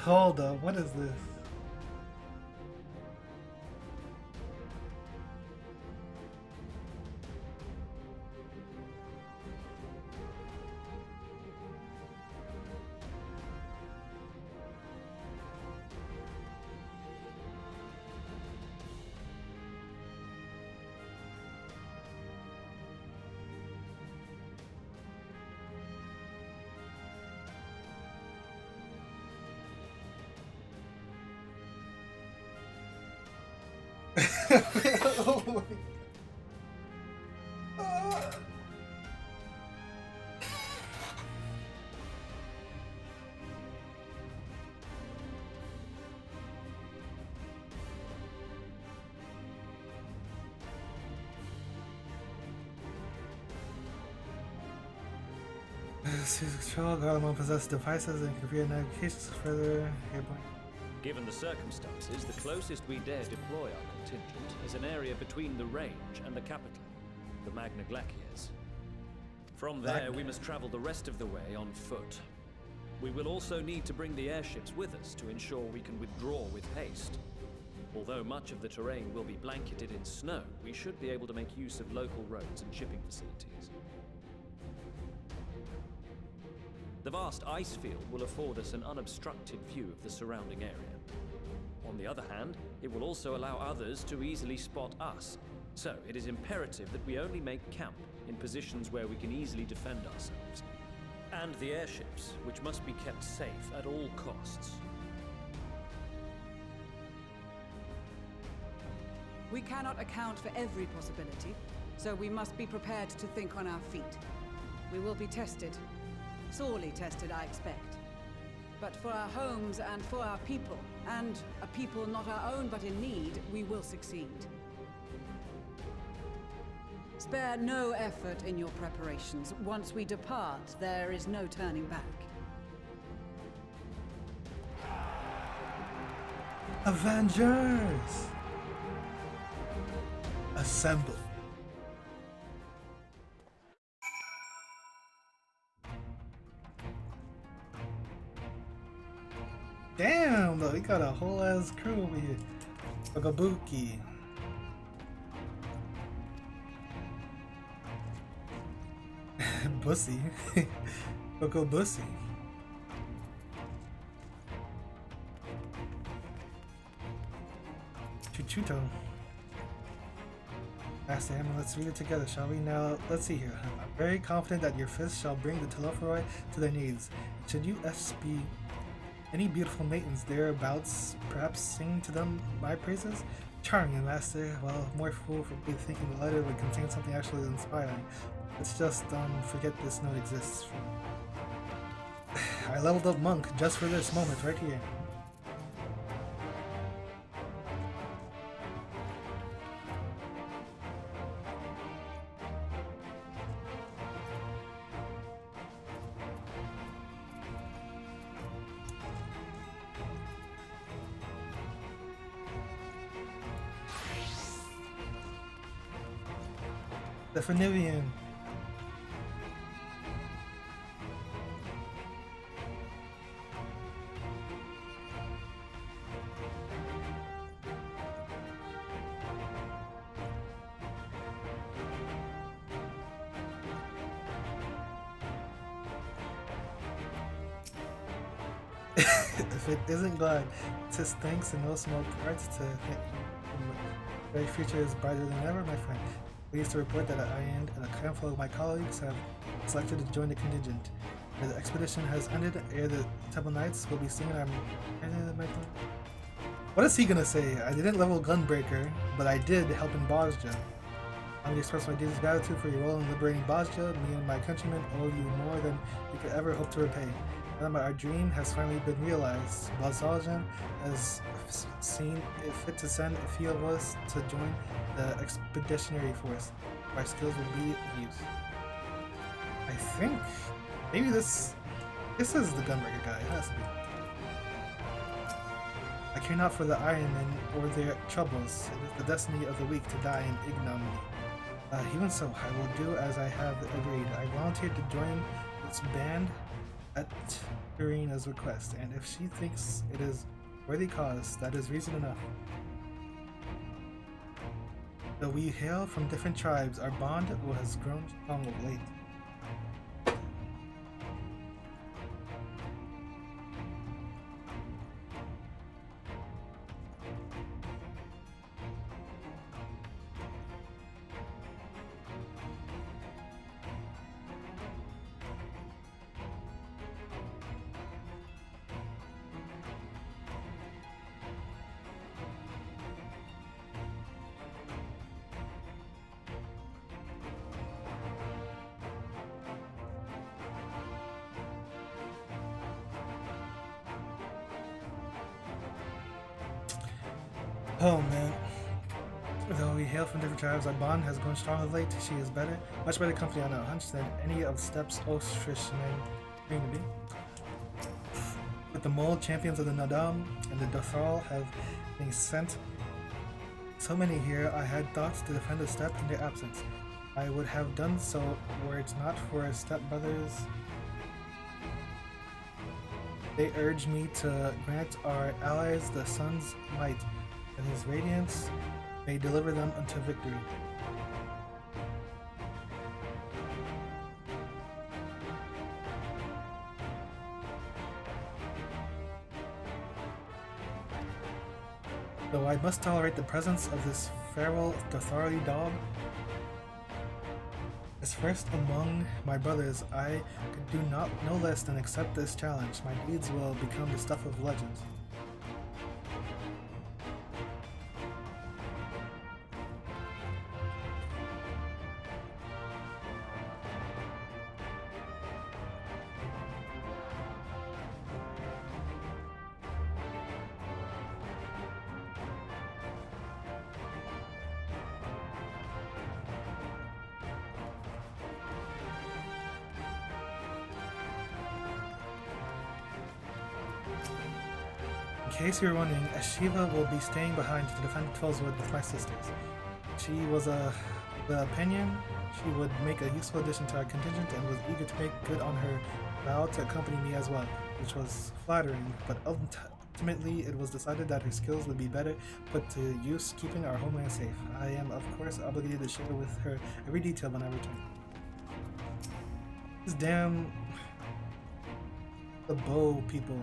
Hold up, what is this? Oh my. Control, Garlemald possesses devices and can create navigations further airborne. Given the circumstances, the closest we dare deploy our contingent is an area between the range and the capital, the Magna Glaciers. From there, we must travel the rest of the way on foot. We will also need to bring the airships with us to ensure we can withdraw with haste. Although much of the terrain will be blanketed in snow, we should be able to make use of local roads and shipping facilities. The vast ice field will afford us an unobstructed view of the surrounding area. On the other hand, it will also allow others to easily spot us. So it is imperative that we only make camp in positions where we can easily defend ourselves. And the airships, which must be kept safe at all costs. We cannot account for every possibility, so we must be prepared to think on our feet. We will be tested. Sorely tested, I expect. But for our homes and for our people, and a people not our own but in need, we will succeed. Spare no effort in your preparations. Once we depart, there is no turning back. Avengers! Assemble. Damn, though, we got a whole ass crew over here. Bagabuki. Bussy. Coco Bussy. Chuchuto. Master Hammer, let's read it together, shall we? Now, let's see here. I'm very confident that your fist shall bring the Telophoroi to their needs. Should you be any beautiful maidens thereabouts, perhaps sing to them my praises? Charming, Master. Well, more fool for me thinking the letter would contain something actually inspiring. Let's just forget this note exists. I leveled up Monk just for this moment right here. The Fenivian. If it isn't God, tis thanks and no small parts to thank you. The very future is brighter than ever, my friend. Pleased to report that I and a handful of my colleagues have selected to join the contingent. The expedition has ended ere the Temple Knights will be singing our... What is he gonna say? I didn't level Gunbreaker, but I did help in Bosja. I'm to express my deepest gratitude for your role in liberating Bosja. Me and my countrymen owe you more than we could ever hope to repay. Remember, our dream has finally been realized. Bosja has seen it fit to send a few of us to join the expeditionary force. Our skills will be of use. I think maybe this is the Gunbreaker guy. It has to be. I care not for the Ironmen or their troubles. It is the destiny of the weak to die in ignominy. Even so, I will do as I have agreed. I volunteered to join this band at Irina's request, and if she thinks it is a worthy cause, that is reason enough. Though we hail from different tribes, our bond has grown strong of late. Oh man. Though we hail from different tribes, our bond has grown strong of late. She is better, much better company on a hunch than any of Stepp's Ostrish men claim to be. With the mold champions of the Nadam and the Dothral have been sent so many here, I had thoughts to defend the Steppe in their absence. I would have done so were it not for stepbrothers. They urged me to grant our allies the sun's might, and his radiance may deliver them unto victory. Though I must tolerate the presence of this feral Dothari dog, as first among my brothers, I could do no less than accept this challenge. My deeds will become the stuff of legends. In case you're wondering, Ashiva will be staying behind to defend Twellswood with my sisters. She was the opinion she would make a useful addition to our contingent and was eager to make good on her vow to accompany me as well, which was flattering, but ultimately it was decided that her skills would be better put to use keeping our homeland safe. I am, of course, obligated to share with her every detail when I return. These damn... the bow people.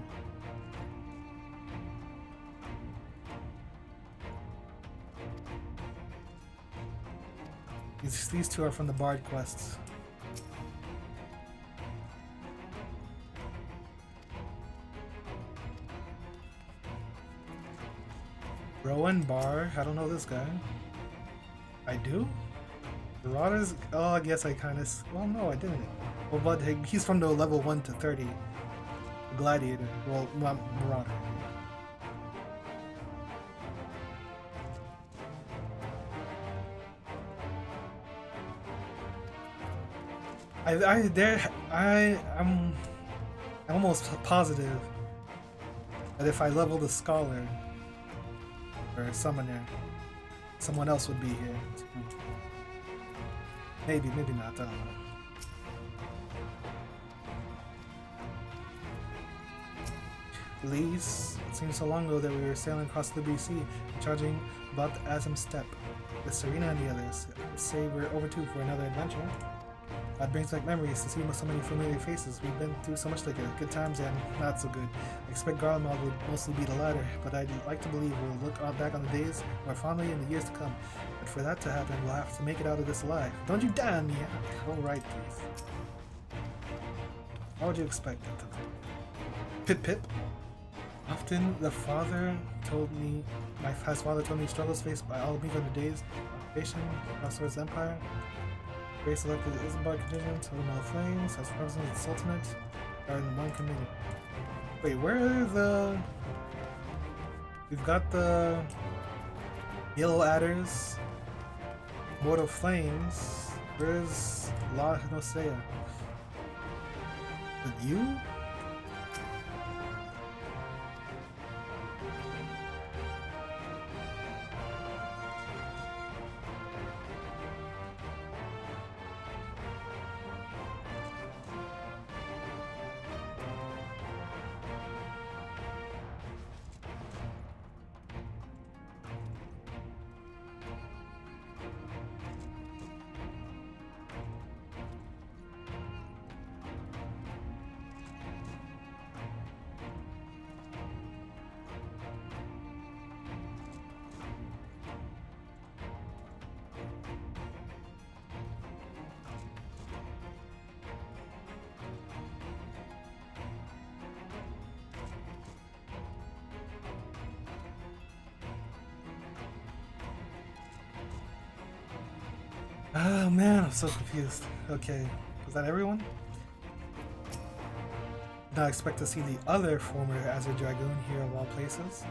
These two are from the Bard quests. Rowan Bar, I don't know this guy. I do? Marauders? Oh, I guess I kind of... Well, no, I didn't. Well, but he's from the level 1 to 30. Gladiator. Well, Marauder. I'm almost positive that if I leveled a scholar or a summoner, someone else would be here too. Maybe, maybe not, I don't know. Lease, it seems so long ago that we were sailing across the Liberty Sea and charging about the Asm Steppe with Serena and the others. I'd say we're overdue for another adventure. That brings back memories to see so many familiar faces. We've been through so much together, good times and not so good. I expect Garlemald would mostly be the latter, but I'd like to believe we'll look back on the days more fondly in the years to come. But for that to happen, we'll have to make it out of this alive. Don't you dare me! Alright, please. How would you expect that to go? Pip pip. Often the father told me, my father told me struggles faced by all of me from the days of occupation across towards the Empire. Grace elected the Isambard contingent to the Mel Flames as representative of the Sultanate, guarding one committee. Wait, where are the... We've got the Yellow Adders, Mortal Flames. Where's La Nosea? But you? Oh man, I'm so confused. Okay, was that everyone? Did not expect to see the other former Azure Dragoon here of all places.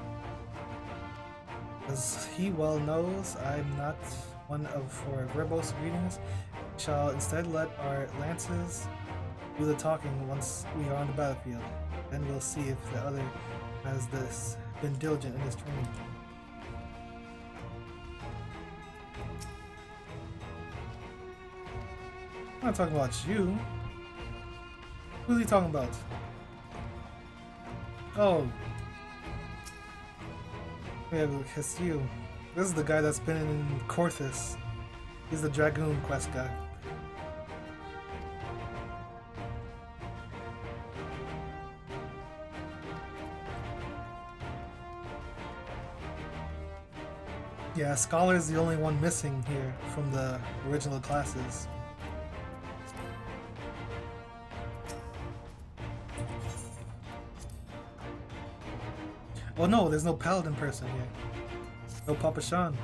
As he well knows, I'm not one of for verbose greetings. We shall instead let our lances do the talking once we are on the battlefield. Then we'll see if the other has been diligent in his training. I'm not talking about you. Who's he talking about? Oh. Yeah, it's you. This is the guy that's been in Corthus. He's the Dragoon quest guy. Yeah, Scholar is the only one missing here from the original classes. Oh no, there's no paladin person here. No Papa Sean.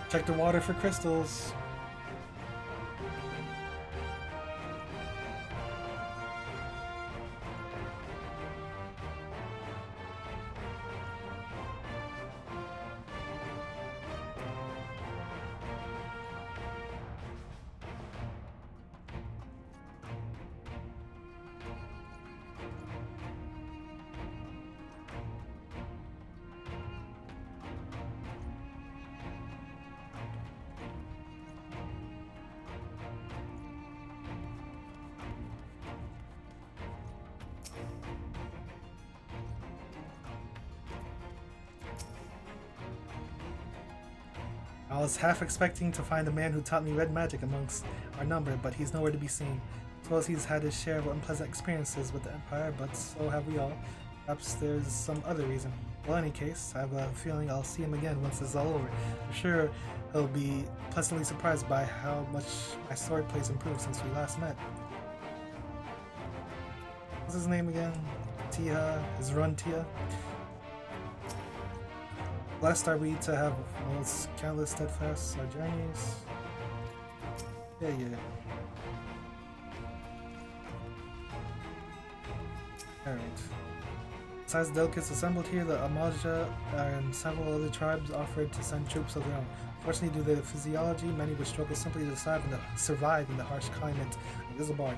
Check the water for crystals. I was half expecting to find the man who taught me red magic amongst our number, but he's nowhere to be seen. I suppose he's had his share of unpleasant experiences with the Empire, but so have we all. Perhaps there's some other reason. Well, in any case, I have a feeling I'll see him again once this is all over. I'm sure he'll be pleasantly surprised by how much my sword plays improved since we last met. What's his name again? Tia? Is Run Tia? Blessed are we to have most countless steadfast our journeys. Yeah. Alright. Besides the delegates assembled here, the Amaja and several other tribes offered to send troops of their own. Fortunately, due to their physiology, many would struggle simply to survive in the harsh climate of Islebar.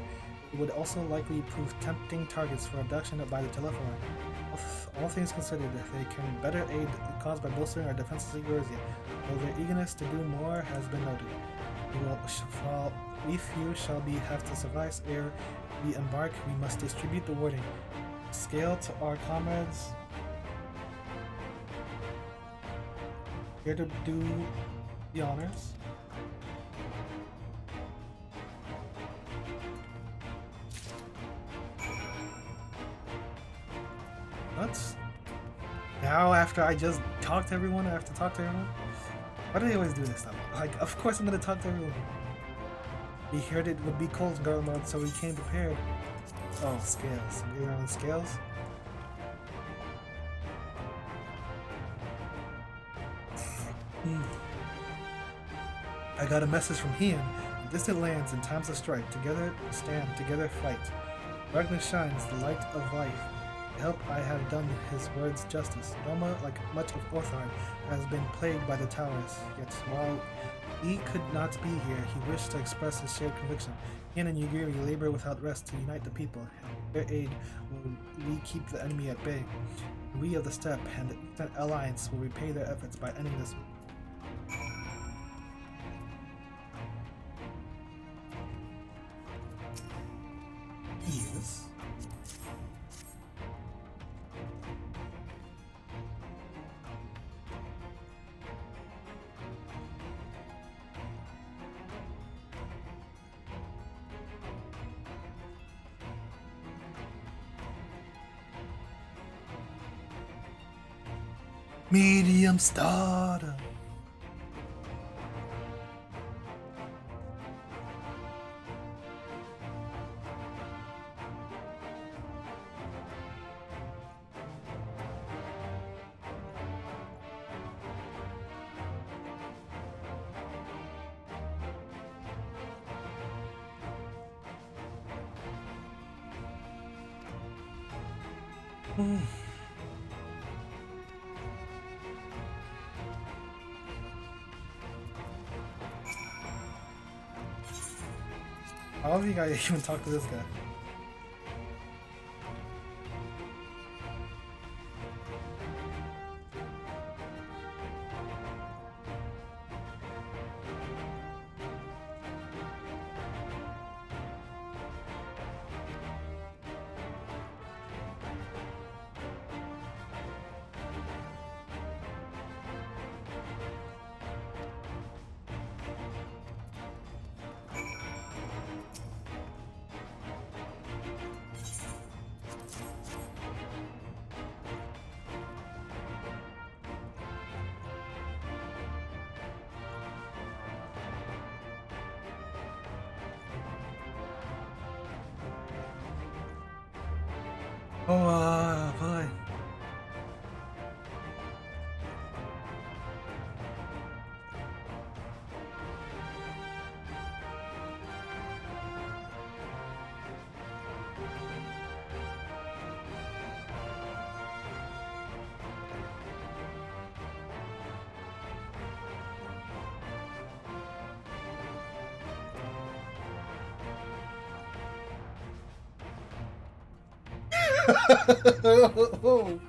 It would also likely prove tempting targets for abduction by the Telephone. All things considered, they can better aid the cause by bolstering our defenses in Eurasia, though their eagerness to do more has been noted. We few shall have to suffice ere we embark. We must distribute the wording. Scale to our comrades. Here to do the honors. What? Now after I just talked to everyone, I have to talk to everyone? Why do they always do this stuff? Like, of course I'm gonna talk to everyone. We heard it would be cold in Garden Mode, so we came prepared. Oh, scales. We're on scales? I got a message from Hien. In distant lands, in times of strife, together stand, together fight. Darkness shines, the light of life. I hope I have done his words justice. Doma, like much of Orthar, has been plagued by the towers, yet while he could not be here, he wished to express his shared conviction. Hien and Yugiri labor without rest to unite the people, and with their aid will we keep the enemy at bay. We of the Steppe and the Eastern Alliance will repay their efforts by ending this. Yes. Medium starter. How have you guys even talked to this guy? Oh, boy.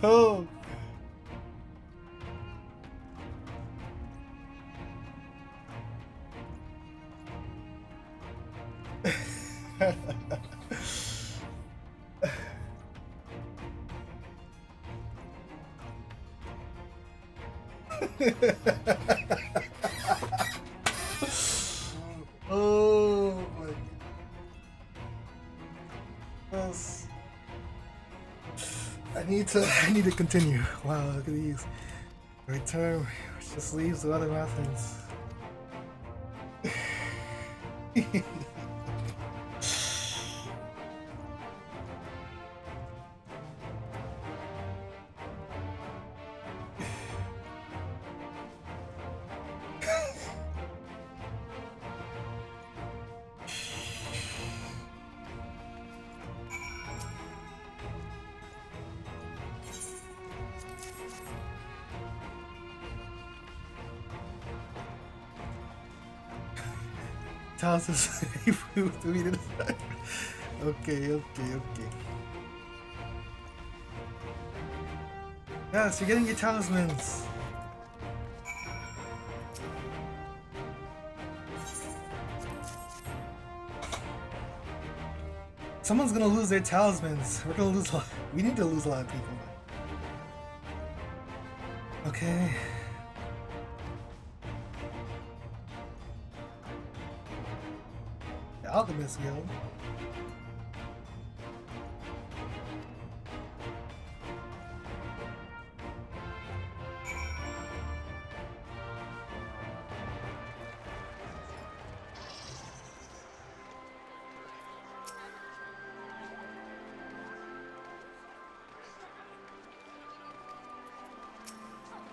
Oh. Oh. Oh my God. Yes. I need to continue. Wow, look at these. Return, which just leaves the other methods. Talismans. Okay. Yes, you're getting your talismans. Someone's gonna lose their talismans. We're gonna lose a lot. We need to lose a lot of people. Okay. The Alchemist Guild.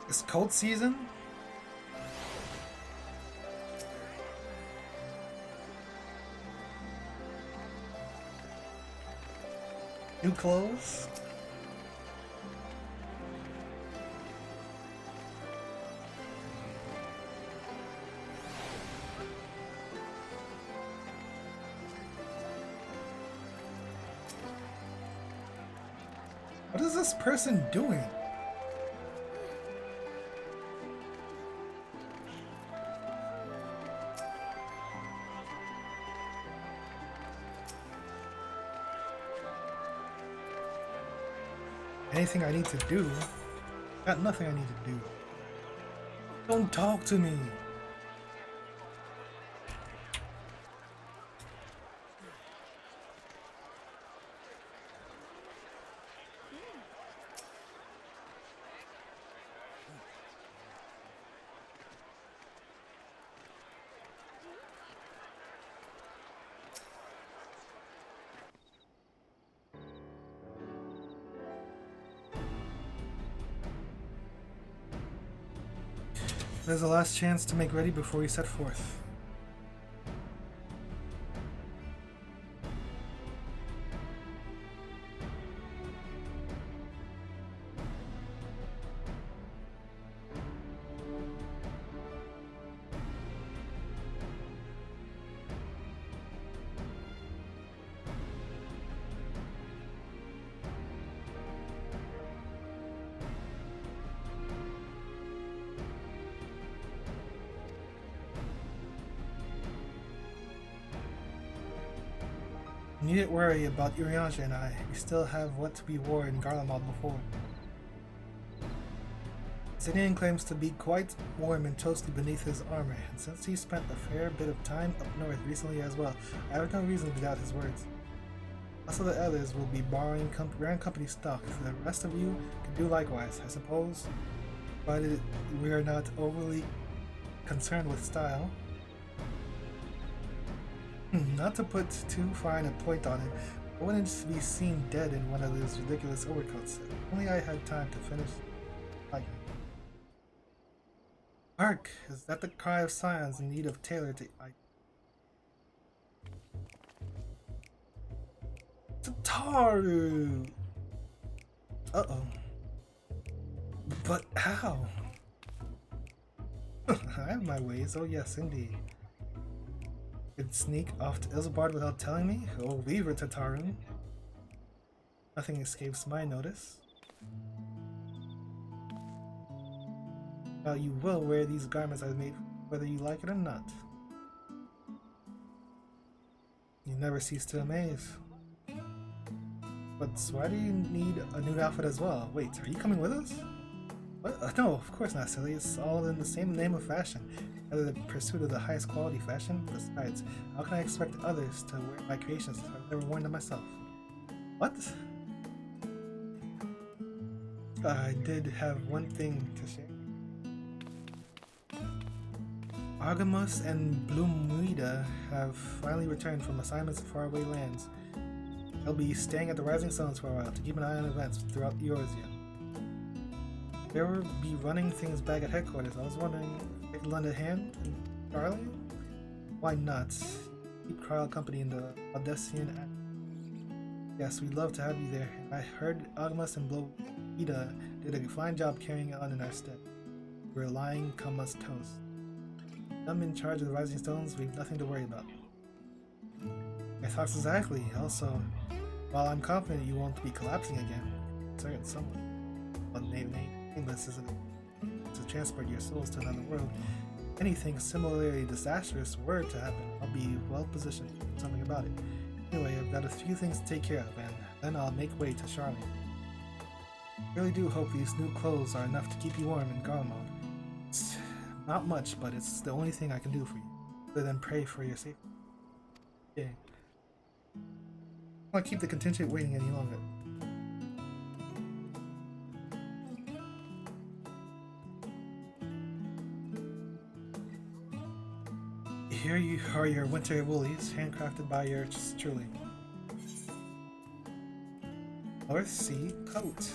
It's cold season? New clothes? What is this person doing? Anything I need to do? Got nothing I need to do. Don't talk to me. There's a last chance to make ready before we set forth. You needn't worry about Urianger and I. We still have what we wore in Garlemald before. Sidian claims to be quite warm and toasty beneath his armor, and since he spent a fair bit of time up north recently as well, I have no reason to doubt his words. Also, the others will be borrowing Grand Company stock. The rest of you can do likewise, I suppose, provided we are not overly concerned with style. Not to put too fine a point on it, I wouldn't be seen dead in one of those ridiculous overcoats. If only I had time to finish liking. Hark! Is that the cry of scions in need of tailor to Tataru! Uh-oh. But how? I have my ways, oh yes, indeed. Could sneak off to Ilsabard without telling me? Oh, Weaver Tataru. Nothing escapes my notice. Well, you will wear these garments I've made, whether you like it or not. You never cease to amaze. But why do you need a new outfit as well? Wait, are you coming with us? What? No, of course not, silly. It's all in the same name of fashion. Rather the pursuit of the highest quality fashion. Besides, how can I expect others to wear my creations if I've never worn them myself? What? I did have one thing to share. Argamus and Bloomweeda have finally returned from assignments in faraway lands. They'll be staying at the Rising Suns for a while to keep an eye on events throughout Eorzea. They'll be running things back at headquarters. I was wondering if they could lend a hand in Charlie? Why not? Keep Carl company in the Aldessian Act. Yes, we'd love to have you there. I heard Argamus and Bloomweeda did a fine job carrying on in our stead. We're lying come us toast. I'm in charge of the Rising Stones, we've nothing to worry about. My thoughts exactly. Also, while I'm confident you won't be collapsing again, certain someone, but nameless isn't it? To transport your souls to another world. Anything similarly disastrous were to happen, I'll be well positioned to do something about it. Anyway, I've got a few things to take care of, and then I'll make way to Charlie. I really do hope these new clothes are enough to keep you warm in Garlemald. It's not much, but it's the only thing I can do for you, other than pray for your safety. Yeah. I don't want to keep the contingent waiting any longer. Here you are, your winter woolies, handcrafted by yours truly. North Sea coat.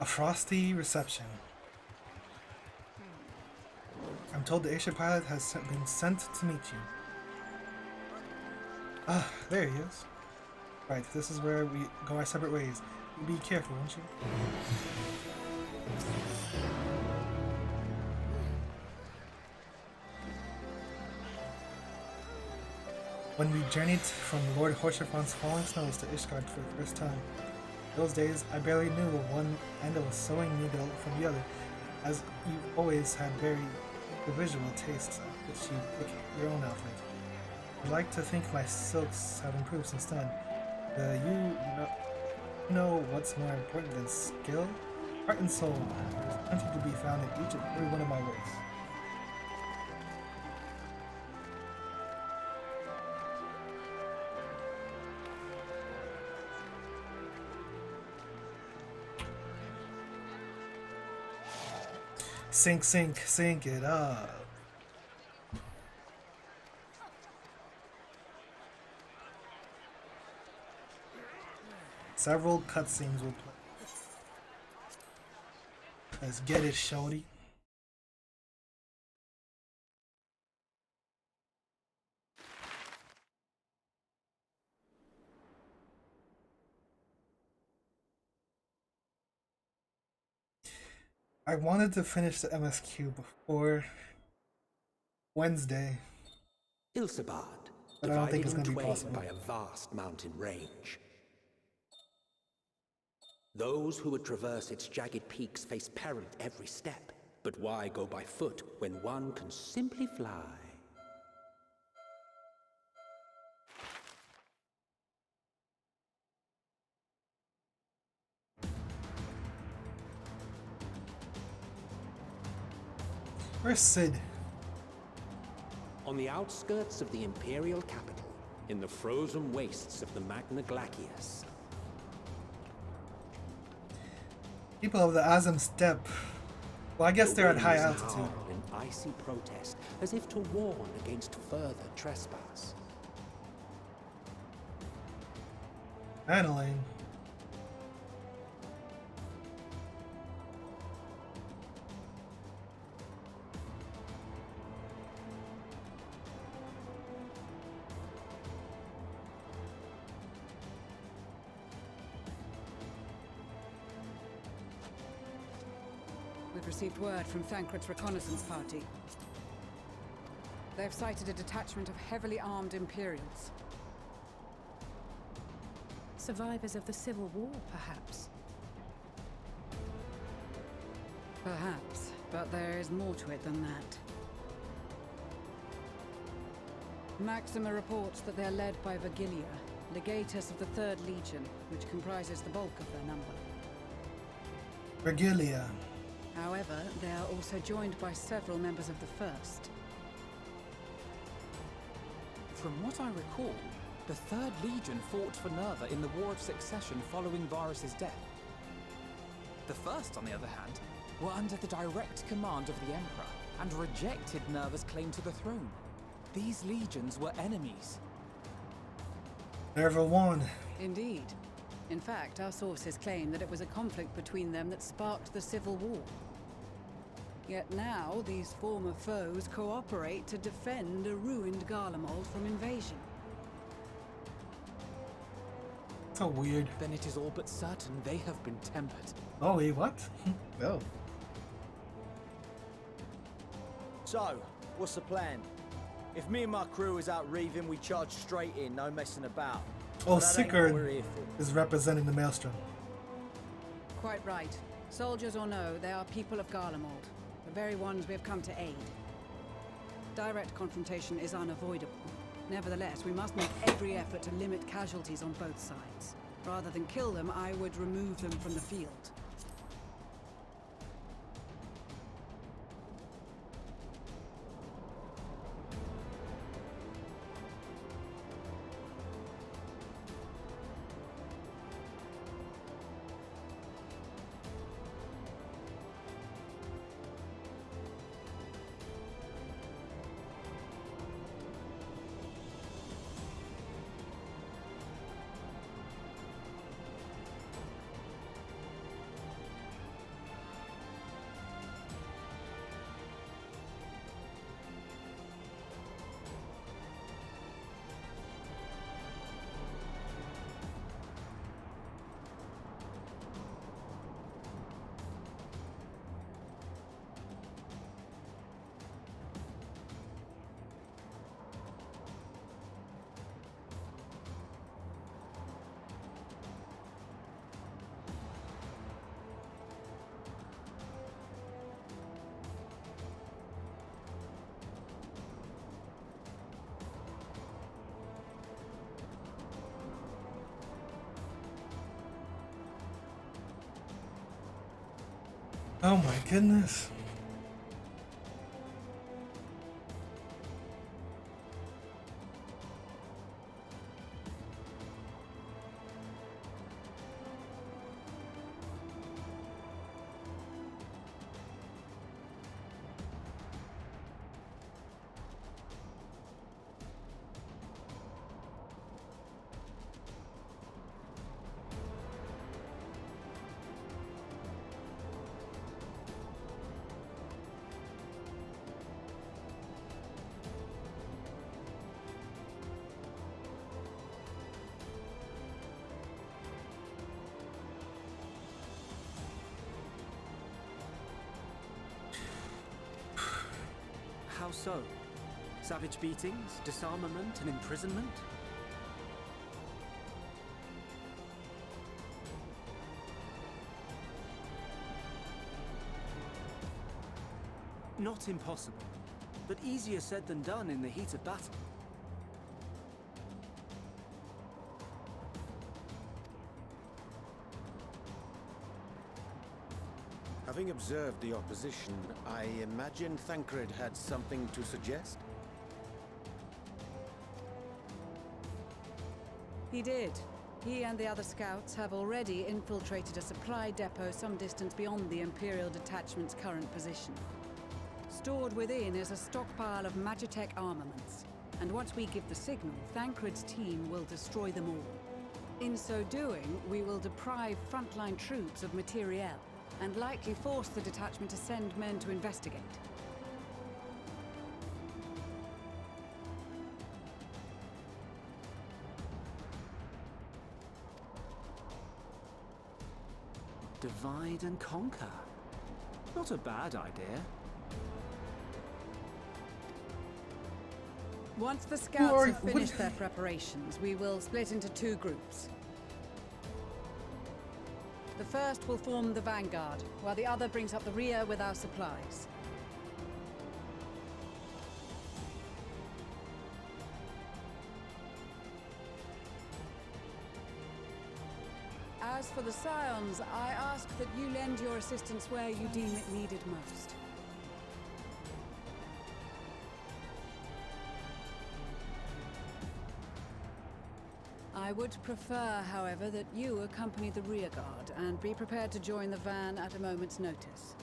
A frosty reception. I'm told the airship pilot has been sent to meet you. Ah, there he is. Right, this is where we go our separate ways. Be careful, won't you? When we journeyed from Lord Horshafon's falling snows to Ishgard for the first time, those days I barely knew one end of a sewing needle from the other, as you've always had very individual tastes at which you pick your own outfit. I'd like to think my silks have improved since then. You know what's more important than skill? Heart and soul. There's plenty to be found in each and every one of my ways. Sink, sink, sink it up. Several cutscenes will play. Let's get it, shorty. I wanted to finish the MSQ before Wednesday, Ilsabad, but I don't think it's divided going to in be twain possible. by a vast mountain range. Those who would traverse its jagged peaks face peril at every step. But why go by foot when one can simply fly? Where's Sid? on the outskirts of the Imperial capital, in the frozen wastes of the Magna Glacius. People of the Azam Steppe. Well, I guess they're at high winds altitude. howl in icy protest, as if to warn against further trespass. Aniline. We've received word from Thancred's reconnaissance party. They've sighted a detachment of heavily armed Imperials. Survivors of the Civil War, perhaps? Perhaps, but there is more to it than that. Maxima reports that they're led by Vergilia, legatus of the 3rd Legion, which comprises the bulk of their number. Vergilia. However, they are also joined by several members of the 1st. From what I recall, the 3rd Legion fought for Nerva in the War of Succession following Varus' death. The 1st, on the other hand, were under the direct command of the Emperor and rejected Nerva's claim to the throne. These legions were enemies. Nerva won. Indeed. In fact, our sources claim that it was a conflict between them that sparked the Civil War. Yet now, these former foes cooperate to defend a ruined Garlemald from invasion. So weird. Then it is all but certain they have been tempered. Oh, wait, what? Oh. So, what's the plan? If me and my crew is out reaving, we charge straight in, no messing about. Oh, But that ain't what we're Sickard here for. is representing the Maelstrom. Quite right. Soldiers or no, they are people of Garlemald, the very ones we have come to aid. Direct confrontation is unavoidable. Nevertheless, we must make every effort to limit casualties on both sides. Rather than kill them, I would remove them from the field. Oh my goodness. How so? Savage beatings, disarmament, and imprisonment? Not impossible, but easier said than done in the heat of battle. Having observed the opposition, I imagine Thancred had something to suggest? He did. He and the other scouts have already infiltrated a supply depot some distance beyond the Imperial detachment's current position. Stored within is a stockpile of Magitech armaments, and once we give the signal, Thancred's team will destroy them all. In so doing, we will deprive frontline troops of materiel, and likely force the detachment to send men to investigate. Divide and conquer. Not a bad idea. Once the scouts have finished their preparations, we will split into two groups. The first will form the vanguard, while the other brings up the rear with our supplies. As for the Scions, I ask that you lend your assistance where you deem it needed most. I would prefer, however, that you accompany the rearguard and be prepared to join the van at a moment's notice.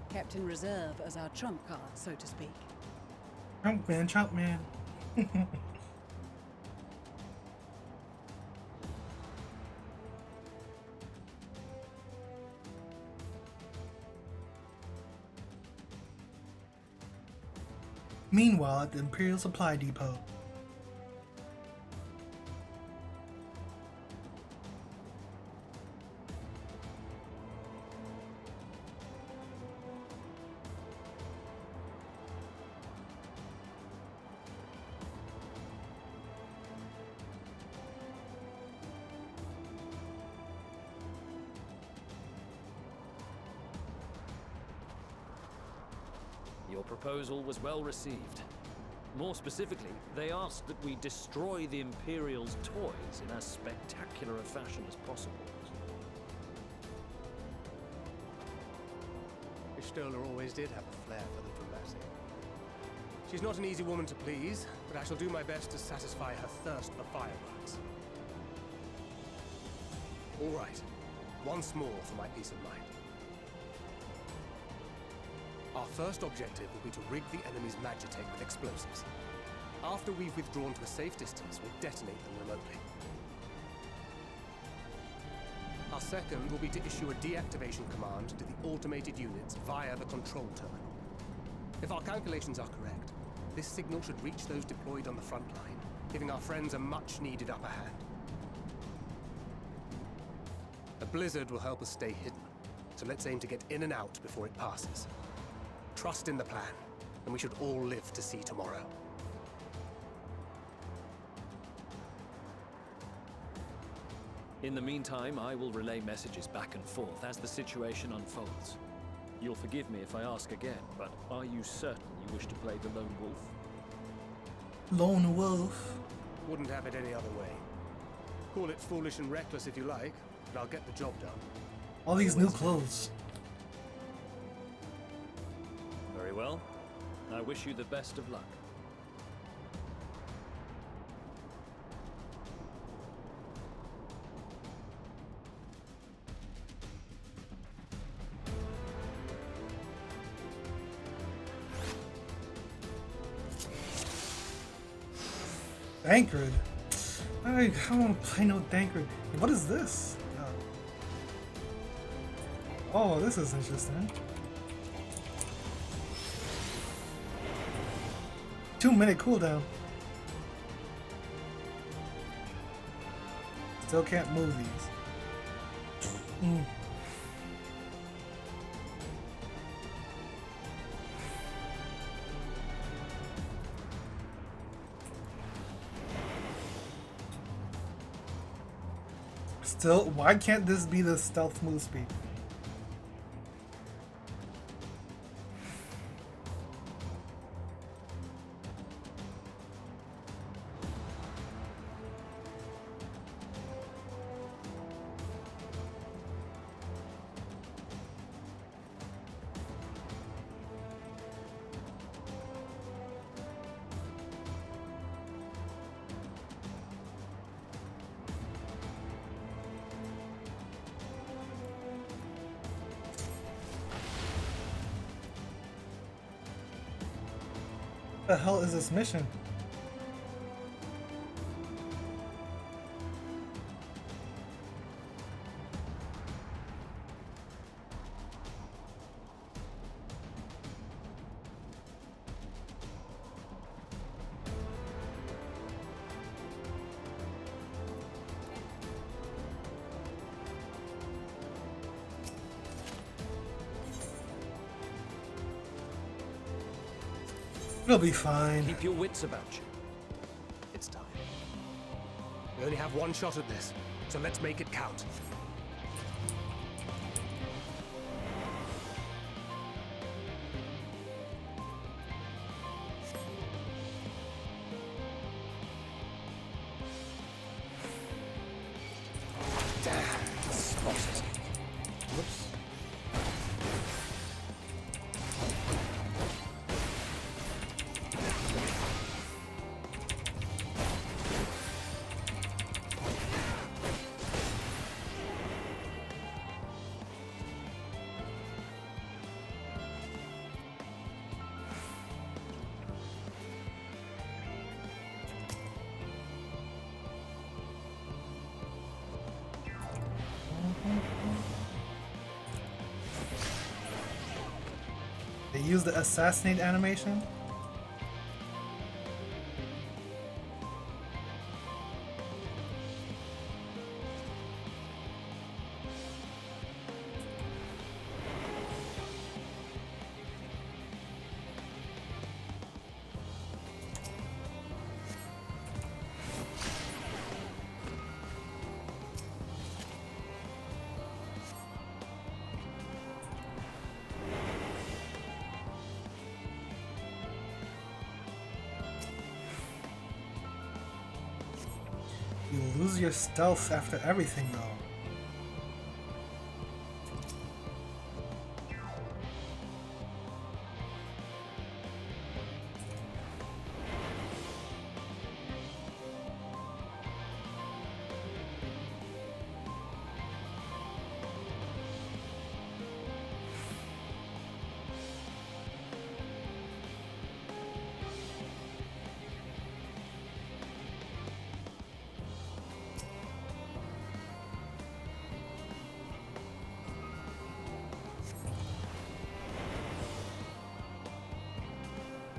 Kept in reserve as our trump card, so to speak. Trump man, Trump man. Meanwhile, at the Imperial Supply Depot. Your proposal was well received. More specifically, they asked that we destroy the Imperial's toys in as spectacular a fashion as possible. Ishtola always did have a flair for the dramatic. She's not an easy woman to please, but I shall do my best to satisfy her thirst for fireworks. All right, once more for my peace of mind. Our first objective will be to rig the enemy's Magitech with explosives. After we've withdrawn to a safe distance, we'll detonate them remotely. Our second will be to issue a deactivation command to the automated units via the control terminal. If our calculations are correct, this signal should reach those deployed on the front line, giving our friends a much-needed upper hand. A blizzard will help us stay hidden, so let's aim to get in and out before it passes. Trust in the plan, and we should all live to see tomorrow. In the meantime, I will relay messages back and forth as the situation unfolds. You'll forgive me if I ask again, but are you certain you wish to play the lone wolf? Lone wolf? Wouldn't have it any other way. Call it foolish and reckless if you like, but I'll get the job done. All these new clothes. Very well. I wish you the best of luck. Thancred? I don't want to play no Thancred. What is this? Oh, this is interesting. 2-minute cooldown. Still can't move these. Still, why can't this be the stealth move speed? What the hell is this mission? It'll be fine. Keep your wits about you. It's time. We only have one shot at this, so let's make it count. Damn, spotted. Whoops. They use the assassinate animation. You lose your stealth after everything, though.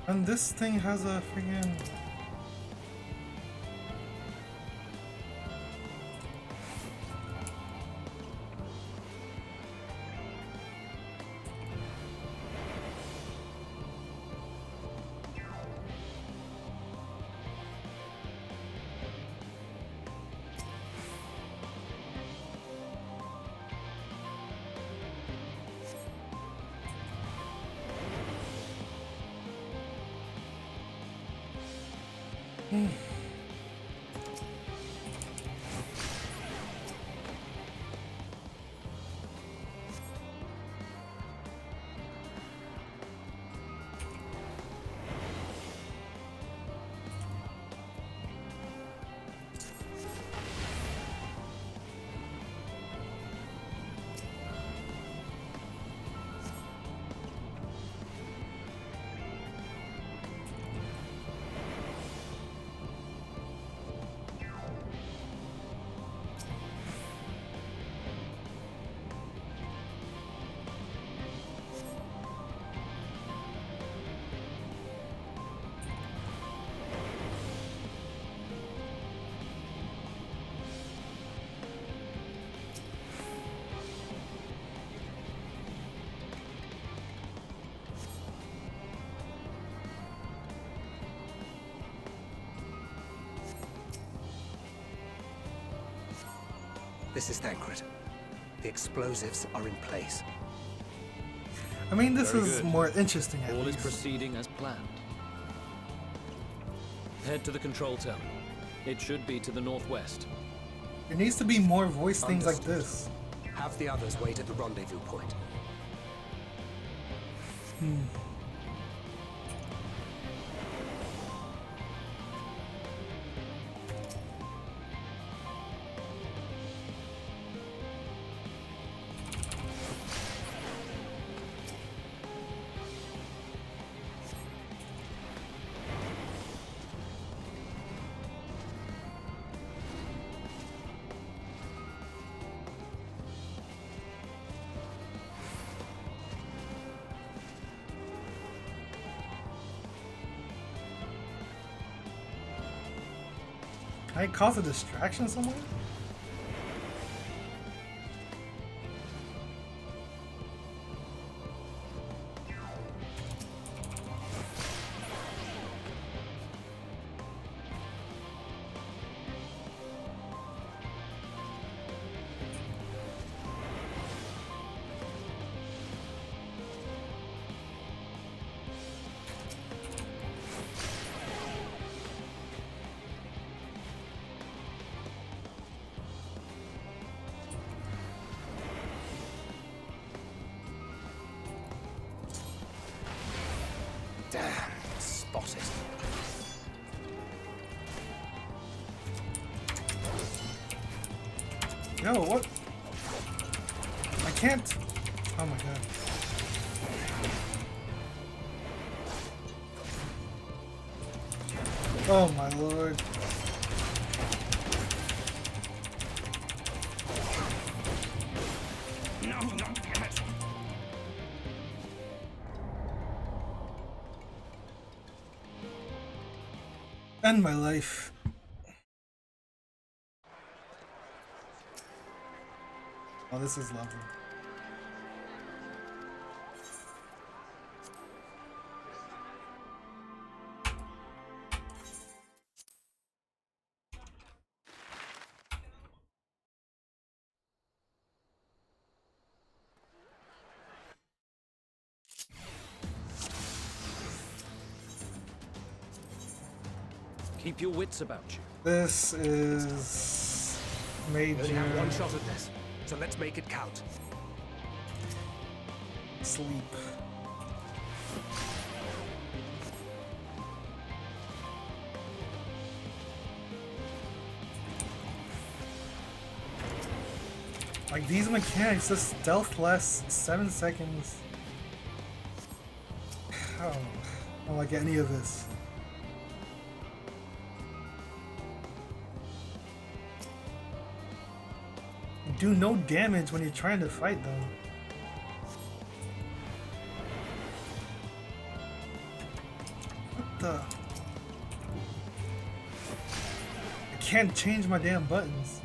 And this thing has a friggin' This is Thancred. The explosives are in place. I mean, this Very is good. more interesting at All is least. proceeding as planned. Head to the control terminal. It should be to the northwest. There needs to be more voice things like this. Have the others wait at the rendezvous point. I cause a distraction somewhere? Damn, spotted. Yo, what? I can't. Oh my god. Oh my lord. No, no, damn it. End my life. Oh, this is lovely. Keep your wits about you. This is We only have one major shot at this, so let's make it count. sleep. Like these mechanics, this stealth lasts 7 seconds. I don't like any of this. You do no damage when you're trying to fight them. What the? I can't change my damn buttons.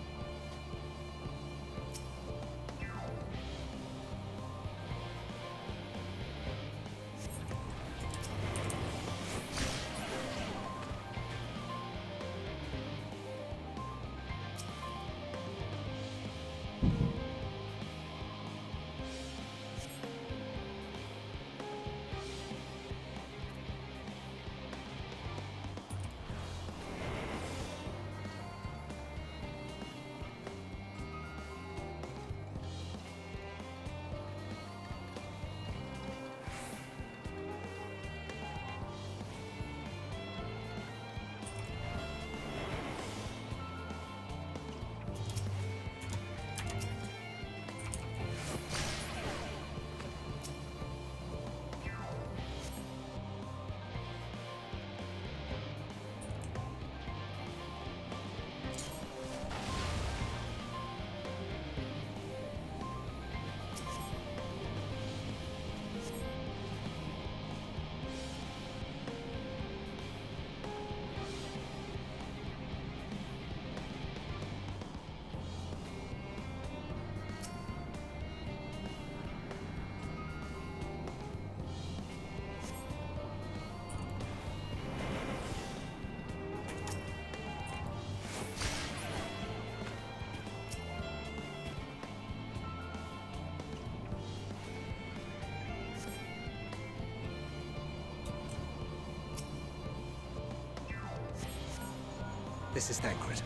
This is Thancred.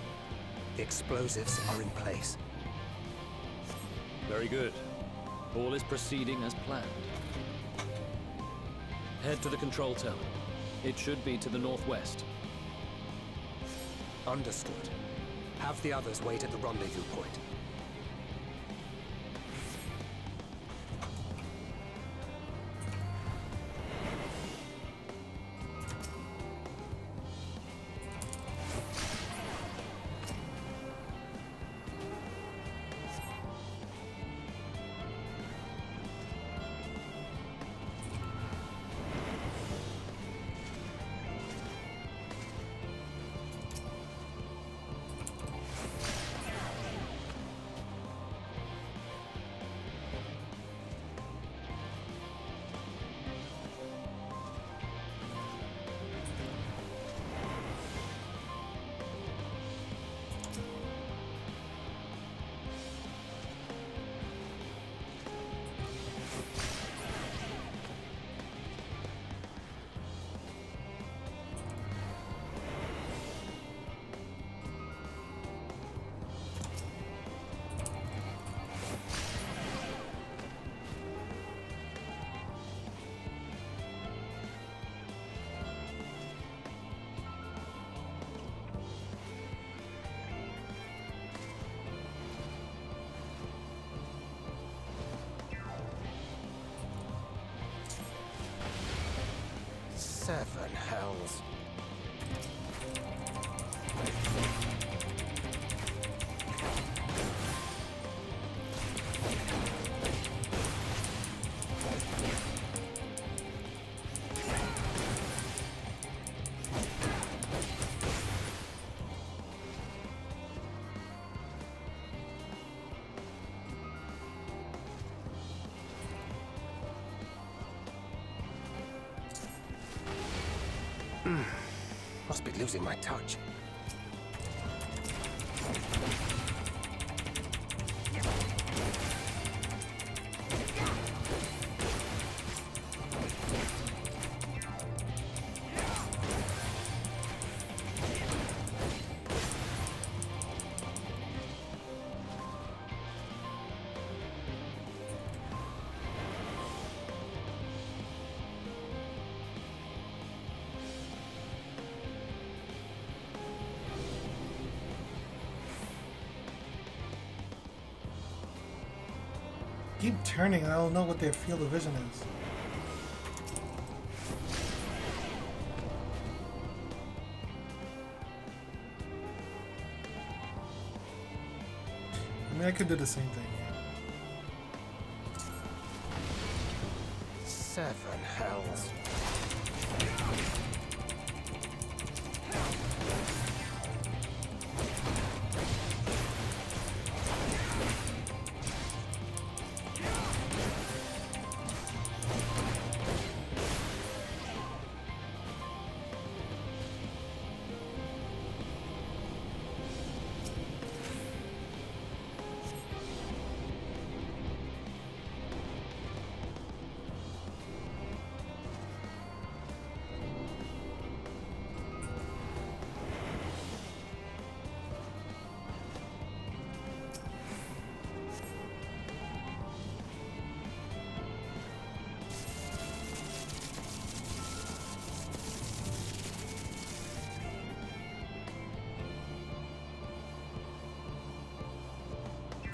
The explosives are in place. Very good. All is proceeding as planned. Head to the control tower. It should be to the northwest. Understood. Have the others wait at the rendezvous point. losing my touch. Keep turning, I don't know what their field of vision is. I mean, I could do the same thing. 7 hells.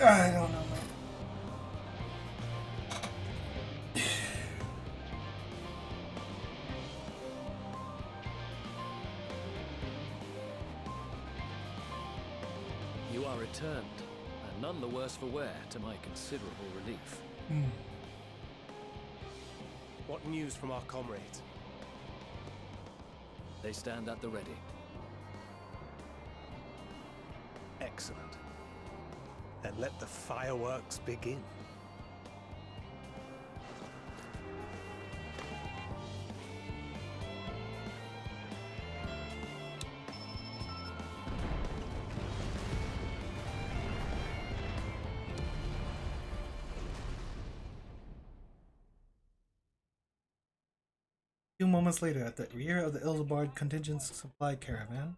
I don't know, man. You are returned, and none the worse for wear, to my considerable relief. What news from our comrades? They stand at the ready. Excellent. Then let the fireworks begin. A few moments later, at the rear of the Ilsbard contingent supply caravan.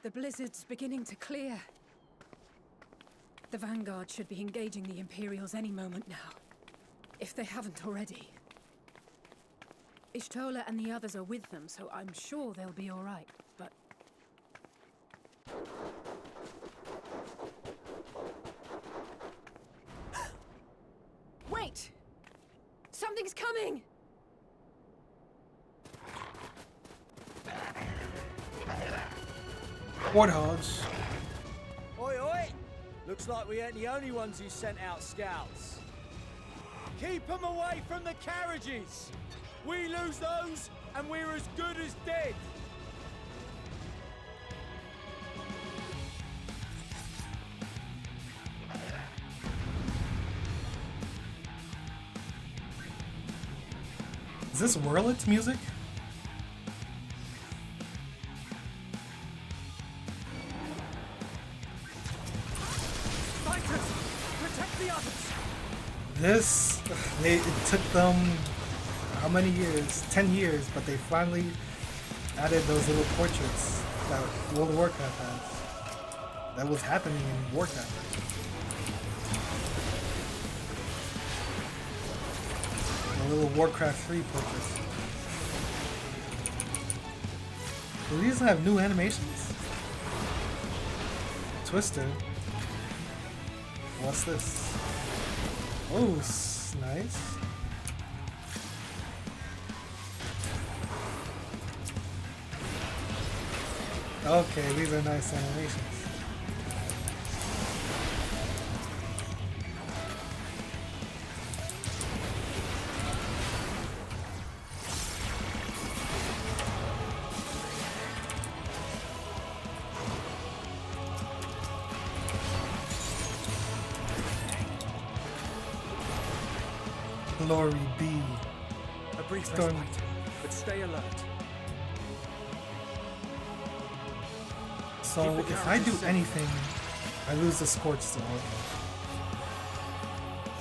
The blizzard's beginning to clear. The Vanguard should be engaging the Imperials any moment now, if they haven't already. Ishtola and the others are with them, so I'm sure they'll be all right, but... Wait! Something's coming! Warthogs. Oi, oi! Looks like we ain't the only ones who sent out scouts. Keep them away from the carriages! We lose those, and we're as good as dead! Is this Whirlit's music? This, it took them how many years? 10 years, but they finally added those little portraits that World of Warcraft has. That was happening in Warcraft. The little Warcraft 3 portraits. Do these have new animations? Twister. What's this? Oh, nice. Okay, these are nice animations. Glory be. A brief Storm. respite, but stay alert. So Keep the if I do carriages safe. anything, I lose the Scorch still.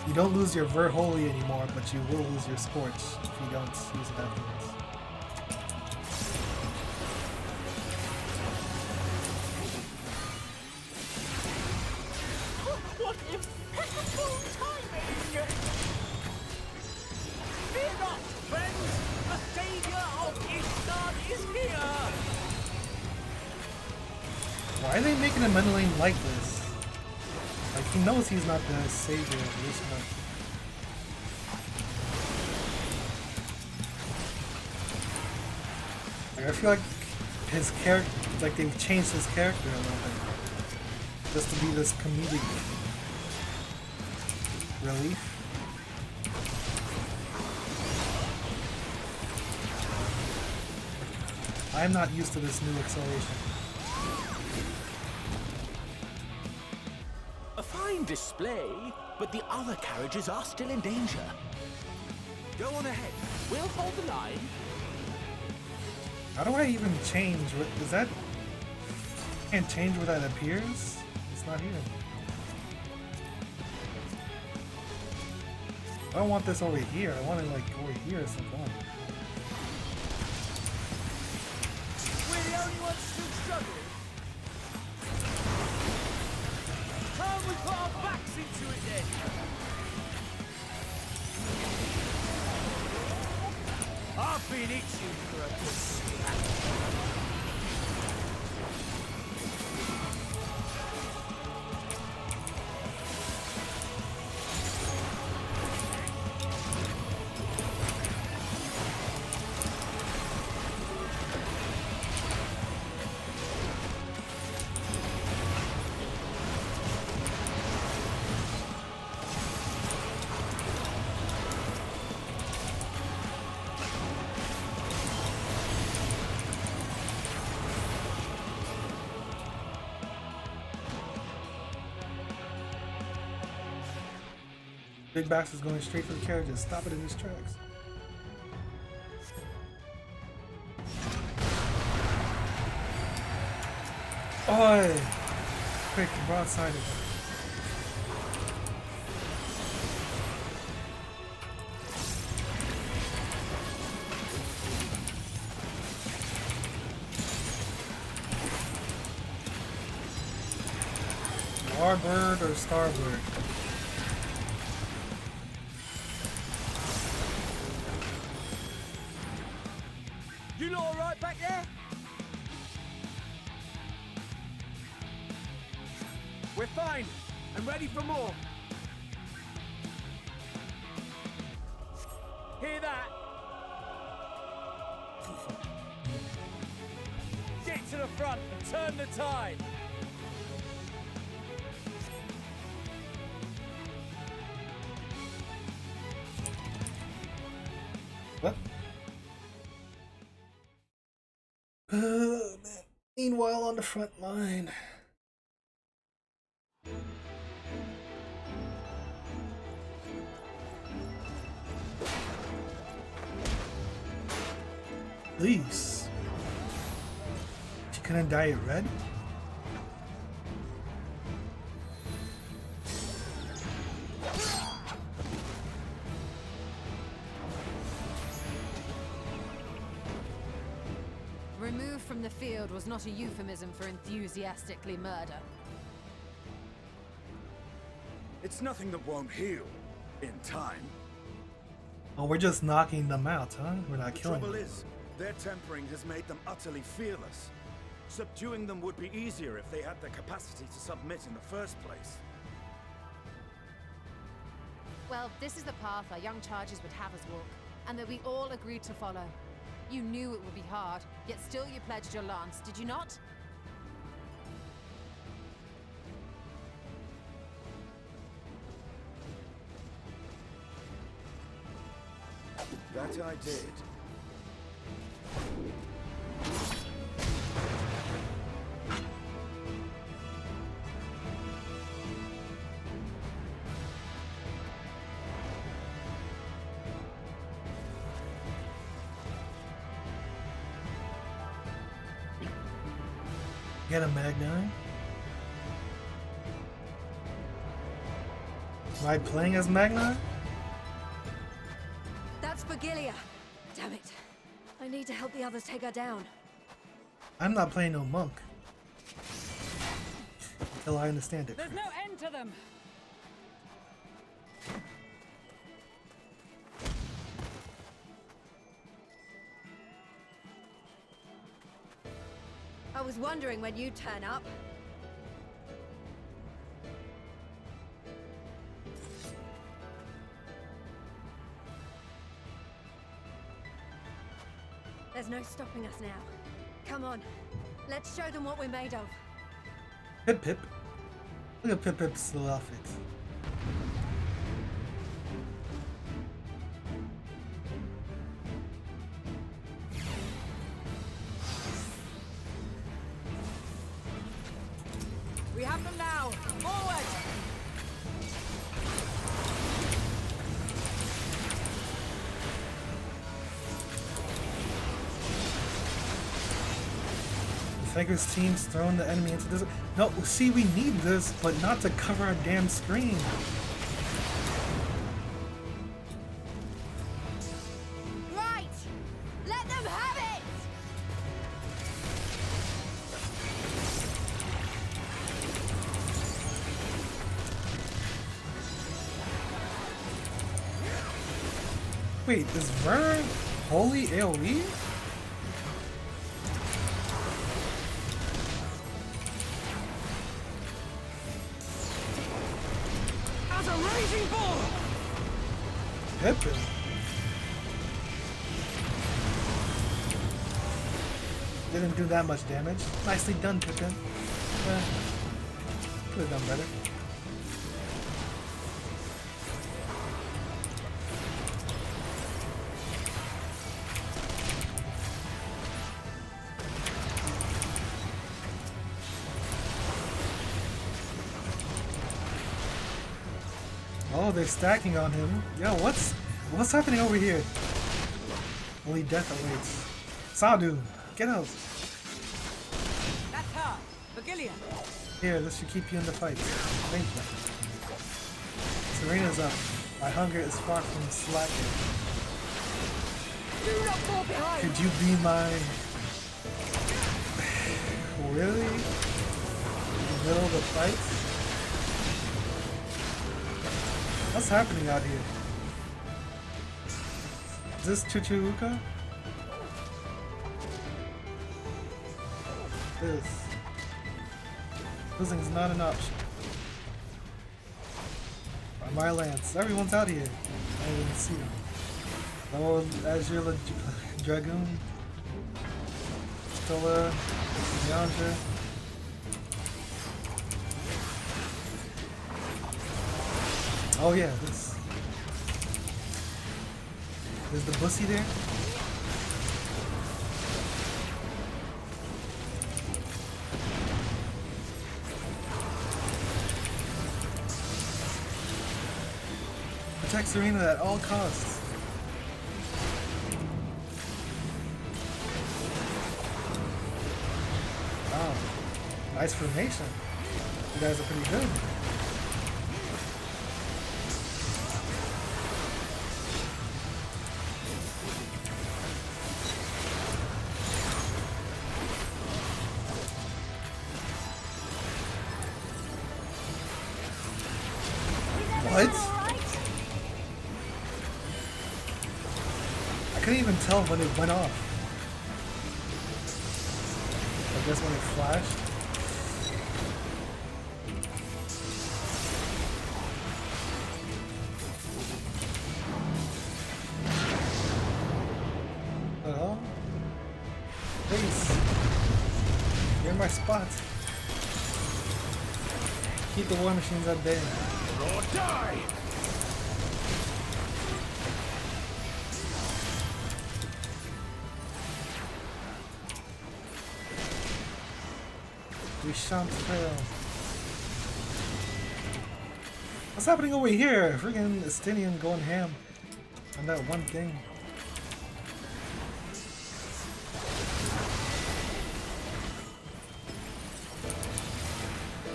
You don't lose your Ver Holy anymore, but you will lose your Scorch if you don't use it afterwards. What impeccable timing! Fear not, friends! The savior of Ishtar is here! Why are they making a Menelane like this? Like, he knows he's not the savior of Ishtar. Like, I feel like his character, like they've changed his character a little bit. Just to be this comedic relief. I'm not used to this new acceleration. A fine display, but the other carriages are still in danger. Go on ahead. We'll hold the line. How do I even change? Is that... Can't change where that appears? It's not here. I don't want this over here. I want it like over here or something. We're the only ones still struggling. Time we put our backs into it then. I've been itching for a good slap. Big Bass is going straight for the carriages. Stop it in its tracks. Oi! Quick, broadside it. Warbird or Starbird? You lot alright back there? We're fine and ready for more. Hear that? Get to the front and turn the tide. What? Man. Meanwhile, on the front line. Please. She couldn't dye it red? Removed from the field was not a euphemism for enthusiastically murder. It's nothing that won't heal in time. Oh, we're just knocking them out, huh? We're not The killing trouble them. is, their tempering has made them utterly fearless. Subduing them would be easier if they had the capacity to submit in the first place. Well, this is the path our young charges would have us walk, and that we all agreed to follow. You knew it would be hard, yet still you pledged your lance, did you not? That I did. Get a Magna. Am I playing as Magna? That's Vigilia. Damn it. I need to help the others take her down. I'm not playing no monk. Until I understand it. There's no end to them. I was wondering when you'd turn up. There's no stopping us now. Come on, let's show them what we're made of. Pip Pip. Look at Pip Pip's little outfit. We have them now! Forward! Fager's team's thrown the enemy into this. No, see, we need this, but not to cover our damn screen. Right! Let them have it! Wait, is Vern holy AoE? As a raging bull! Pippin. Didn't do that much damage. Nicely done, Pippin. Could have done better. Oh, they're stacking on him. Yo, what's happening over here? Only death awaits. Sadu, get out. That's her! Vigilia! Here, this should keep you in the fight. Thank you. Serena's up. My hunger is far from slacking. Do not fall behind! Could you be my... Really? In the middle of the fight? What's happening out here? Is this Chuchuruka? This. Losing is not an option. My lance. Everyone's out here. I didn't see them. Oh, Azure Dragoon. Stola. Yandra. Oh yeah, this. Is the bussy there? Protect Serena at all costs. Wow. Nice formation. You guys are pretty good. What? I couldn't even tell when it went off. I guess when it flashed. Hello? Please. You're in my spot. Keep the war machines at bay. Or die! We shan't fail. What's happening over here? Friggin' Estinian going ham on that one thing.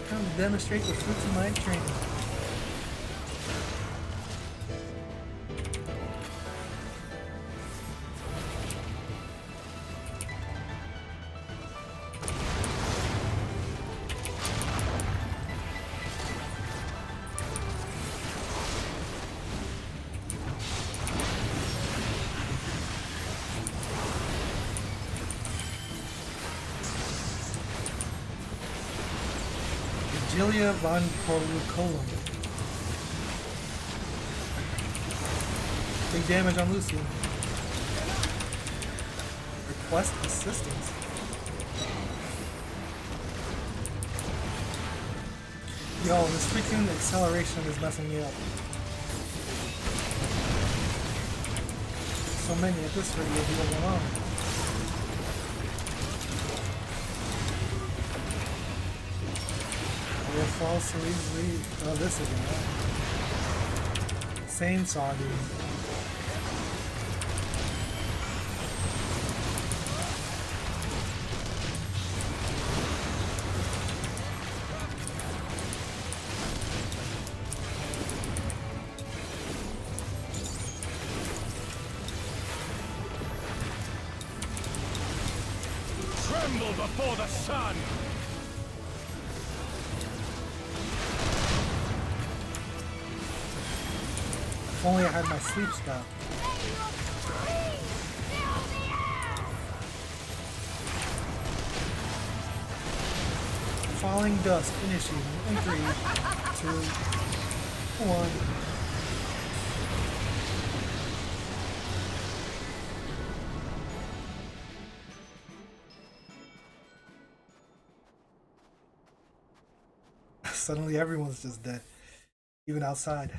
Come demonstrate the fruits of my training. Julia von Colucolum. Big damage on Lucy. Request assistance. Yo, this freaking acceleration is messing me up. So many at this rate, you'll be overwhelmed. Will fall so easily. Oh, this again. Same saw, dude. Tremble before the sun! If only I had my sleep spell. Falling dust, initiating in 3, 2, 1. Suddenly everyone's just dead, even outside.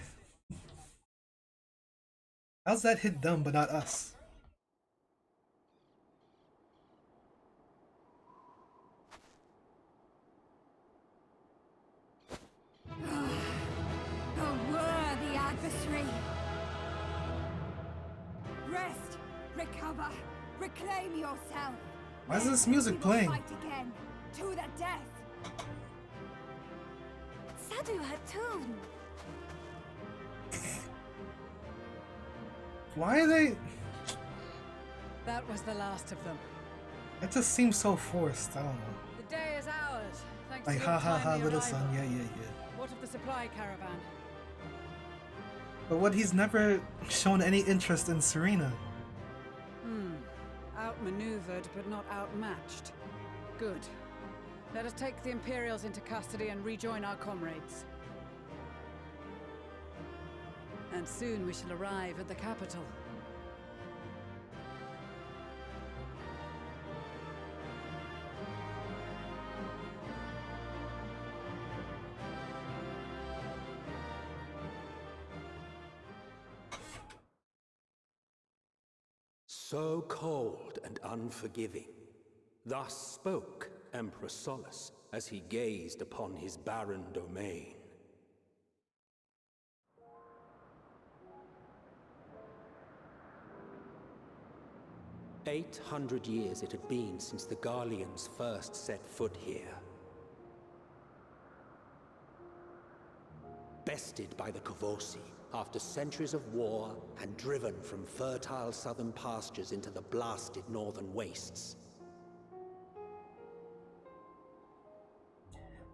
How's that hit them but not us? A worthy adversary. Rest, recover, reclaim yourself. Why is this music playing? Fight again, to the death. Sadu Hatun. Why are they? That was the last of them. It just seems so forced. I don't know. The day is ours. Thanks Like to ha your ha ha, timely little arrival. son. Yeah, yeah, yeah. What of the supply caravan? But what he's never shown any interest in Serena. Outmaneuvered, but not outmatched. Good. Let us take the Imperials into custody and rejoin our comrades. And soon we shall arrive at the capital. So cold and unforgiving. Thus spoke Emperor Solus as he gazed upon his barren domain. "800 years it had been since the Garleans first set foot here. Bested by the Kavosi after centuries of war and driven from fertile southern pastures into the blasted northern wastes.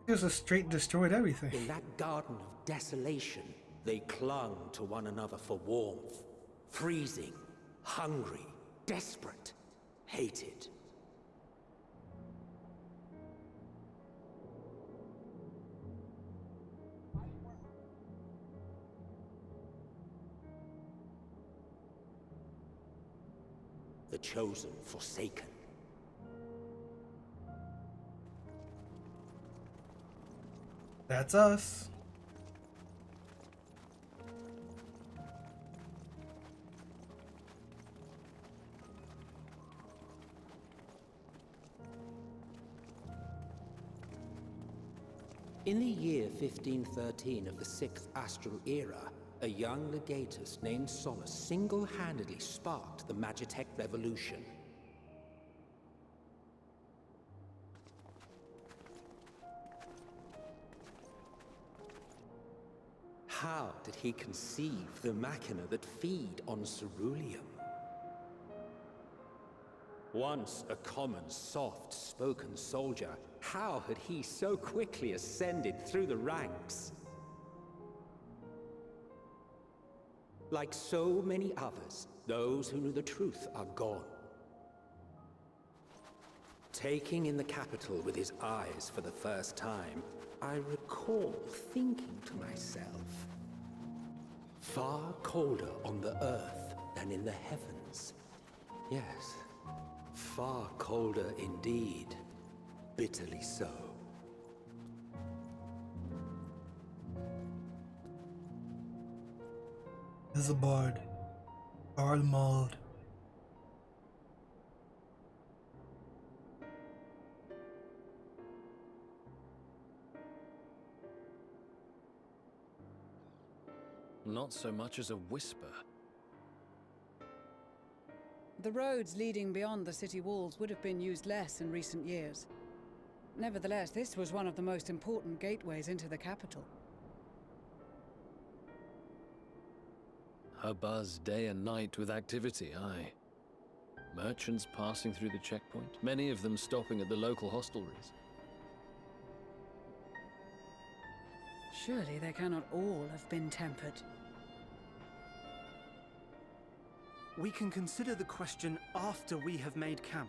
It just straight destroyed everything. In that garden of desolation, they clung to one another for warmth, freezing, hungry, desperate, hated. The chosen forsaken. That's us. In the year 1513 of the 6th Astral Era, a young legatus named Solus single-handedly sparked the Magitech Revolution. How did he conceive the machina that feed on ceruleum? Once a common, soft-spoken soldier, how had he so quickly ascended through the ranks? Like so many others, those who knew the truth are gone. Taking in the capital with his eyes for the first time, I recall thinking to myself, far colder on the earth than in the heavens. Yes, far colder indeed, bitterly so. Isambard, Arlmald. Not so much as a whisper. The roads leading beyond the city walls would have been used less in recent years. Nevertheless, this was one of the most important gateways into the capital. A buzz day and night with activity, aye. Merchants passing through the checkpoint, many of them stopping at the local hostelries. Surely they cannot all have been tempered. We can consider the question after we have made camp.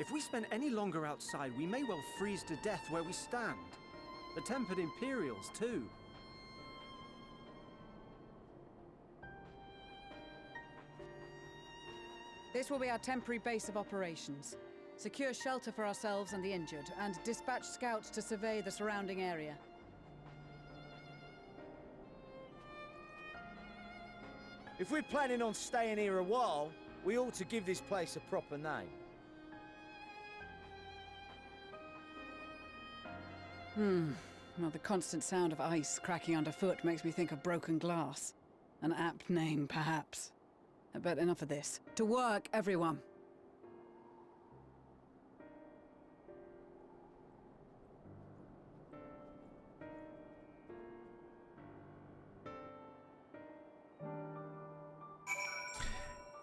If we spend any longer outside, we may well freeze to death where we stand. The tempered Imperials, too. This will be our temporary base of operations. Secure shelter for ourselves and the injured, and dispatch scouts to survey the surrounding area. If we're planning on staying here a while, we ought to give this place a proper name. Well, the constant sound of ice cracking underfoot makes me think of broken glass. An apt name, perhaps. But enough of this. To work, everyone!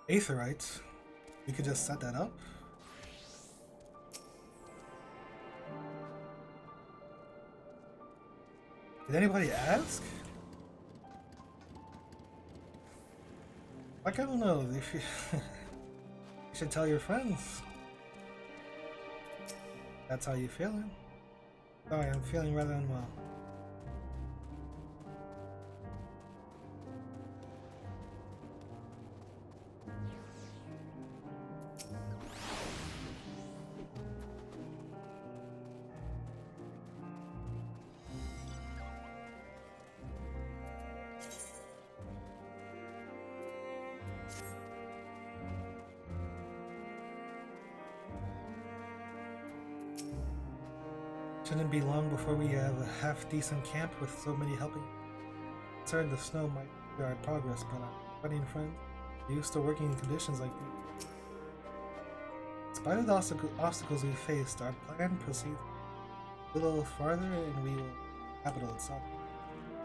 Aetherites. We could just set that up. Did anybody ask? Like, I don't know if you, you should tell your friends. That's how you feeling. Sorry, I'm feeling rather unwell. Shouldn't be long before we have a half-decent camp with so many helping. Concerned the snow might hinder our progress, but our budding friends are used to working in conditions like these. In spite of the obstacles we faced, our plan proceeds a little farther and we will capital itself.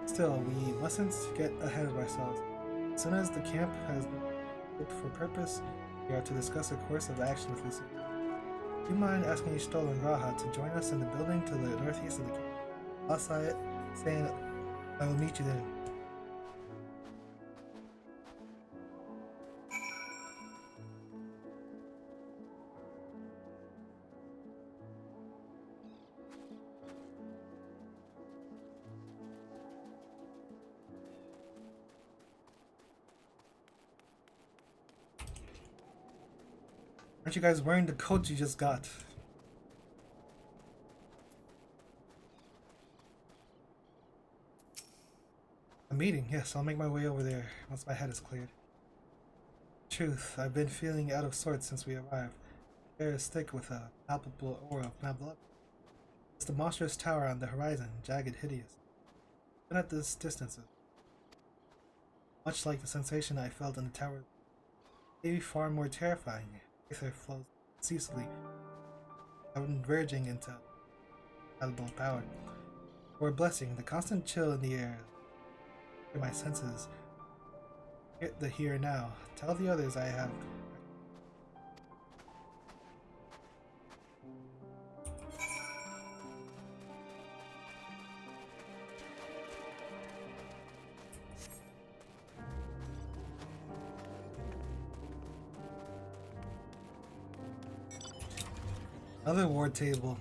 Still, we mustn't get ahead of ourselves. As soon as the camp has been fit for purpose, we are to discuss a course of action with Lucy. Do you mind asking Ishtol and Raha to join us in the building to the northeast of the camp? I'll say it, saying I will meet you there. Aren't you guys wearing the coat you just got? A meeting? Yes, I'll make my way over there once my head is cleared. Truth, I've been feeling out of sorts since we arrived. The air is thick with a palpable aura of malevolence. It's the monstrous tower on the horizon, jagged, hideous. Even at this distance, much like the sensation I felt in the tower, maybe far more terrifying. Aether flows ceaselessly, converging into palpable power. For a blessing, the constant chill in the air. My senses. Hit the here and now. Tell the others I have. Another ward table.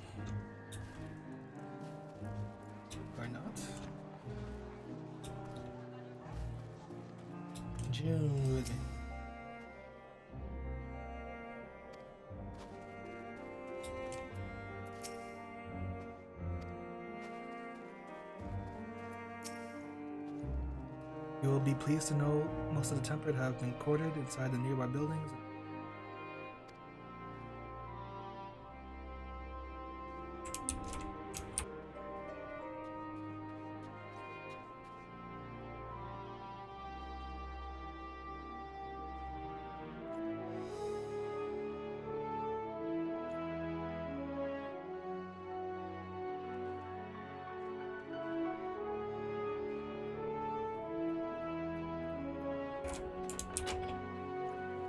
Or not? Jude. You will be pleased to know most of the temperate have been quartered inside the nearby buildings.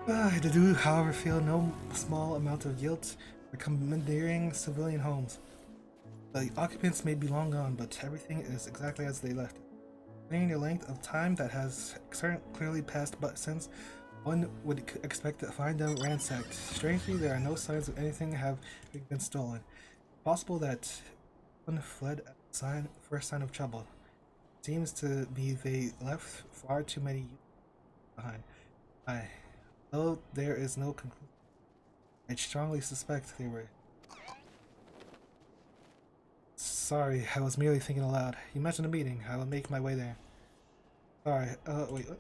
I do, however, feel no small amount of guilt for commandeering civilian homes. The occupants may be long gone, but everything is exactly as they left it. Considering the length of time that has clearly passed, but since one would expect to find them ransacked. Strangely, there are no signs of anything having been stolen. Possible that one fled at the first sign of trouble. Seems to be they left far too many behind. Though there is no conclusion, I strongly suspect they were. Sorry, I was merely thinking aloud. You mentioned a meeting. I will make my way there. Sorry, wait, what?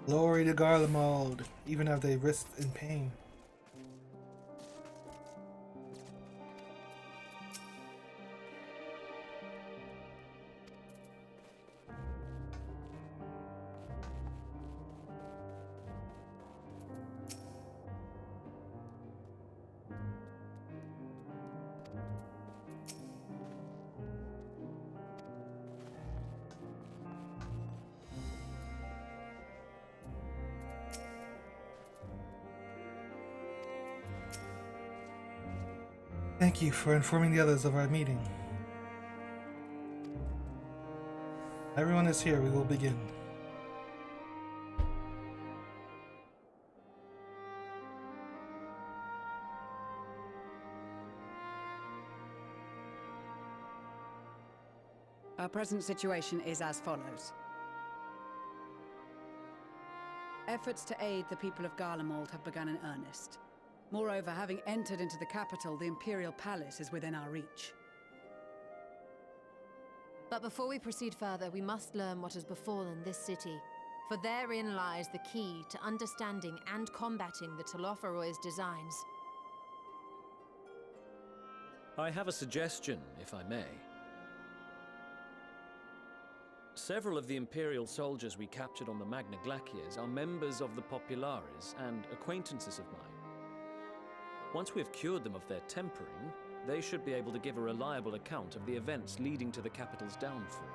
Glory to Garlemald, even if they risked in pain. Thank you for informing the others of our meeting. Everyone is here. We will begin. Our present situation is as follows. Efforts to aid the people of Garlemald have begun in earnest. Moreover, having entered into the capital, the Imperial Palace is within our reach. But before we proceed further, we must learn what has befallen this city. For therein lies the key to understanding and combating the Telophoroy's designs. I have a suggestion, if I may. Several of the Imperial soldiers we captured on the Magna Glaciers are members of the Populares and acquaintances of mine. Once we have cured them of their tempering, they should be able to give a reliable account of the events leading to the capital's downfall.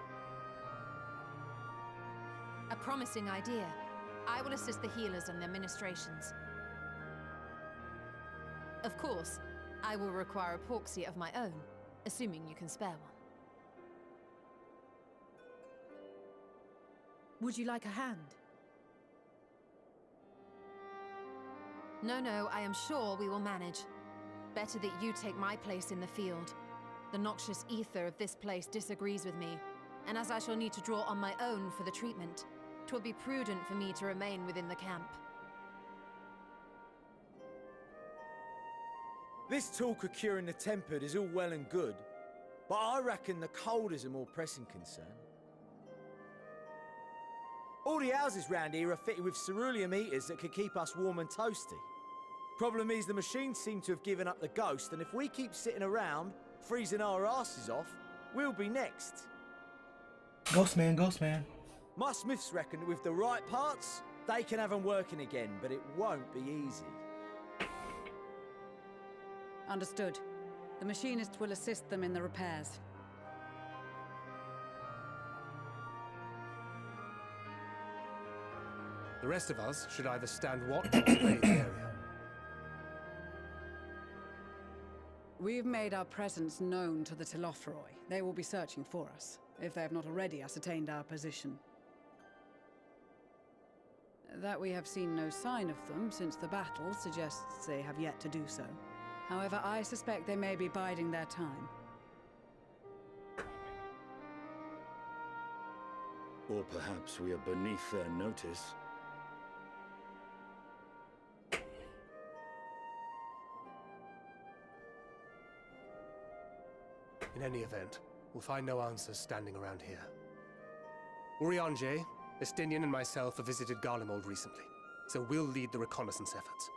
A promising idea. I will assist the healers in their ministrations. Of course, I will require a proxy of my own, assuming you can spare one. Would you like a hand? No, I am sure we will manage. Better that you take my place in the field. The noxious ether of this place disagrees with me, and as I shall need to draw on my own for the treatment, 'twill be prudent for me to remain within the camp. This talk of curing the tempered is all well and good, but I reckon the cold is a more pressing concern. All the houses round here are fitted with cerulean heaters that could keep us warm and toasty. Problem is, the machines seem to have given up the ghost, and if we keep sitting around, freezing our asses off, we'll be next. Ghost man, ghost man. My smiths reckon that with the right parts, they can have them working again, but it won't be easy. Understood. The machinist will assist them in the repairs. The rest of us should either stand watch or survey the area. We've made our presence known to the Telophroi. They will be searching for us, if they have not already ascertained our position. That we have seen no sign of them since the battle suggests they have yet to do so. However, I suspect they may be biding their time. Or perhaps we are beneath their notice. In any event, we'll find no answers standing around here. Urianger, Estinian and myself have visited Garlemald recently, so we'll lead the reconnaissance efforts.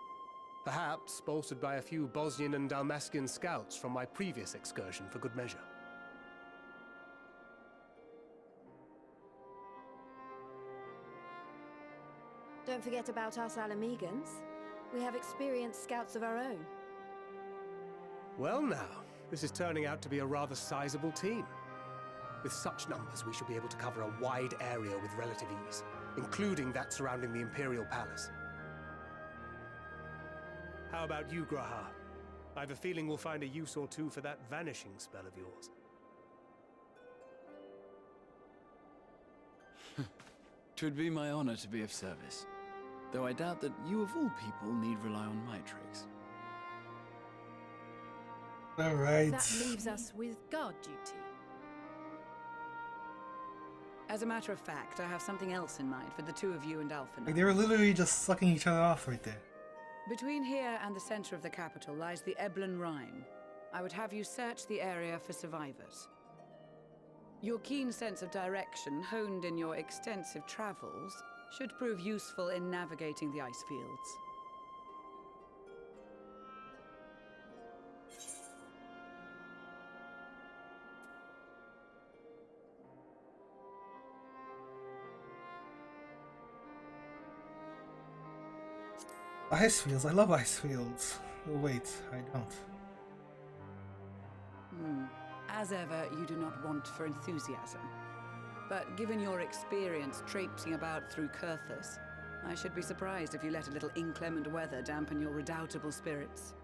Perhaps bolstered by a few Bosnian and Dalmatian scouts from my previous excursion for good measure. Don't forget about us Alamegans. We have experienced scouts of our own. Well now, this is turning out to be a rather sizable team. With such numbers, we should be able to cover a wide area with relative ease, including that surrounding the Imperial Palace. How about you, Graha? I have a feeling we'll find a use or two for that vanishing spell of yours. Twould be my honor to be of service. Though I doubt that you of all people need rely on my tricks. Alright. That leaves us with guard duty. As a matter of fact, I have something else in mind for the two of you and Alpha. Like, they were literally just sucking each other off right there. Between here and the center of the capital lies the Eblan Rhine. I would have you search the area for survivors. Your keen sense of direction, honed in your extensive travels, should prove useful in navigating the ice fields. Ice fields, I love ice fields. Oh, wait, I don't. As ever, you do not want for enthusiasm. But given your experience traipsing about through Kurthus, I should be surprised if you let a little inclement weather dampen your redoubtable spirits.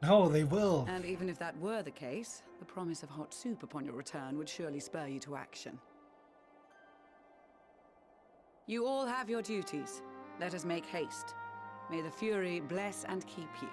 No, they will. And even if that were the case, the promise of hot soup upon your return would surely spur you to action. You all have your duties. Let us make haste. May the Fury bless and keep you.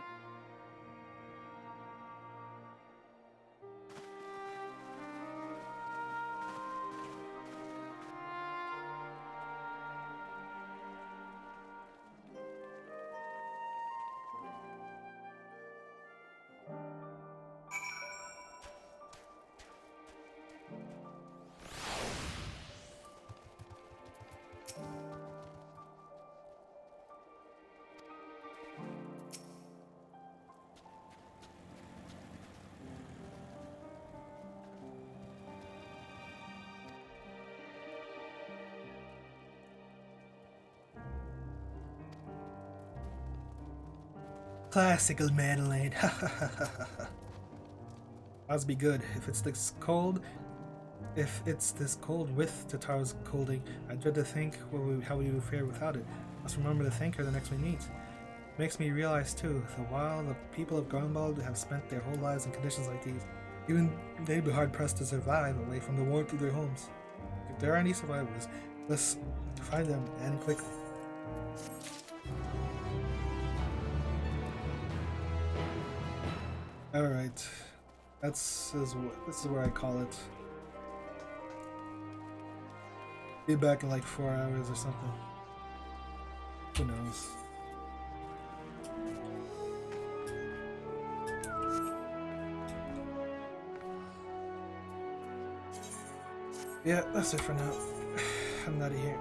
Classical Madeline. Must be good. If it's this cold with Tatar's colding, I dread to think how we would fare without it. Must remember to thank her the next we meet. Makes me realize too, that while the people of Garlemald have spent their whole lives in conditions like these, even they'd be hard pressed to survive away from the warmth of their homes. If there are any survivors, let's find them, and quickly. Alright, this is where I call it. Be back in like 4 hours or something. Who knows? Yeah, that's it for now. I'm out of here.